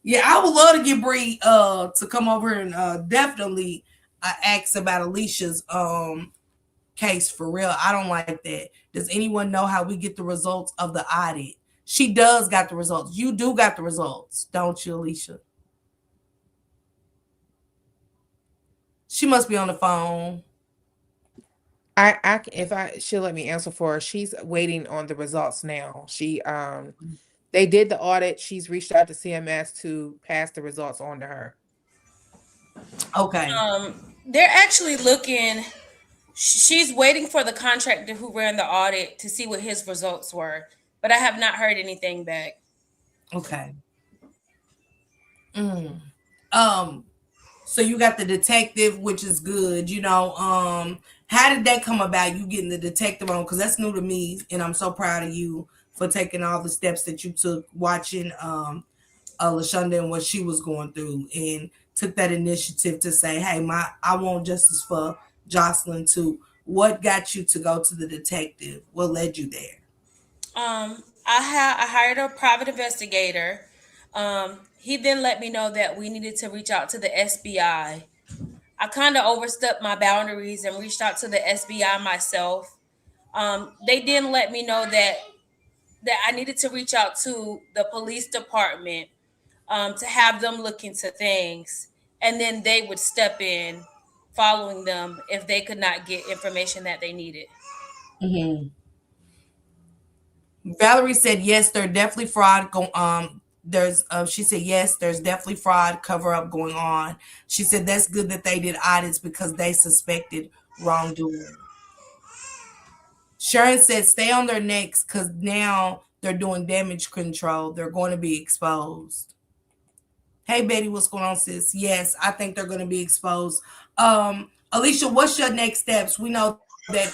Yeah, I would love to get Bree to come over and definitely ask about Alicia's case for real. I don't like that. Does anyone know how we get the results of the audit? She does got the results. You do got the results, don't you, Alicia? She must be on the phone. If she'll let me answer for her. She's waiting on the results now. They did the audit. She's reached out to CMS to pass the results on to her. Okay. They're actually looking. She's waiting for the contractor who ran the audit to see what his results were, but I have not heard anything back. Okay. Mm. So you got the detective, which is good. How did that come about? You getting the detective on? Because that's new to me, and I'm so proud of you for taking all the steps that you took, watching Lachunda and what she was going through, and took that initiative to say, "Hey, I want justice for Jocelyn too." What got you to go to the detective? What led you there? I hired a private investigator. He then let me know that we needed to reach out to the SBI. I kind of overstepped my boundaries and reached out to the SBI myself. They didn't let me know that I needed to reach out to the police department to have them look into things, and then they would step in, following them if they could not get information that they needed. Hmm. Valerie said yes, there's definitely fraud going. There's she said yes, there's definitely fraud cover up going on. She said that's good that they did audits because they suspected wrongdoing. Sharon said stay on their necks because now they're doing damage control. They're going to be exposed. Hey Betty, what's going on, sis? Yes, I think they're going to be exposed. Alicia, what's your next steps? We know that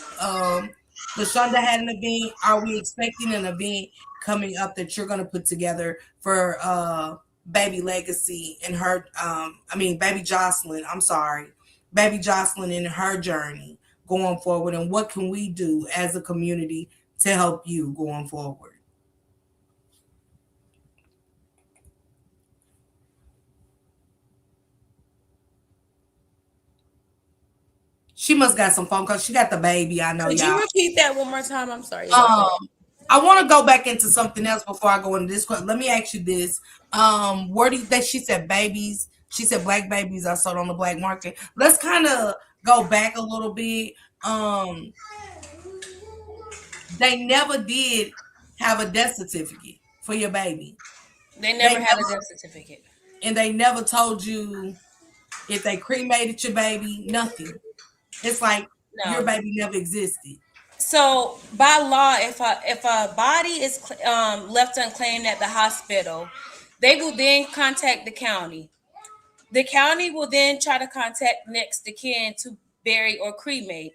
Lachunda had an event. Are we expecting an event coming up that you're going to put together for baby Legacy and her? Baby Jocelyn. I'm sorry, baby Jocelyn and her journey going forward, and what can we do as a community to help you going forward? She must got some phone calls. She got the baby. I know, Could you y'all. repeat that one more time? I'm sorry about that. Um, I want to go back into something else before I go into this question. Let me ask you this. Where do you think she said babies? She said black babies are sold on the black market. Let's kind of go back a little bit. Um, they never did have a death certificate for your baby. They They never had a never, death certificate. and they never told you if they cremated your baby. Nothing. It's like your No. baby never existed. So by law, if a body is left unclaimed at the hospital, they will then contact the county. The county will then try to contact next of kin to bury or cremate.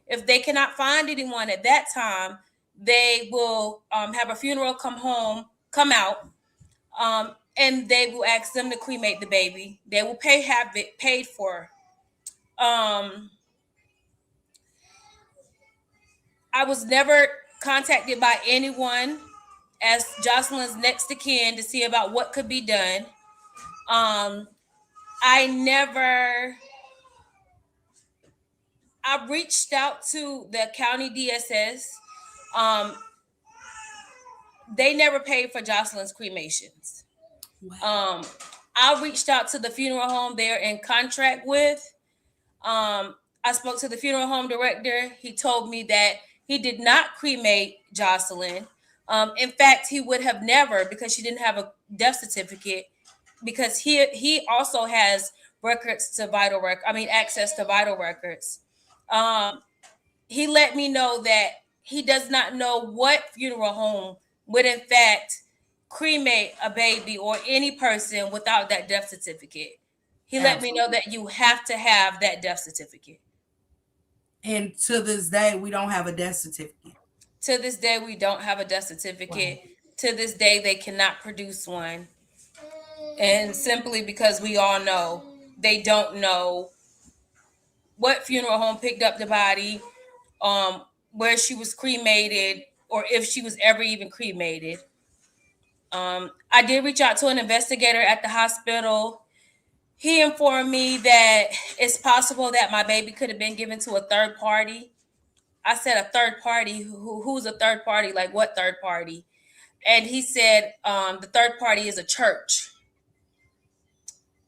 If they cannot find anyone at that time, they will have a funeral come out, and they will ask them to cremate the baby. They will have it paid for. Um, I was never contacted by anyone as Jocelyn's next of kin to see about what could be done. Um, I never. I reached out to the county DSS. Um, they never paid for Jocelyn's cremations. Wow. Um, I reached out to the funeral home they're in contract with. I spoke to the funeral home director. He told me that he did not cremate Jocelyn. In fact, he would have never, because she didn't have a death certificate. Because he also has records to access to vital records. Um, he let me know that he does not know what funeral home would in fact cremate a baby or any person without that death certificate. He let me know Absolutely. that you have to have that death certificate. And to this day, we don't have a death certificate. To this day, we don't have a death certificate. Wow. To this day, they cannot produce one. And simply because we all know they don't know what funeral home picked up the body, where she was cremated, or if she was ever even cremated. I did reach out to an investigator at the hospital. He informed me that it's possible that my baby could have been given to a third party. I said a third party. Who's a third party? Like what third party? And he said the third party is a church.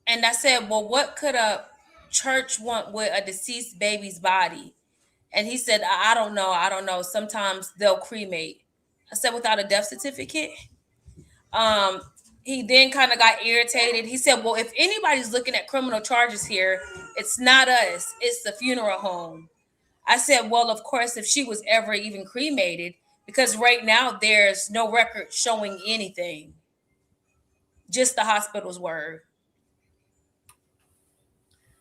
And I said, well, what could a church want with a deceased baby's body? And he said, I don't know. I don't know. Sometimes they'll cremate. I said, without a death certificate? Um, he then kind of got irritated. He said, well, if anybody's looking at criminal charges here, it's not us, it's the funeral home. I said, well, of course, if she was ever even cremated, because right now there's no record showing anything, just the hospital's word.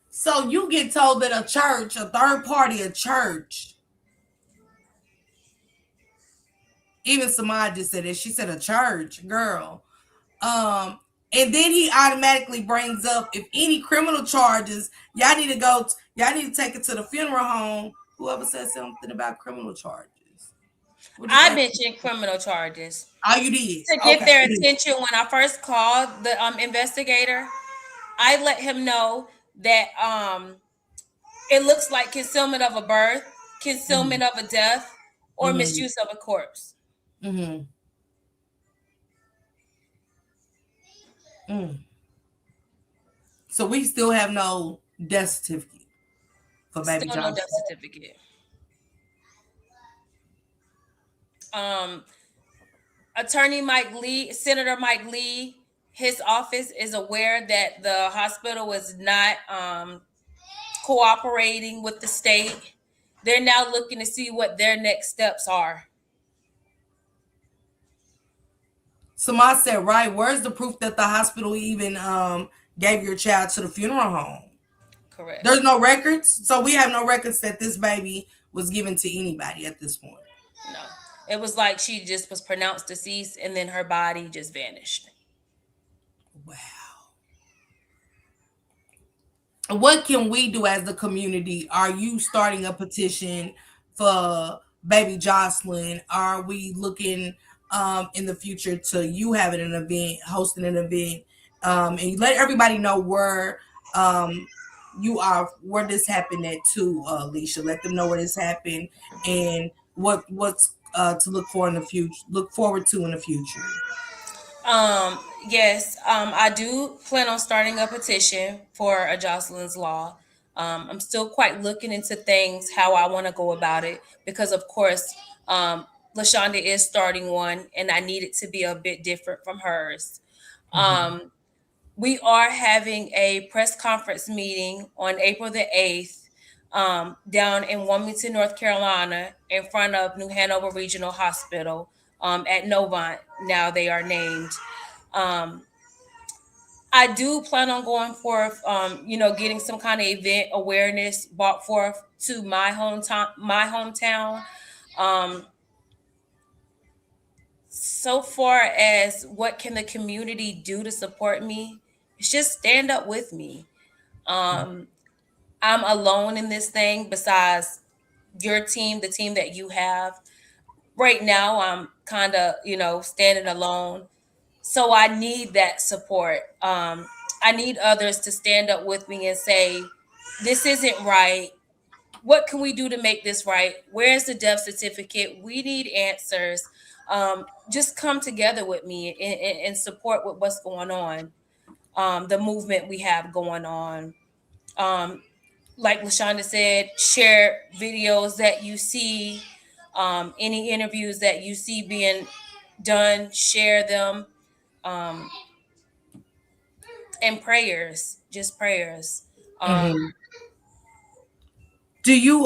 So you get told that a church, a third party, a church, even Samad just said it. She said a church, girl. Um, and then he automatically brings up if any criminal charges, y'all need to take it to the funeral home Whoever said something about criminal charges. What did I they? mentioned criminal charges Oh, you did. to get Okay. their attention when I first called the investigator. I let him know that it looks like concealment of a birth, Mm-hmm. concealment of a death, or Mm-hmm. misuse of a corpse. Mm-hmm. Mm. So we still have no death certificate for baby Still no Johnson. death certificate. Um, Attorney Mike Lee, Senator Mike Lee, his office is aware that the hospital was not cooperating with the state. They're now looking to see what their next steps are. Samad said, right, where's the proof that the hospital even gave your child to the funeral home? Correct. There's no records. So we have no records that this baby was given to anybody at this point. No. It was like she just was pronounced deceased and then her body just vanished. Wow. What can we do as the community? Are you starting a petition for baby Jocelyn? Are we looking in the future to you having an event, hosting an event, and you let everybody know where you are, where this happened at too, Alicia. Let them know where this happened and what's to look for in the future. Look forward to in the future. Um, yes, I do plan on starting a petition for a Jocelyn's Law. I'm still quite looking into things, how I want to go about it, because of course, Lachunda is starting one, and I need it to be a bit different from hers. Mm-hmm. We are having a press conference meeting on April the 8th down in Wilmington, North Carolina, in front of New Hanover Regional Hospital at Novant. Now they are named. Um, I do plan on going forth, getting some kind of event awareness brought forth to my hometown. Um, so far as what can the community do to support me, it's just stand up with me. Um, I'm alone in this thing. Besides your team, the team that you have right now, I'm kind of standing alone. So I need that support. I need others to stand up with me and say, this isn't right. What can we do to make this right? Where's the death certificate? We need answers. Just come together with me and support with what's going on, the movement we have going on. Um, like Lachunda said, share videos that you see, any interviews that you see being done, share them. Um, and prayers, just prayers. Mm-hmm. Do you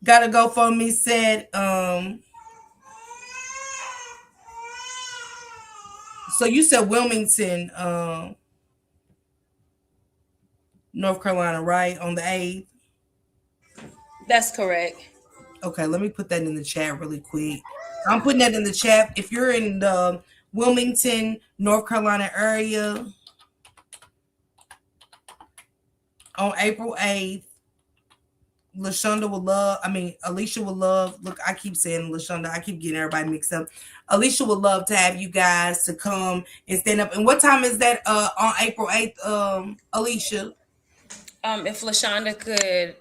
gotta go for me? Said so you said Wilmington, North Carolina, right? On the 8th. That's correct. Okay, let me put that in the chat really quick. I'm putting that in the chat. If you're in the Wilmington, North Carolina area on April 8th, Lachunda will love, I mean, Alicia will love, look, I keep saying Lachunda, I keep getting everybody mixed up. Alicia would love to have you guys to come and stand up. And what time is that on April 8th, Alicia? If Lachunda could,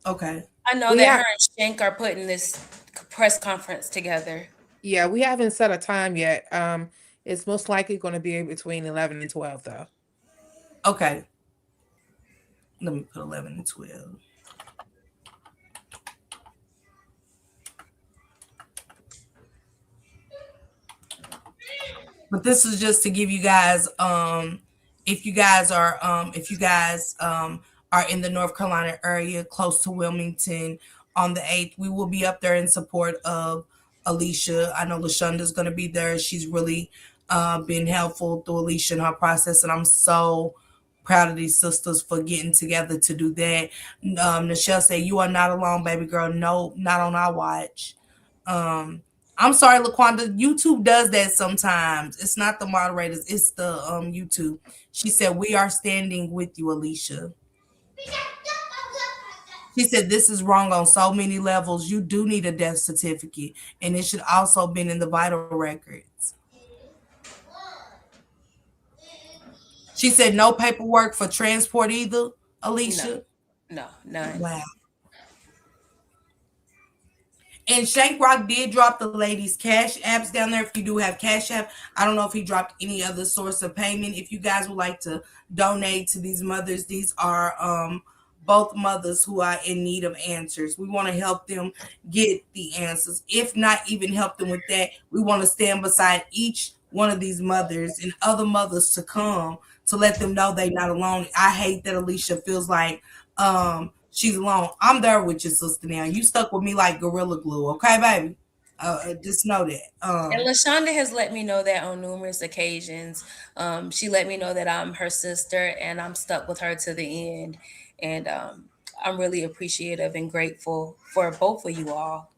Okay. I know We that her have, and Shank are putting this press conference together. yeah, we haven't set a time yet. It's most likely going to be between 11 and 12, though. Okay. Let me put 11 and 12. But this is just to give you guys if you guys are in the North Carolina area close to Wilmington on the 8th, we will be up there in support of Alicia. I know Lachunda's going to be there. She's really been helpful through Alicia and her process, and I'm so proud of these sisters for getting together to do that. Nichelle said, "You are not alone, baby girl. No, not on our watch." I'm sorry, Laquanda. YouTube does that sometimes. It's not the moderators, it's the YouTube. She said, "We are standing with you, Alicia." She said this is wrong on so many levels. You do need a death certificate, and it should also been in the vital records. She said no paperwork for transport either, No, Alicia. no, none. Wow. And Shankrock did drop the ladies' cash apps down there. If you do have cash app, I don't know if he dropped any other source of payment. If you guys would like to donate to these mothers, these are both mothers who are in need of answers. We want to help them get the answers. If not even help them with that, we want to stand beside each one of these mothers and other mothers to come to let them know they're not alone. I hate that Alicia feels like she's alone. I'm there with your sister now. You stuck with me like gorilla glue, okay, baby? Just know that. And Lachunda has let me know that on numerous occasions. She let me know that I'm her sister and I'm stuck with her to the end. And I'm really appreciative and grateful for both of you all.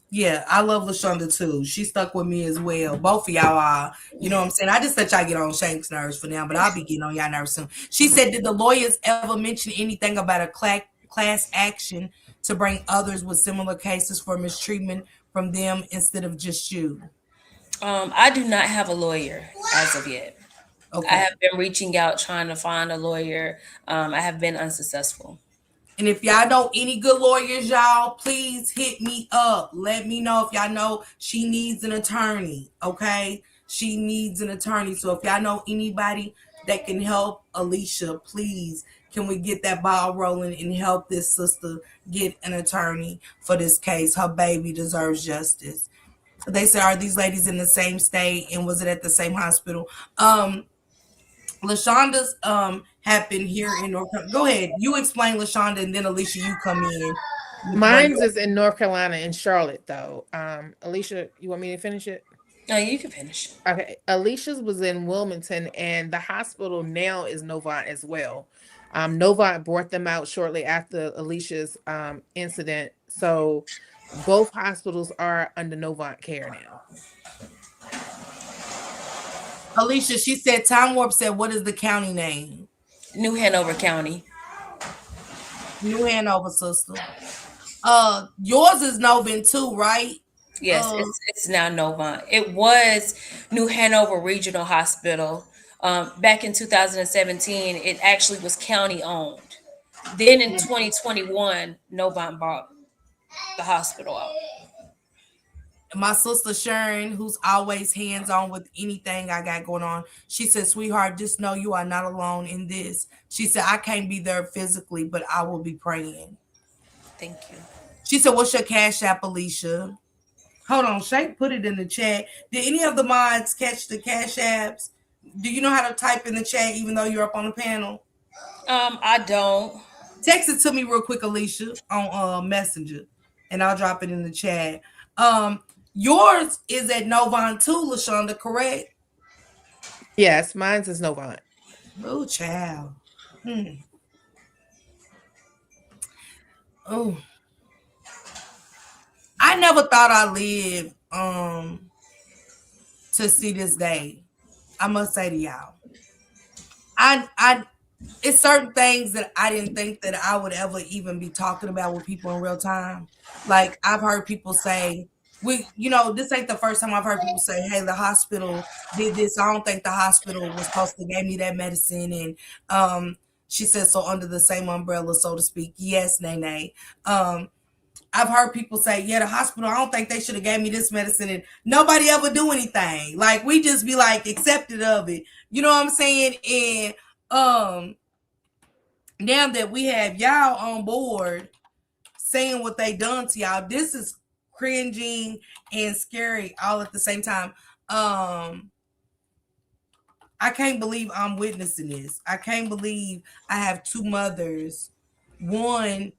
Yeah, I love Lachunda too. She stuck with me as well. Both of y'all are. You know what I'm saying? I just let y'all get on Shank's nerves for now, but I'll be getting on y'all nerves soon. She said, did the lawyers ever mention anything about a class action to bring others with similar cases for mistreatment from them instead of just you? I do not have a lawyer as of yet. I Okay. have been reaching out trying to find a lawyer. I have been unsuccessful. And if y'all know any good lawyers, y'all, please hit me up. Let me know if y'all know she needs an attorney. Okay. She needs an attorney. So if y'all know anybody that can help Alicia, please can we get that ball rolling and help this sister get an attorney for this case? Her baby deserves justice. They said, are these ladies in the same state and was it at the same hospital? Lachonda's happened here in North Carolina. Go ahead. You explain Lachonda and then Alicia, you come in with where Mine's you is in North Carolina in Charlotte though. Alicia, you want me to finish it? No, you can finish. Okay. Alicia's was in Wilmington and the hospital now is Novant as well. Novant brought them out shortly after Alicia's incident. So both hospitals are under Novant care now. Alicia, she said Time Warp said, what is the county name? New Hanover County. New Hanover, sister. Yours is Novin too, right? Yes, it's now Novant. It was New Hanover Regional Hospital. Back in 2017, it actually was county owned. Then in 2021, Novant bought the hospital out. My sister Sharon, who's always hands on with anything I got going on, she said, sweetheart, just know you are not alone in this. She said, I can't be there physically, but I will be praying. Thank you. She said, what's your cash app, Alicia? Hold on, Shay put it in the chat. Did any of the mods catch the cash apps? Do you know how to type in the chat even though you're up on the panel? I don't. Text it to me real quick, Alicia, on Messenger, and I'll drop it in the chat. Yours is at Novon too, Lachunda, correct? Yes, mine's is Novant. Oh, child. Oh, I never thought I'd live to see this day. I must say to y'all, I it's certain things that I didn't think that I would ever even be talking about with people in real time. Like I've heard people say, this ain't the first time I've heard people say, hey, the hospital did this. I don't think the hospital was supposed to give me that medicine. And she said, so under the same umbrella, so to speak. Yes, Nene. I've heard people say, yeah, the hospital, I don't think they should have gave me this medicine, and nobody ever do anything. Like we just be like accepted of it. You know what I'm saying? And now that we have y'all on board saying what they done to y'all, this is cringing and scary all at the same time. I can't believe I'm witnessing this. I can't believe I have two mothers, one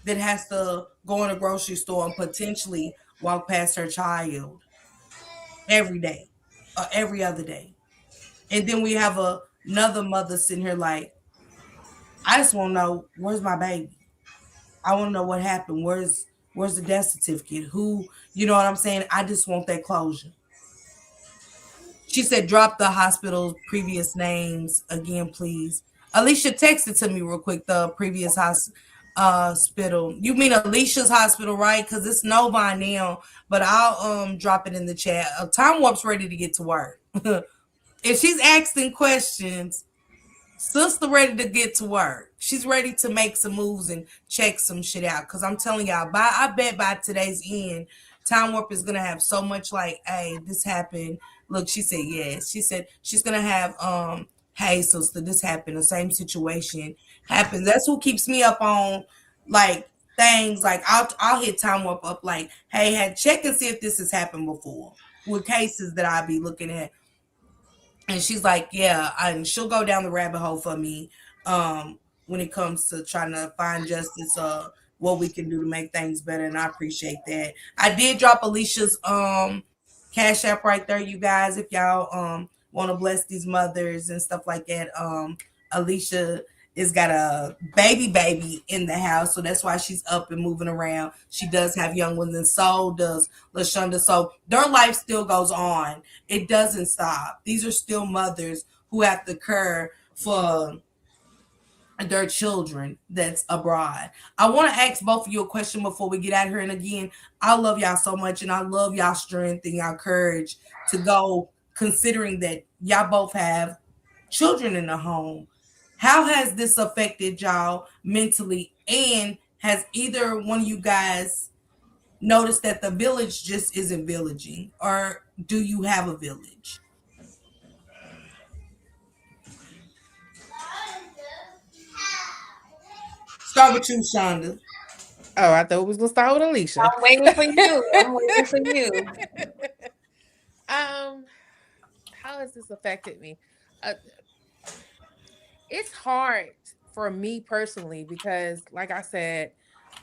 that has to go in a grocery store and potentially walk past her child every day or every other day. And then we have another mother sitting here like, I just want to know, where's my baby? I want to know what happened. Where's the death certificate? Who, you know what I'm saying? I just want that closure. She said, drop the hospital's previous names again, please. Alicia texted to me real quick the previous hospital. You mean Alicia's hospital, right? Because it's no by now, but I'll drop it in the chat. Time Warp's ready to get to work. If she's asking questions, sister ready to get to work. She's ready to make some moves and check some shit out. Cause I'm telling y'all, I bet by today's end, Time Warp is gonna have so much like, hey, this happened. Look, she said yes. She said she's gonna have hey sister, this happened. The same situation happens. That's who keeps me up on like things. Like I'll hit Time Warp up like, hey, had check and see if this has happened before with cases that I'll be looking at. And she's like, yeah, and she'll go down the rabbit hole for me when it comes to trying to find justice, what we can do to make things better. And I appreciate that. I did drop Alicia's cash app right there, you guys, if y'all want to bless these mothers and stuff like that. Alicia is got a baby in the house, so that's why she's up and moving around. She does have young ones, and so does Lachunda. So their life still goes on. It doesn't stop. These are still mothers who have to care for their children that's abroad. I want to ask both of you a question before we get out of here. And again, I love y'all so much, and I love y'all strength and y'all courage to go, considering that y'all both have children in the home. How has this affected y'all mentally? And has either one of you guys noticed that the village just isn't villaging? Or do you have a village? Start with you, Shonda. Oh, I thought we was gonna start with Alicia. I'm waiting for you. I'm waiting for you. Um, how has this affected me? Uh, it's hard for me personally because, like I said,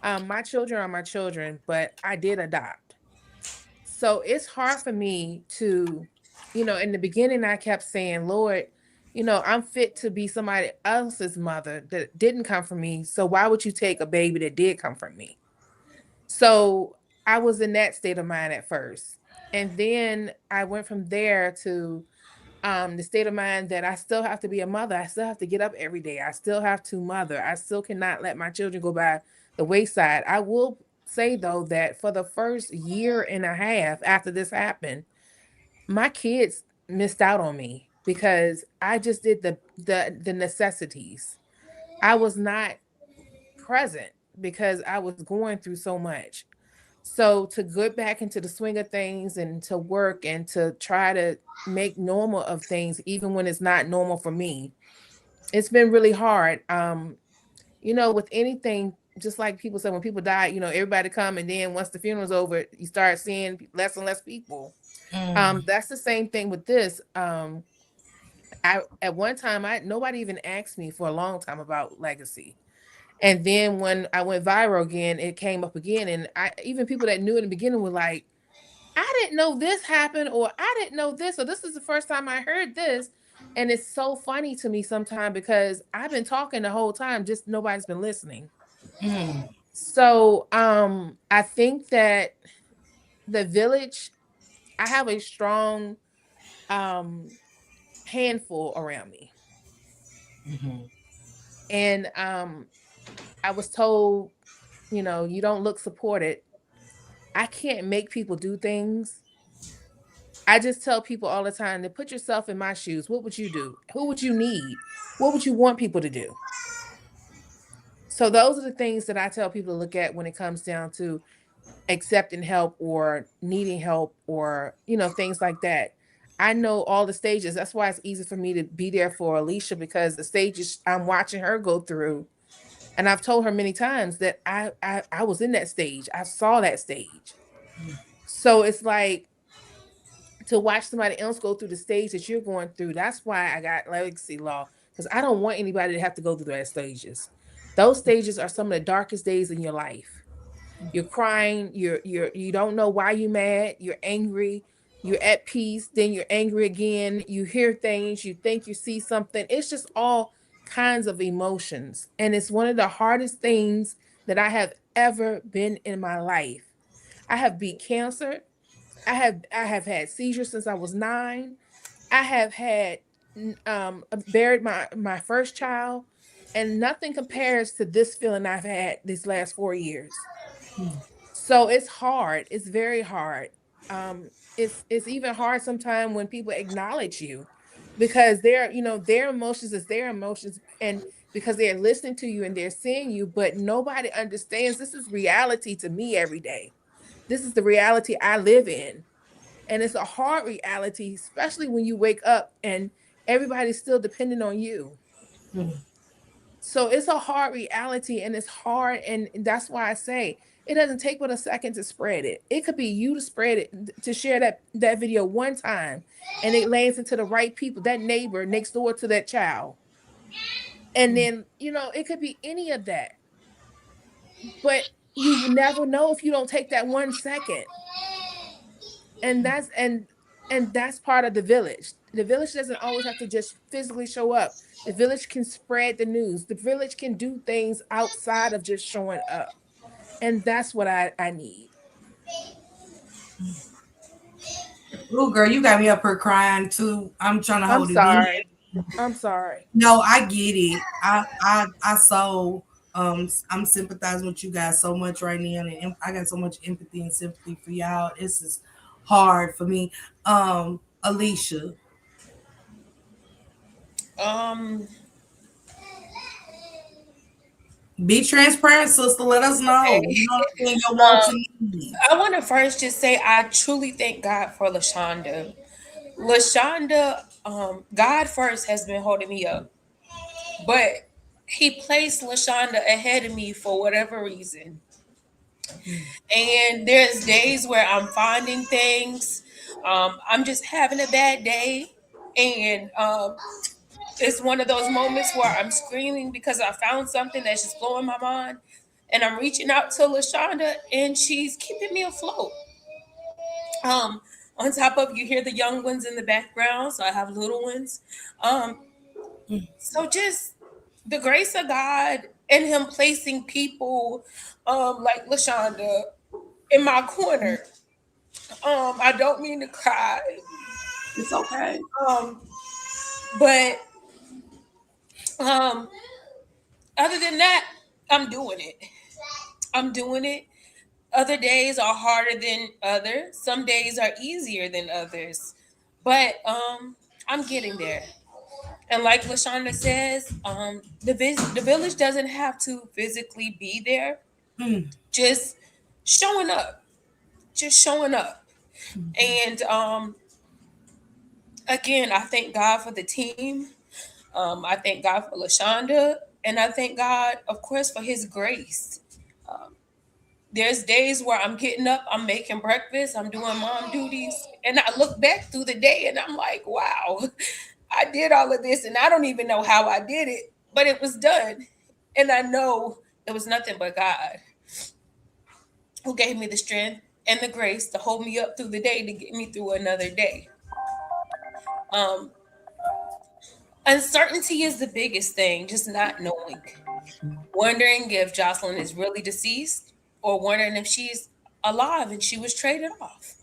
my children are my children, but I did adopt. So it's hard for me to, in the beginning, I kept saying, Lord, I'm fit to be somebody else's mother that didn't come from me. So why would you take a baby that did come from me? So I was in that state of mind at first. And then I went from there to the state of mind that I still have to be a mother. I still have to get up every day. I still have to mother. I still cannot let my children go by the wayside. I will say though that for the first year and a half after this happened, my kids missed out on me because I just did the necessities. I was not present because I was going through so much. So to get back into the swing of things and to work and to try to make normal of things, even when it's not normal for me, it's been really hard. With anything, just like people say, when people die, everybody come, and then once the funeral's over, you start seeing less and less people. Mm. That's the same thing with this. I at one time, I nobody even asked me for a long time about legacy. And then when I went viral again, it came up again. And I even people that knew in the beginning were like, I didn't know this happened, or I didn't know this, or this is the first time I heard this. And it's so funny to me sometimes because I've been talking the whole time, just nobody's been listening. Mm. So I think that the village, I have a strong um handful around me. Mhm. And I was told, you don't look supported. I can't make people do things. I just tell people all the time to put yourself in my shoes. What would you do? Who would you need? What would you want people to do? So those are the things that I tell people to look at when it comes down to accepting help or needing help or, things like that. I know all the stages. That's why it's easy for me to be there for Alicia because the stages I'm watching her go through. And I've told her many times that I was in that stage. I saw that stage. So it's like to watch somebody else go through the stage that you're going through. That's why I got legacy law because I don't want anybody to have to go through those stages. Those stages are some of the darkest days in your life. You're crying, you don't know why you're mad, you're angry, you're at peace, then you're angry again, you hear things, you think you see something. It's just all kinds of emotions. And it's one of the hardest things that I have ever been in my life. I have beat cancer. I have had seizures since I was 9. I have had buried my first child. And nothing compares to this feeling I've had these last 4 years. So it's hard. It's very hard. It's even hard sometimes when people acknowledge you, because their emotions is their emotions, and because they're listening to you and they're seeing you, but nobody understands this is reality to me every day. This is the reality I live in. And it's a hard reality, especially when you wake up and everybody's still depending on you. So it's a hard reality, and it's hard, and that's why I say it doesn't take but a second to spread it. It could be you to spread it, to share that video one time, and it lands into the right people, that neighbor next door to that child. And then, it could be any of that. But you never know if you don't take that 1 second. And that's part of the village. The village doesn't always have to just physically show up. The village can spread the news. The village can do things outside of just showing up. And that's what I need. Ooh, girl, you got me up here crying too. I'm trying to I'm hold it in. sorry. I'm sorry. No, I get it. I'm sympathizing with you guys so much right now, and I got so much empathy and sympathy for y'all. This is hard for me. Alicia, Um, be transparent, sister. Let us know. okay. You know what I'm saying? Your wants Um, and needs. I want to first just say I truly thank God for Lachunda. Lachunda, God first has been holding me up, but He placed Lachunda ahead of me for whatever reason. And there's days where I'm finding things. I'm just having a bad day, and it's one of those moments where I'm screaming because I found something that's just blowing my mind, and I'm reaching out to Lachonda, and she's keeping me afloat. Um, on top of, you hear the young ones in the background, so I have little ones. Um, so just the grace of God and Him placing people like Lachonda in my corner. I don't mean to cry, It's okay. um, but um, other than that, I'm doing it. I'm doing it. Other days are harder than others. Some days are easier than others. But I'm getting there. And like Lashonda says, the village doesn't have to physically be there. Mm. Just showing up. Just showing up. And again, I thank God for the team. I thank God for Lashonda. And I thank God, of course, for His grace. Um, There's days where I'm getting up, I'm making breakfast, I'm doing mom duties, and I look back through the day and I'm like, wow, I did all of this and I don't even know how I did it, but it was done. And I know it was nothing but God who gave me the strength and the grace to hold me up through the day to get me through another day. Um, Uncertainty is the biggest thing, just not knowing. Wondering if Jocelyn is really deceased or wondering if she's alive and she was traded off.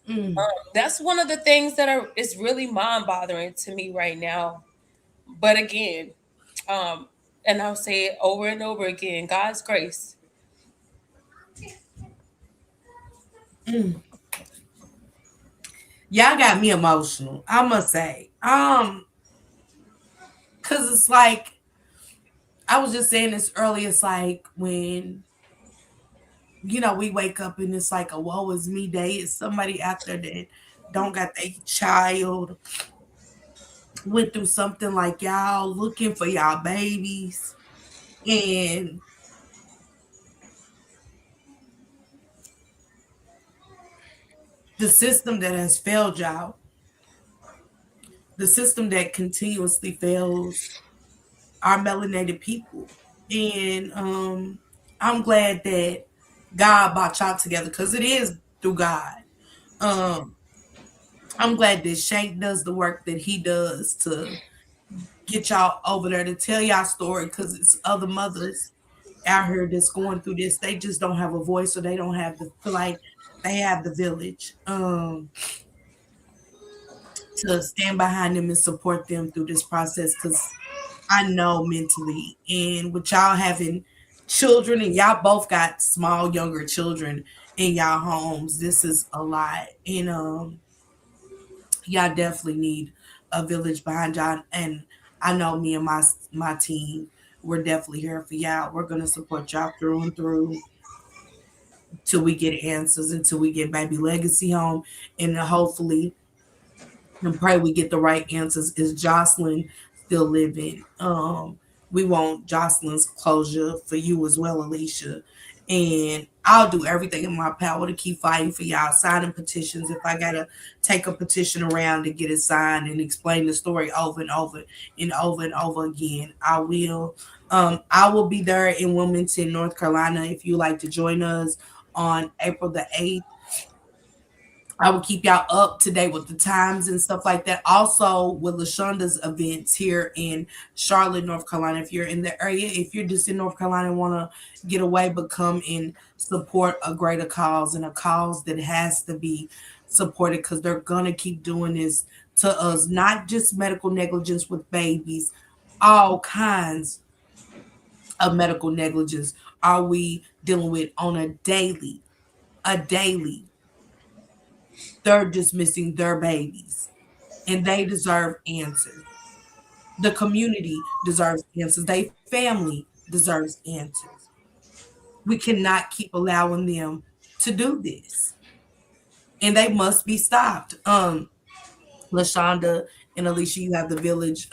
Mm. That's one of the things that is really mind bothering to me right now. But again, um, and I'll say it over and over again, God's grace. Mm. Y'all got me emotional, I must say. Cause it's like I was just saying this earlier. It's like when we wake up and it's like a woe is me day. It's somebody out there that don't got their child, went through something like y'all, looking for y'all babies, and the system that has failed y'all, the system that continuously fails our melanated people. And I'm glad that God brought y'all together, because it is through God. Um, I'm glad that Shank does the work that he does to get y'all over there to tell y'all story, because it's other mothers out here that's going through this. They just don't have a voice, or they don't have the feel like they have the village to stand behind them and support them through this process. Because I know mentally. And with y'all having children and y'all both got small, younger children in y'all homes, this is a lot. And y'all definitely need a village behind y'all. And I know me and my team, we're definitely here for y'all. We're gonna support y'all through and through till we get answers, until we get baby legacy home, and hopefully and pray we get the right answers. Is Jocelyn still living? We want Jocelyn's closure for you as well, Alicia. And I'll do everything in my power to keep fighting for y'all, signing petitions. If I gotta take a petition around to get it signed and explain the story over and over and over and over again, I will. I will be there in Wilmington, North Carolina. If you like to join us on April the 8th, I will keep y'all up to date with the times and stuff like that. Also, with Lachunda's events here in Charlotte, North Carolina. If you're in the area, if you're just in North Carolina and want to get away, but come and support a greater cause and a cause that has to be supported because they're going to keep doing this to us, not just medical negligence with babies, all kinds of medical negligence are we dealing with on a daily they're just missing their babies and they deserve answers. The community deserves answers. Their family deserves answers. We cannot keep allowing them to do this. And they must be stopped. Lachunda and Alicia, you have the village.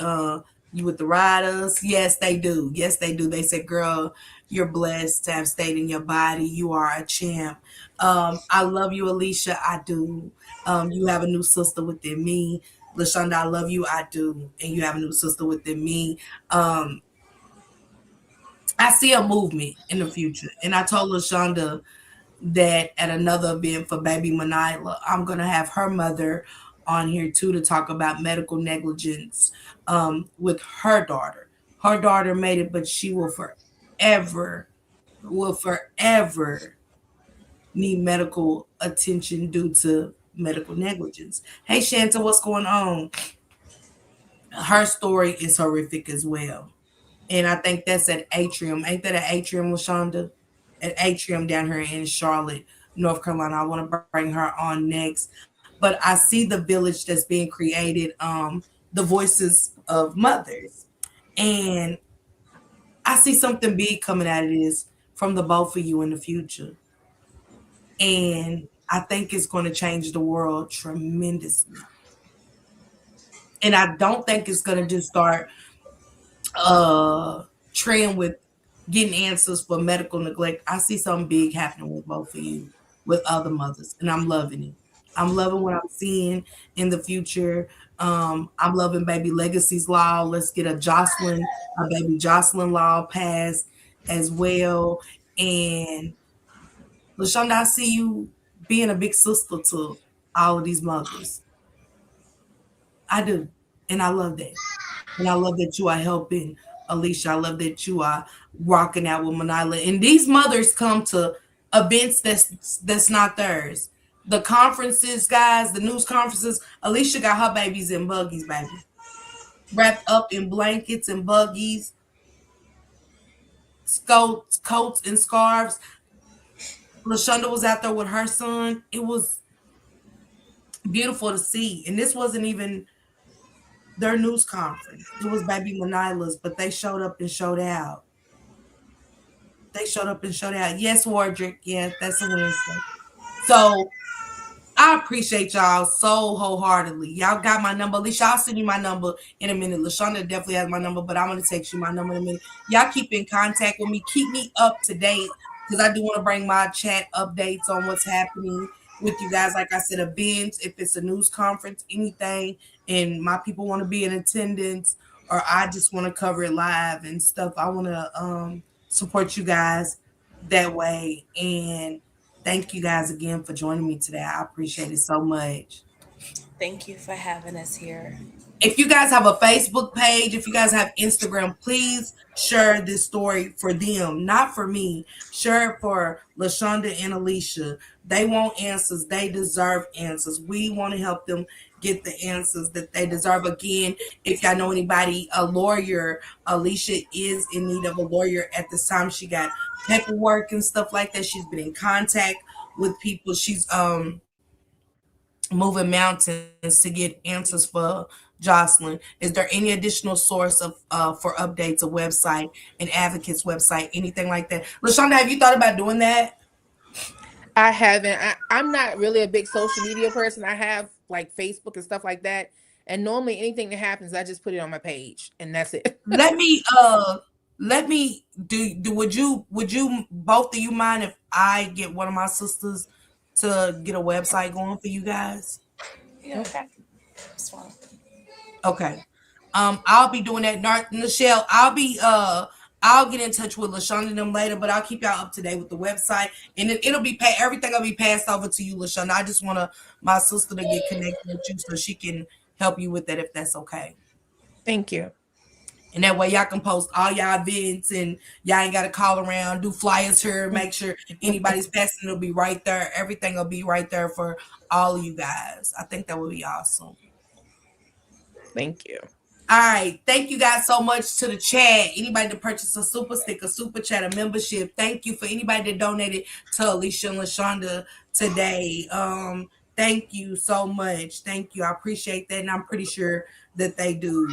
You with the riders? Yes, they do. Yes, they do. They said, "Girl, you're blessed to have stayed in your body. You are a champ." I love you, Alicia. I do. You have a new sister within me. Lachunda, I love you. I do. And you have a new sister within me. Um, I see a movement in the future. And I told Lachunda that at another event for baby Manila, I'm going to have her mother on here too to talk about medical negligence with her daughter. Her daughter made it, but she will forever need medical attention due to medical negligence. Hey, Shanta, what's going on? Her story is horrific as well. And I think that's at Atrium. Ain't that at Atrium, Lashonda? At Atrium down here in Charlotte, North Carolina. I want to bring her on next. But I see the village that's being created, the voices of mothers. And I see something big coming out of this from the both of you in the future. And I think it's going to change the world tremendously. And I don't think it's going to just start trend with getting answers for medical neglect. I see something big happening with both of you, with other mothers, and I'm loving it. I'm loving what I'm seeing in the future. I'm loving baby legacies law. Let's get a baby Jocelyn law passed as well. And Lashonda, I see you being a big sister to all of these mothers. I do. And I love that. And I love that you are helping Alicia. I love that you are rocking out with Manila. And these mothers come to events that's not theirs. The conferences, guys, the news conferences. Alicia got her babies in buggies, baby. Wrapped up in blankets and buggies, coats and scarves. Lashunda was out there with her son. It was beautiful to see. And this wasn't even their news conference. It was baby Manila's, but they showed up and showed out. They showed up and showed out. Yes, Wardrick. Yeah, that's a Wednesday. So I appreciate y'all so wholeheartedly. Y'all got my number. Alicia, I'll send you my number in a minute. Lashonda definitely has my number, but I'm going to text you my number in a minute. Y'all keep in contact with me. Keep me up to date because I do want to bring my chat updates on what's happening with you guys. Like I said, events, if it's a news conference, anything, and my people want to be in attendance or I just want to cover it live and stuff, I want to support you guys that way. And thank you guys again for joining me today. I appreciate it so much. Thank you for having us here. If you guys have a Facebook page, if you guys have Instagram, please share this story for them, not for me. Share it for Lashonda and Alicia. They want answers. They deserve answers. We want to help them get the answers that they deserve. Again, if y'all know anybody, a lawyer, Alicia is in need of a lawyer at this time. She got paperwork and stuff like that. She's been in contact with people. She's moving mountains to get answers for Jocelyn. Is there any additional source of for updates, a website, an advocate's website, anything like that? Lachunda, have you thought about doing that? I haven't. I'm not really a big social media person. I have like Facebook and stuff like that. And normally anything that happens, I just put it on my page and that's it. Let me do would you both of you mind if I get one of my sisters to get a website going for you guys? Yeah, Okay. that's fine. Okay. I'll be doing that. Michelle, I'll get in touch with LaShonda and them later, but I'll keep y'all up to date with the website, and it'll be everything will be passed over to you, LaShonda. I just want my sister to get connected with you so she can help you with that if that's okay. Thank you. And that way y'all can post all y'all events and y'all ain't got to call around, do flyers here, make sure anybody's passing, it'll be right there. Everything will be right there for all of you guys. I think that would be awesome. Thank you. All right. Thank you guys so much to the chat. Anybody that purchased a super sticker, super chat, a membership. Thank you for anybody that donated to Alicia and LaShonda today. Thank you so much. Thank you. I appreciate that. And I'm pretty sure that they do.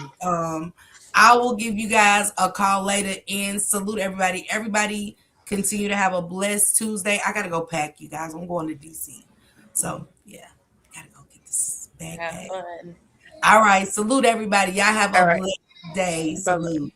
I will give you guys a call later and salute everybody. Everybody continue to have a blessed Tuesday. I gotta go pack, you guys. I'm going to DC. So yeah, gotta go get this bag Have packed. fun. All right. Salute everybody. Y'all have All a right. blessed day. Bye-bye. Salute.